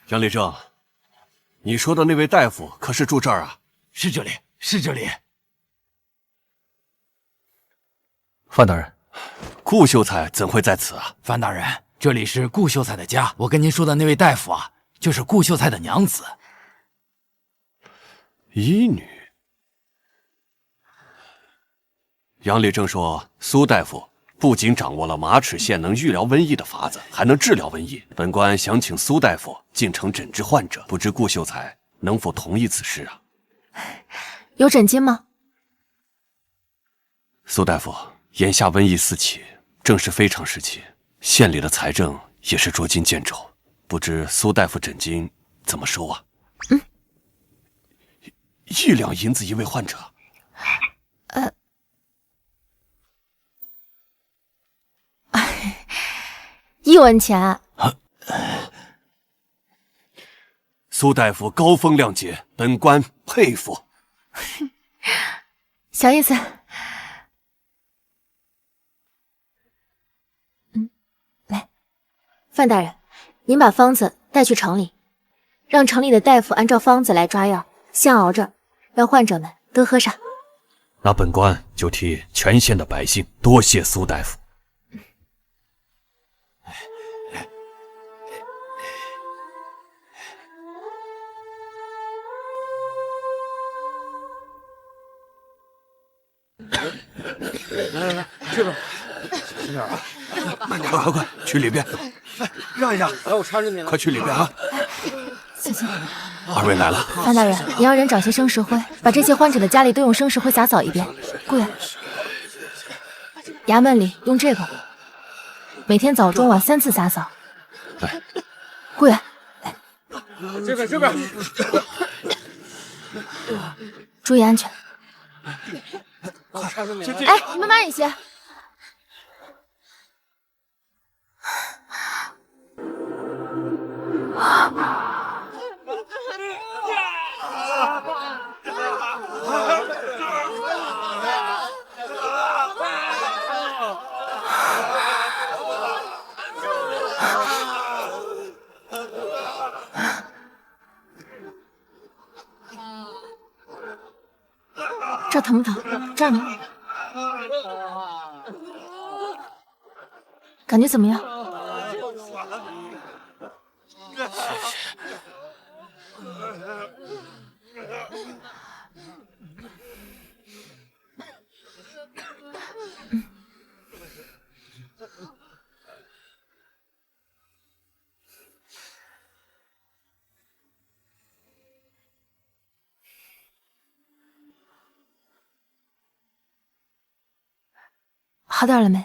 S7: 杨立正，你说的那位大夫可是住这儿啊？
S11: 是这里，是这里。
S2: 范大人，
S7: 顾秀才怎会在此啊？
S11: 范大人，这里是顾秀才的家。我跟您说的那位大夫啊，就是顾秀才的娘子。
S7: 医女。杨立正说，苏大夫不仅掌握了马齿县能预疗瘟疫的法子，还能治疗瘟疫。本官想请苏大夫进城诊治患者，不知顾秀才能否同意此事啊？
S3: 有诊金吗？
S7: 苏大夫，眼下瘟疫四起，正是非常时期，县里的财政也是捉襟见肘，不知苏大夫诊金怎么收啊？1两银子一位患者。
S3: 1文钱。
S7: 苏大夫高风亮节，本官佩服。
S3: 小意思。来，范大人，您把方子带去城里，让城里的大夫按照方子来抓药，先熬着，让患者们都喝上。
S7: 那本官就替全县的百姓多谢苏大夫。
S16: 来，这边，小心点啊！
S7: 慢点，快，去里边。
S16: 让一下，来，我搀着你了。
S7: 快去里边啊！
S3: 小心。
S7: 二位来了。
S3: 范大人，你让人找些生石灰，把这些患者的家里都用生石灰洒扫一遍。顾远，衙门里用这个，每天早中晚3次洒扫。顾远，来，
S12: 这边，
S3: 注意安全。
S12: 哎，
S3: 你们慢一些。这疼不疼？这儿呢？感觉怎么样？好点了没？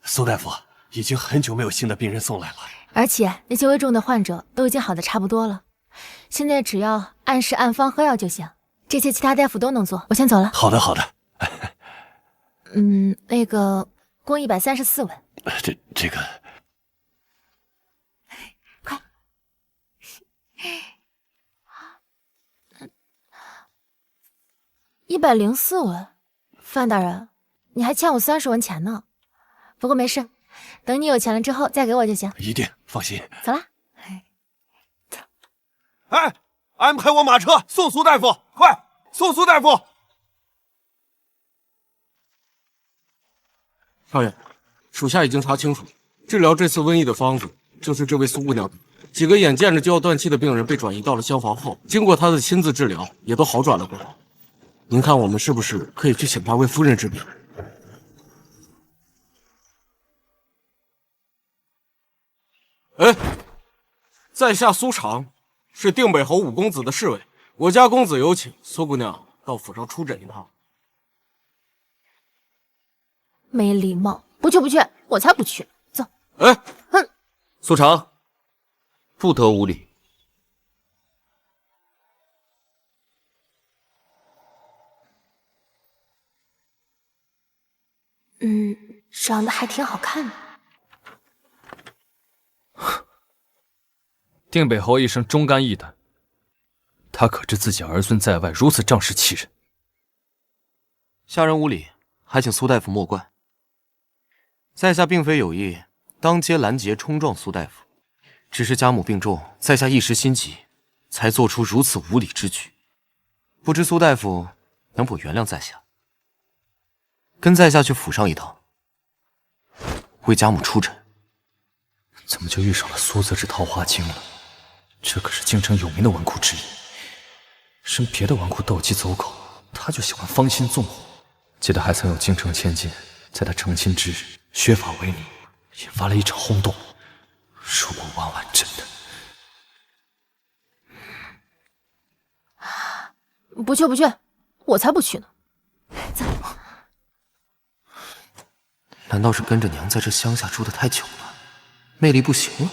S7: 苏大夫，已经很久没有新的病人送来了，
S3: 而且那些危重的患者都已经好的差不多了，现在只要按时按方喝药就行。这些其他大夫都能做，我先走了。
S7: 好的，好的。
S3: 那个共134文。
S7: 这个，
S3: 快。104文，范大人，你还欠我30文钱呢。不过没事，等你有钱了之后再给我就行。
S7: 一定，放心。
S3: 走了。
S7: 哎，安排我马车送苏大夫，快送苏大夫！
S12: 少爷，属下已经查清楚，治疗这次瘟疫的方子就是这位苏姑娘。几个眼见着就要断气的病人被转移到了厢房后，经过她的亲自治疗，也都好转了过来。您看，我们是不是可以去请她为夫人治病？哎，在下苏长，是定北侯五公子的侍卫。我家公子有请苏姑娘到府上出诊一趟。
S3: 没礼貌，不去不去，我才不去。走。
S12: 哎，
S3: 哼，
S15: 苏长，不得无礼。
S3: 长得还挺好看的。
S2: 定北侯一生忠肝义胆，他可知自己儿孙在外如此仗势欺人？
S15: 下人无礼，还请苏大夫莫怪。在下并非有意当街拦截冲撞苏大夫，只是家母病重，在下一时心急，才做出如此无礼之举。不知苏大夫能否原谅在下，跟在下去府上一趟，为家母出诊。
S2: 怎么就遇上了苏则之桃花精了？这可是京城有名的纨绔之一，跟别的纨绔斗鸡走狗，他就喜欢芳心纵火。记得还曾有京城千金在他成亲之日削发为尼，引发了一场轰动。如果婉婉真的……
S3: 不去不去，我才不去呢。走。
S15: 难道是跟着娘在这乡下住得太久了，魅力不行了？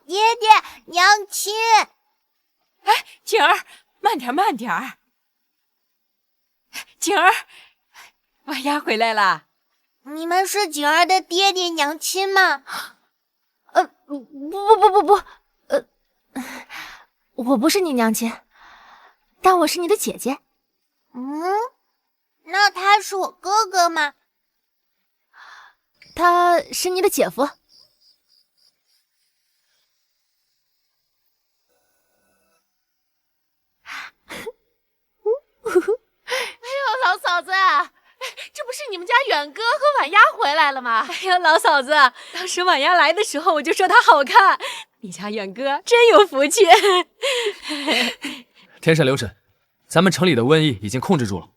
S14: 爹爹，娘亲。
S1: 哎，景儿，慢点慢点。景儿，婉丫回来了。
S14: 你们是景儿的爹爹娘亲吗？
S3: 不，我不是你娘亲，但我是你的姐姐。
S14: 那他是我哥哥吗？
S3: 他是你的姐夫。
S8: 哎呦，老嫂子，这不是你们家远哥和婉丫回来了吗？
S1: 哎呀，老嫂子，当时婉丫来的时候，我就说她好看。你家远哥真有福气。
S2: 天神留神，咱们城里的瘟疫已经控制住了，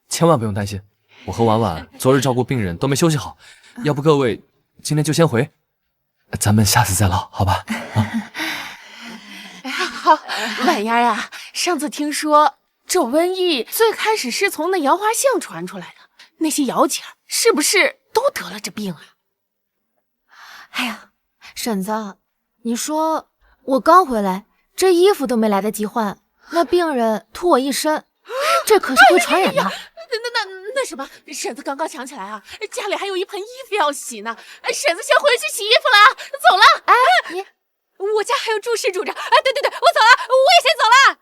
S2: 千万不用担心。我和婉婉昨日照顾病人都没休息好，要不各位今天就先回，咱们下次再唠，好吧？
S8: 婉丫呀，上次听说这瘟疫最开始是从那摇花巷传出来的，那些姚姐是不是都得了这病啊？
S3: 哎呀，婶子，你说我刚回来，这衣服都没来得及换，那病人吐我一身，这可是会传染的。
S8: 那什么，婶子刚刚想起来啊，家里还有一盆衣服要洗呢。婶子先回去洗衣服了，走了。
S3: 哎，你，
S8: 我家还有住室住着。哎，对，我走了，我
S3: 也先走了。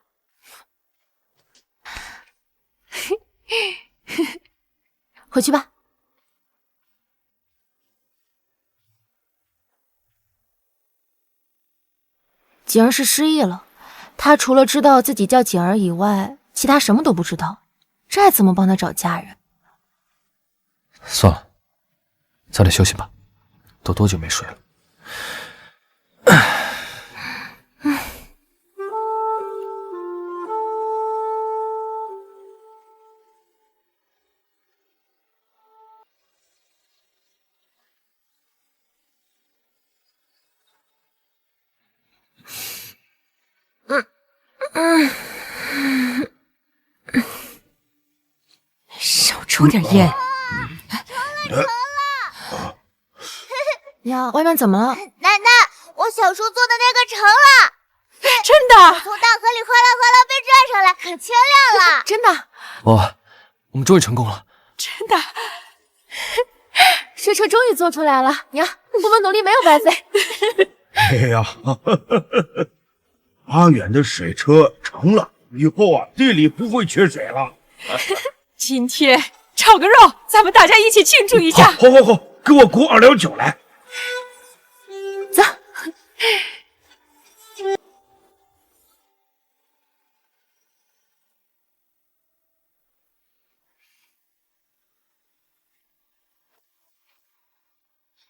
S3: 回去吧。景儿是失忆了，她除了知道自己叫景儿以外，其他什么都不知道，这还怎么帮她找家人？
S2: 算了，早点休息吧，都多久没睡了？
S1: 少抽点烟。
S3: 呀，外面怎么了？
S14: 奶奶，我小叔做的那个成了，
S1: 真的！
S14: 我从大河里哗啦哗啦被拽上来，可清亮了。
S3: 真的？
S2: 我们终于成功了！
S1: 真的！
S3: 水车终于做出来了，娘，我们努力没有白费。
S10: 哎呀，阿远的水车成了，以后啊，地里不会缺水了。
S1: 今天炒个肉，咱们大家一起庆祝一下。
S10: 好，给我鼓2两酒来。
S3: 走。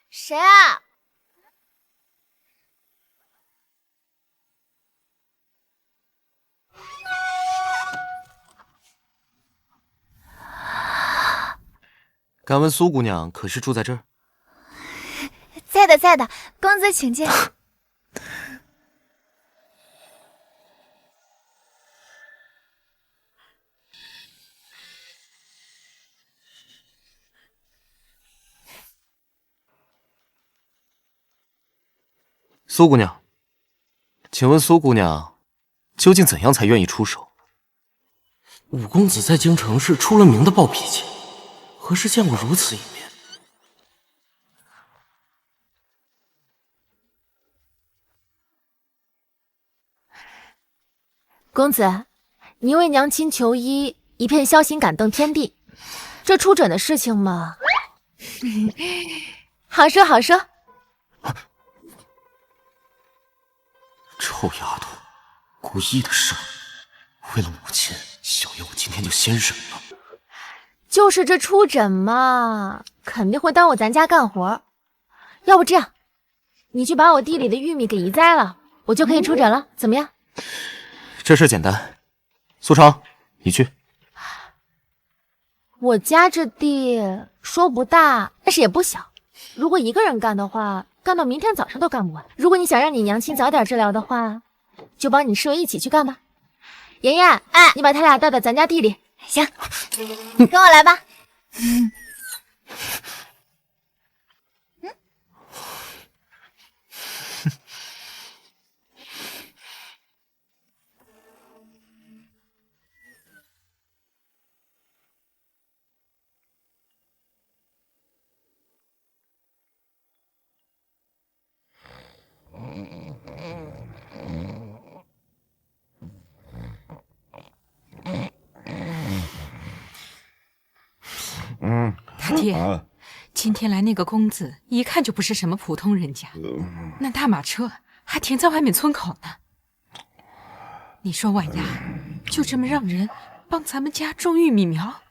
S14: 谁啊？
S15: 敢问苏姑娘可是住在这儿？
S14: 在的，公子请进。
S15: 苏姑娘，请问苏姑娘究竟怎样才愿意出手？
S16: 五公子在京城是出了名的暴脾气，何时见过如此一面？
S3: 公子，你为娘亲求医，一片孝心感动天地。这出诊的事情嘛，好说。
S15: 臭丫头，故意的是吧？为了母亲，小爷我今天就先忍了。
S3: 就是这出诊嘛，肯定会耽误咱家干活。要不这样，你去把我地里的玉米给移栽了，我就可以出诊了，怎么样？
S15: 这事简单，苏长，你去。
S3: 我家这地说不大，但是也不小。如果一个人干的话，干到明天早上都干不完。如果你想让你娘亲早点治疗的话，就帮你侍卫一起去干吧。妍妍，你把他俩带到咱家地里。
S14: 行，跟我来吧。
S1: 大爹，今天来那个公子，一看就不是什么普通人家，那大马车还停在外面村口呢。你说婉丫就这么让人帮咱们家种玉米苗，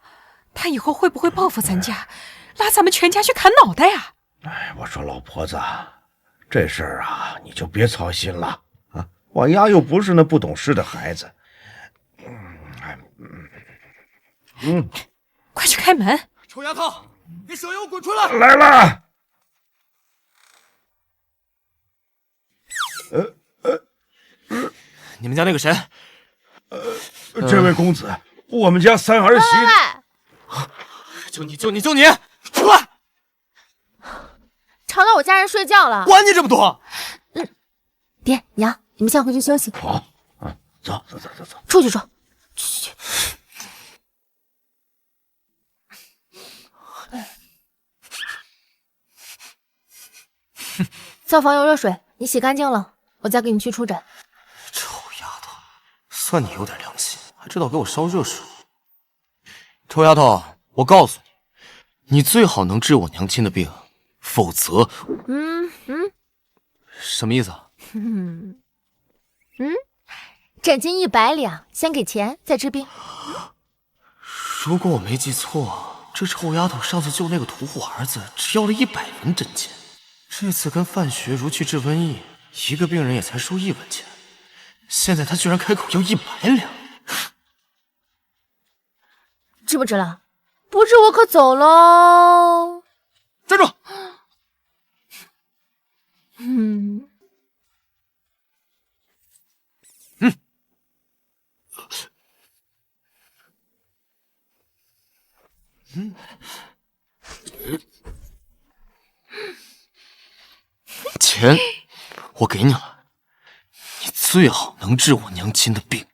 S1: 他以后会不会报复咱家，拉咱们全家去砍脑袋呀？
S10: 哎，我说老婆子，这事儿啊，你就别操心了啊。婉丫又不是那不懂事的孩子。
S1: 快去开门！
S16: 臭丫头，给小妖滚出来！
S10: 来了。
S15: 你们家那个谁？
S10: 这位公子，我们家三儿媳。
S15: 就你，出来！
S3: 吵到我家人睡觉了，
S15: 管你这么多！
S3: 爹娘，你们先回去休息。
S10: 好，走。
S3: 出去说。去。灶房有热水，你洗干净了，我再给你去出诊。
S15: 臭丫头，算你有点良心，还知道给我烧热水。臭丫头，我告诉你，你最好能治我娘亲的病，否则……什么意思啊？
S3: 诊金100两，先给钱再治病。
S15: 如果我没记错，这臭丫头上次救那个屠户儿子只要了100文诊金，这次跟范学如去治瘟疫，一个病人也才收1文钱，现在她居然开口要100两，
S3: 治不治了？不治我可走喽！
S15: 站住！钱我给你了，你最好能治我娘亲的病，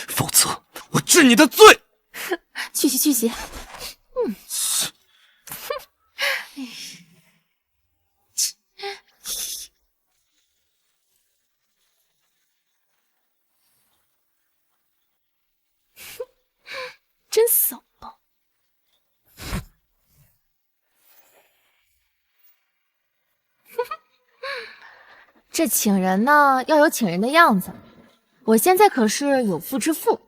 S15: 否则我治你的罪。
S3: 去洗。真骚包。这请人呢，要有请人的样子。我现在可是有妇之夫，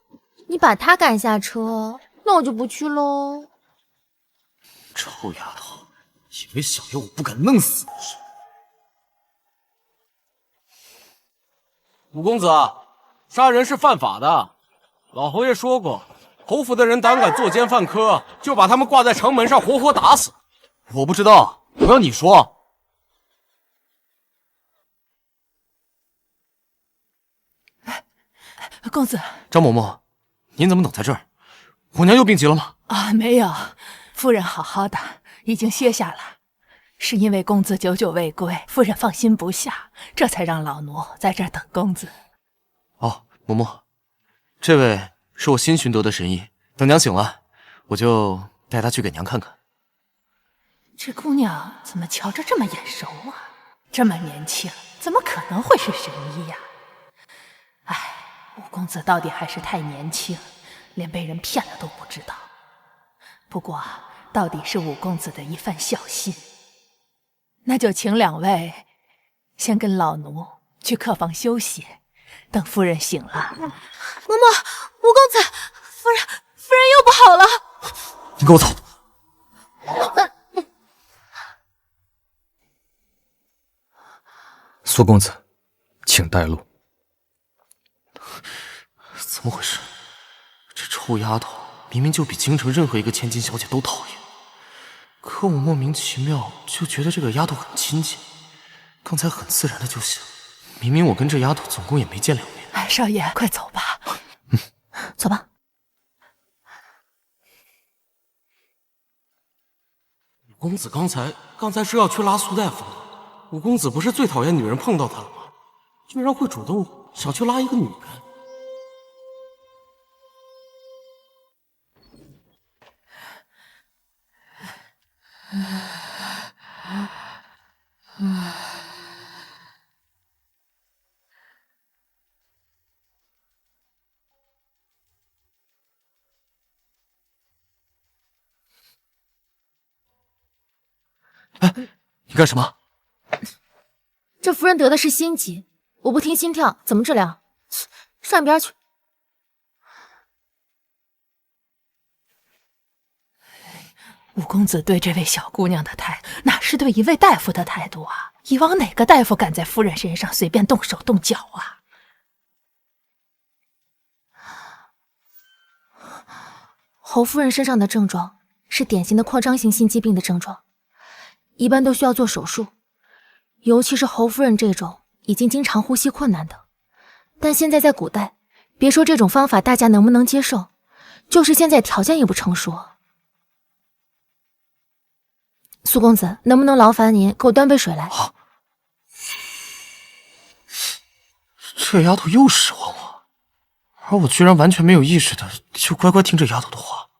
S3: 你把他赶下车，那我就不去喽。
S15: 臭丫头，以为小爷我不敢弄死你是？
S12: 五公子，杀人是犯法的。老侯爷说过，侯府的人胆敢作奸犯科，就把他们挂在城门上活活打死。
S15: 我不知道，我要你说。
S5: 公子，
S15: 张嬷嬷，您怎么等在这儿？我娘又病急了吗？
S5: 没有，夫人好好的，已经歇下了。是因为公子久久未归，夫人放心不下，这才让老奴在这儿等公子。
S15: 哦，嬷嬷，这位是我新寻得的神医，等娘醒了，我就带她去给娘看看。
S5: 这姑娘怎么瞧着这么眼熟啊？这么年轻，怎么可能会是神医呀？五公子到底还是太年轻，连被人骗了都不知道。不过到底是五公子的一番孝心，那就请两位先跟老奴去客房休息，等夫人醒了。
S8: 嬷嬷，五公子，夫人又不好了。
S15: 你给我走！
S2: 苏公子，请带路。
S15: 怎么回事？这臭丫头明明就比京城任何一个千金小姐都讨厌，可我莫名其妙就觉得这个丫头很亲近。刚才很自然的就想，明明我跟这丫头总共也没见2面。
S5: 少爷，快走吧。
S3: 走吧。
S12: 五公子刚才是要去拉苏大夫的。五公子不是最讨厌女人碰到他了吗？居然会主动想去拉一个女人。
S15: 你干什么？
S3: 这夫人得的是心疾，我不听心跳怎么治疗？上一边去。
S5: 五公子对这位小姑娘的态度，哪是对一位大夫的态度啊？以往哪个大夫敢在夫人身上随便动手动脚啊？
S3: 侯夫人身上的症状是典型的扩张性心肌病的症状，一般都需要做手术，尤其是侯夫人这种已经经常呼吸困难的。但现在在古代，别说这种方法大家能不能接受，就是现在条件也不成熟。苏公子，能不能劳烦您给我端杯水来？
S15: 这丫头又使唤我，而我居然完全没有意识的就乖乖听这丫头的话。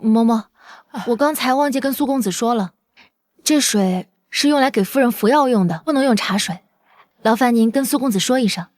S3: 嬷嬷，我刚才忘记跟苏公子说了，这水是用来给夫人服药用的，不能用茶水。劳烦您跟苏公子说一声。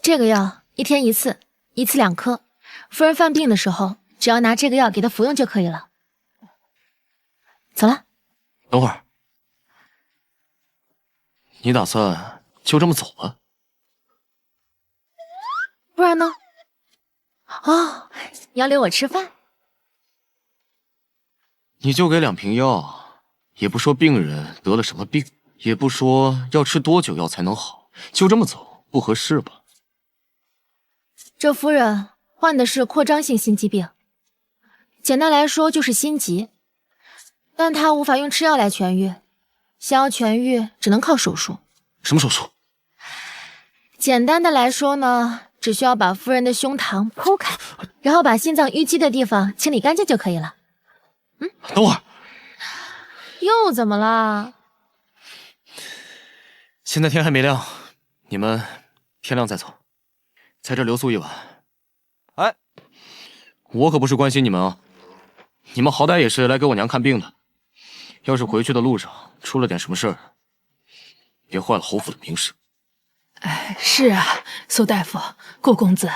S3: 这个药1天1次，一次2颗。夫人犯病的时候，只要拿这个药给她服用就可以了。走了。
S15: 等会儿，你打算就这么走了？
S3: 不然呢？哦，你要留我吃饭？
S15: 你就给2瓶药，也不说病人得了什么病，也不说要吃多久药才能好，就这么走，不合适吧？
S3: 这夫人患的是扩张性心肌病，简单来说就是心急，但她无法用吃药来痊愈，想要痊愈只能靠手术。
S15: 什么手术？
S3: 简单的来说呢，只需要把夫人的胸膛剖开，然后把心脏淤积的地方清理干净就可以了。
S15: 等会儿，
S3: 又怎么了？
S15: 现在天还没亮，你们天亮再走，在这留宿一晚。哎，我可不是关心你们啊，你们好歹也是来给我娘看病的，要是回去的路上出了点什么事儿，别坏了侯府的名声。
S5: 哎，是啊，苏大夫、顾公子，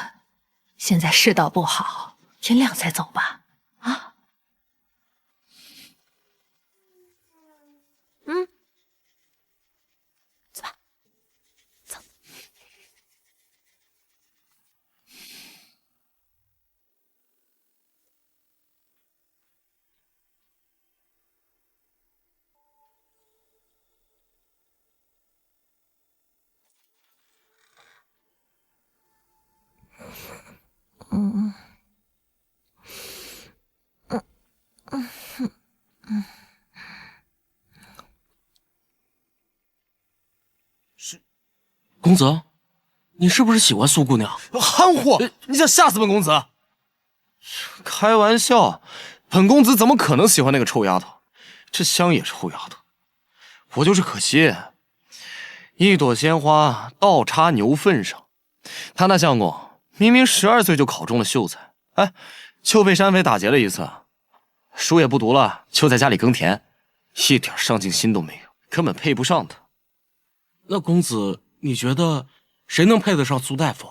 S5: 现在世道不好，天亮再走吧。啊，
S3: 走吧，走。
S16: 公子，你是不是喜欢苏姑娘？
S15: 憨货，你想吓死本公子？开玩笑，本公子怎么可能喜欢那个臭丫头？这香也是臭丫头。我就是可惜，一朵鲜花倒插牛粪上。他那相公明明12岁就考中了秀才，哎，就被山匪打劫了一次，书也不读了，就在家里耕田，一点上进心都没有，根本配不上他。
S16: 那公子，你觉得谁能配得上苏大夫？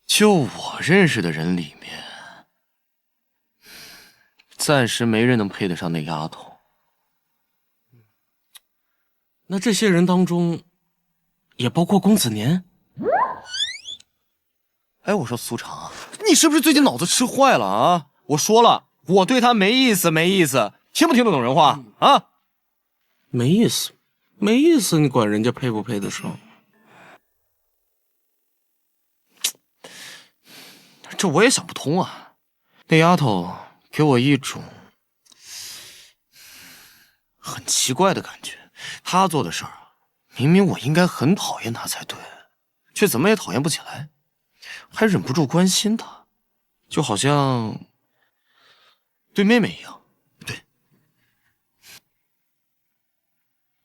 S15: 就我认识的人里面，暂时没人能配得上那丫头。
S16: 那这些人当中，也包括公子您？
S15: 哎，我说苏长，你是不是最近脑子吃坏了啊？我说了，我对他没意思，没意思，听不听得懂人话啊？
S16: 没意思，没意思，你管人家配不配得上？
S15: 这我也想不通啊。那丫头给我一种很奇怪的感觉，她做的事儿啊，明明我应该很讨厌她才对，却怎么也讨厌不起来，还忍不住关心她，就好像对妹妹一样。对，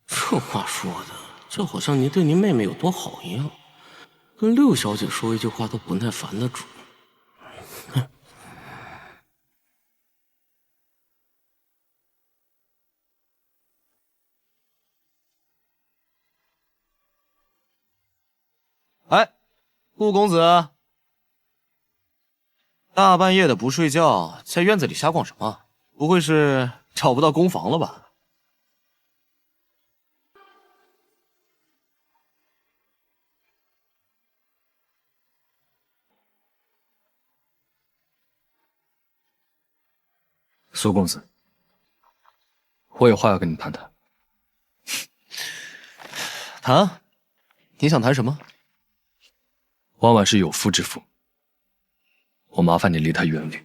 S16: 这话说的，就好像您对您妹妹有多好一样，跟六小姐说一句话都不耐烦的主。
S15: 哎，顾公子，大半夜的不睡觉，在院子里瞎逛什么？不会是找不到公房了吧？
S2: 苏公子，我有话要跟你谈谈。
S15: 谈？你想谈什么？
S2: 婉婉是有妇之妇，我麻烦你离她远点。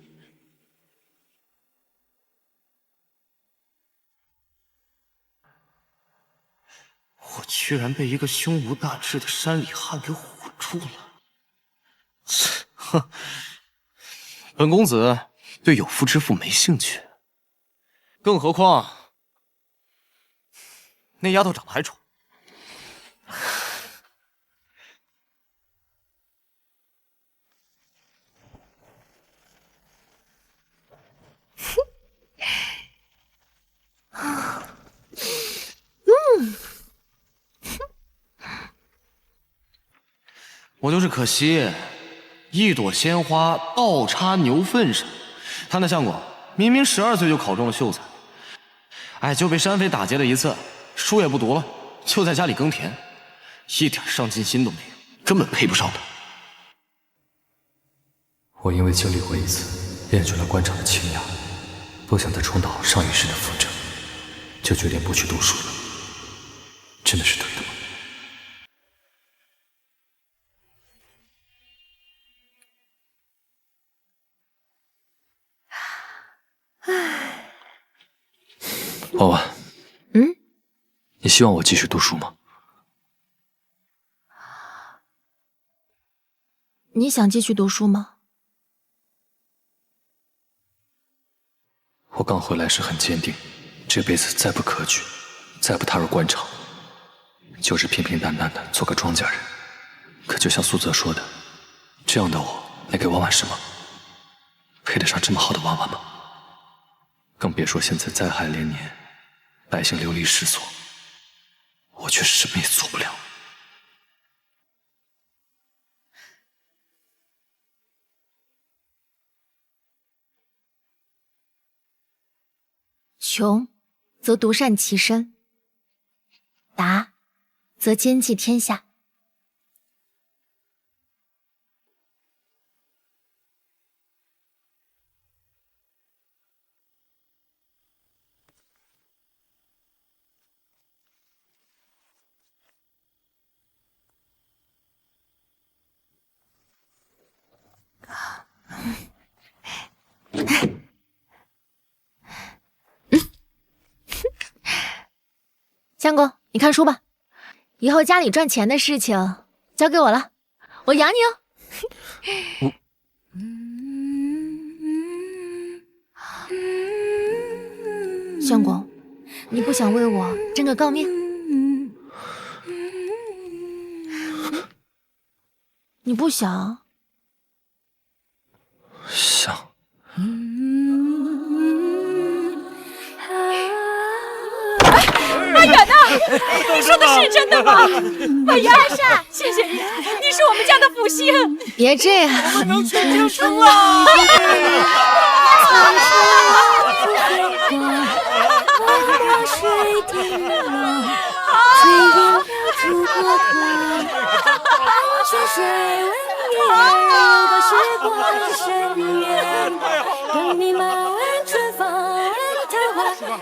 S15: 我居然被一个胸无大志的山里汉给唬住了！哼，本公子对有妇之妇没兴趣，更何况那丫头长得还丑。我就是可惜，一朵鲜花倒插牛粪上。他那相公明明12岁就考中了秀才，哎，就被山匪打劫了一次，书也不读了，就在家里耕田，一点上进心都没有，根本配不上他。
S2: 我因为经历过一次厌倦了官场的清雅，不想再重蹈上一世的覆辙，就决定不去读书了。真的是对的吗？婉婉，你希望我继续读书吗？
S3: 你想继续读书吗？
S2: 我刚回来时很坚定，这辈子再不科举，再不踏入官场，就是平平淡淡的做个庄稼人。可就像苏泽说的，这样的我能给婉婉什么？配得上这么好的婉婉吗？更别说现在灾害连年，百姓流离失所，我却什么也做不了。
S3: 穷则独善其身，达则兼济天下。相公，你看书吧，以后家里赚钱的事情交给我了，我养你哦。相公，你不想为我争个诰命？你不想？
S2: 想。
S1: 婉远呐，你说的是真的吗？婉远，谢谢你，你是我们家的福星。
S3: 别这样，
S1: 我能全救生了。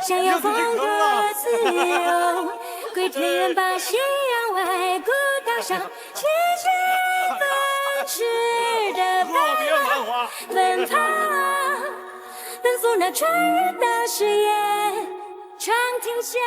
S17: 想要风和自由，归田园把夕阳外，孤岛上七七分尺的奔跑，奔赴那春日的誓言，长亭下。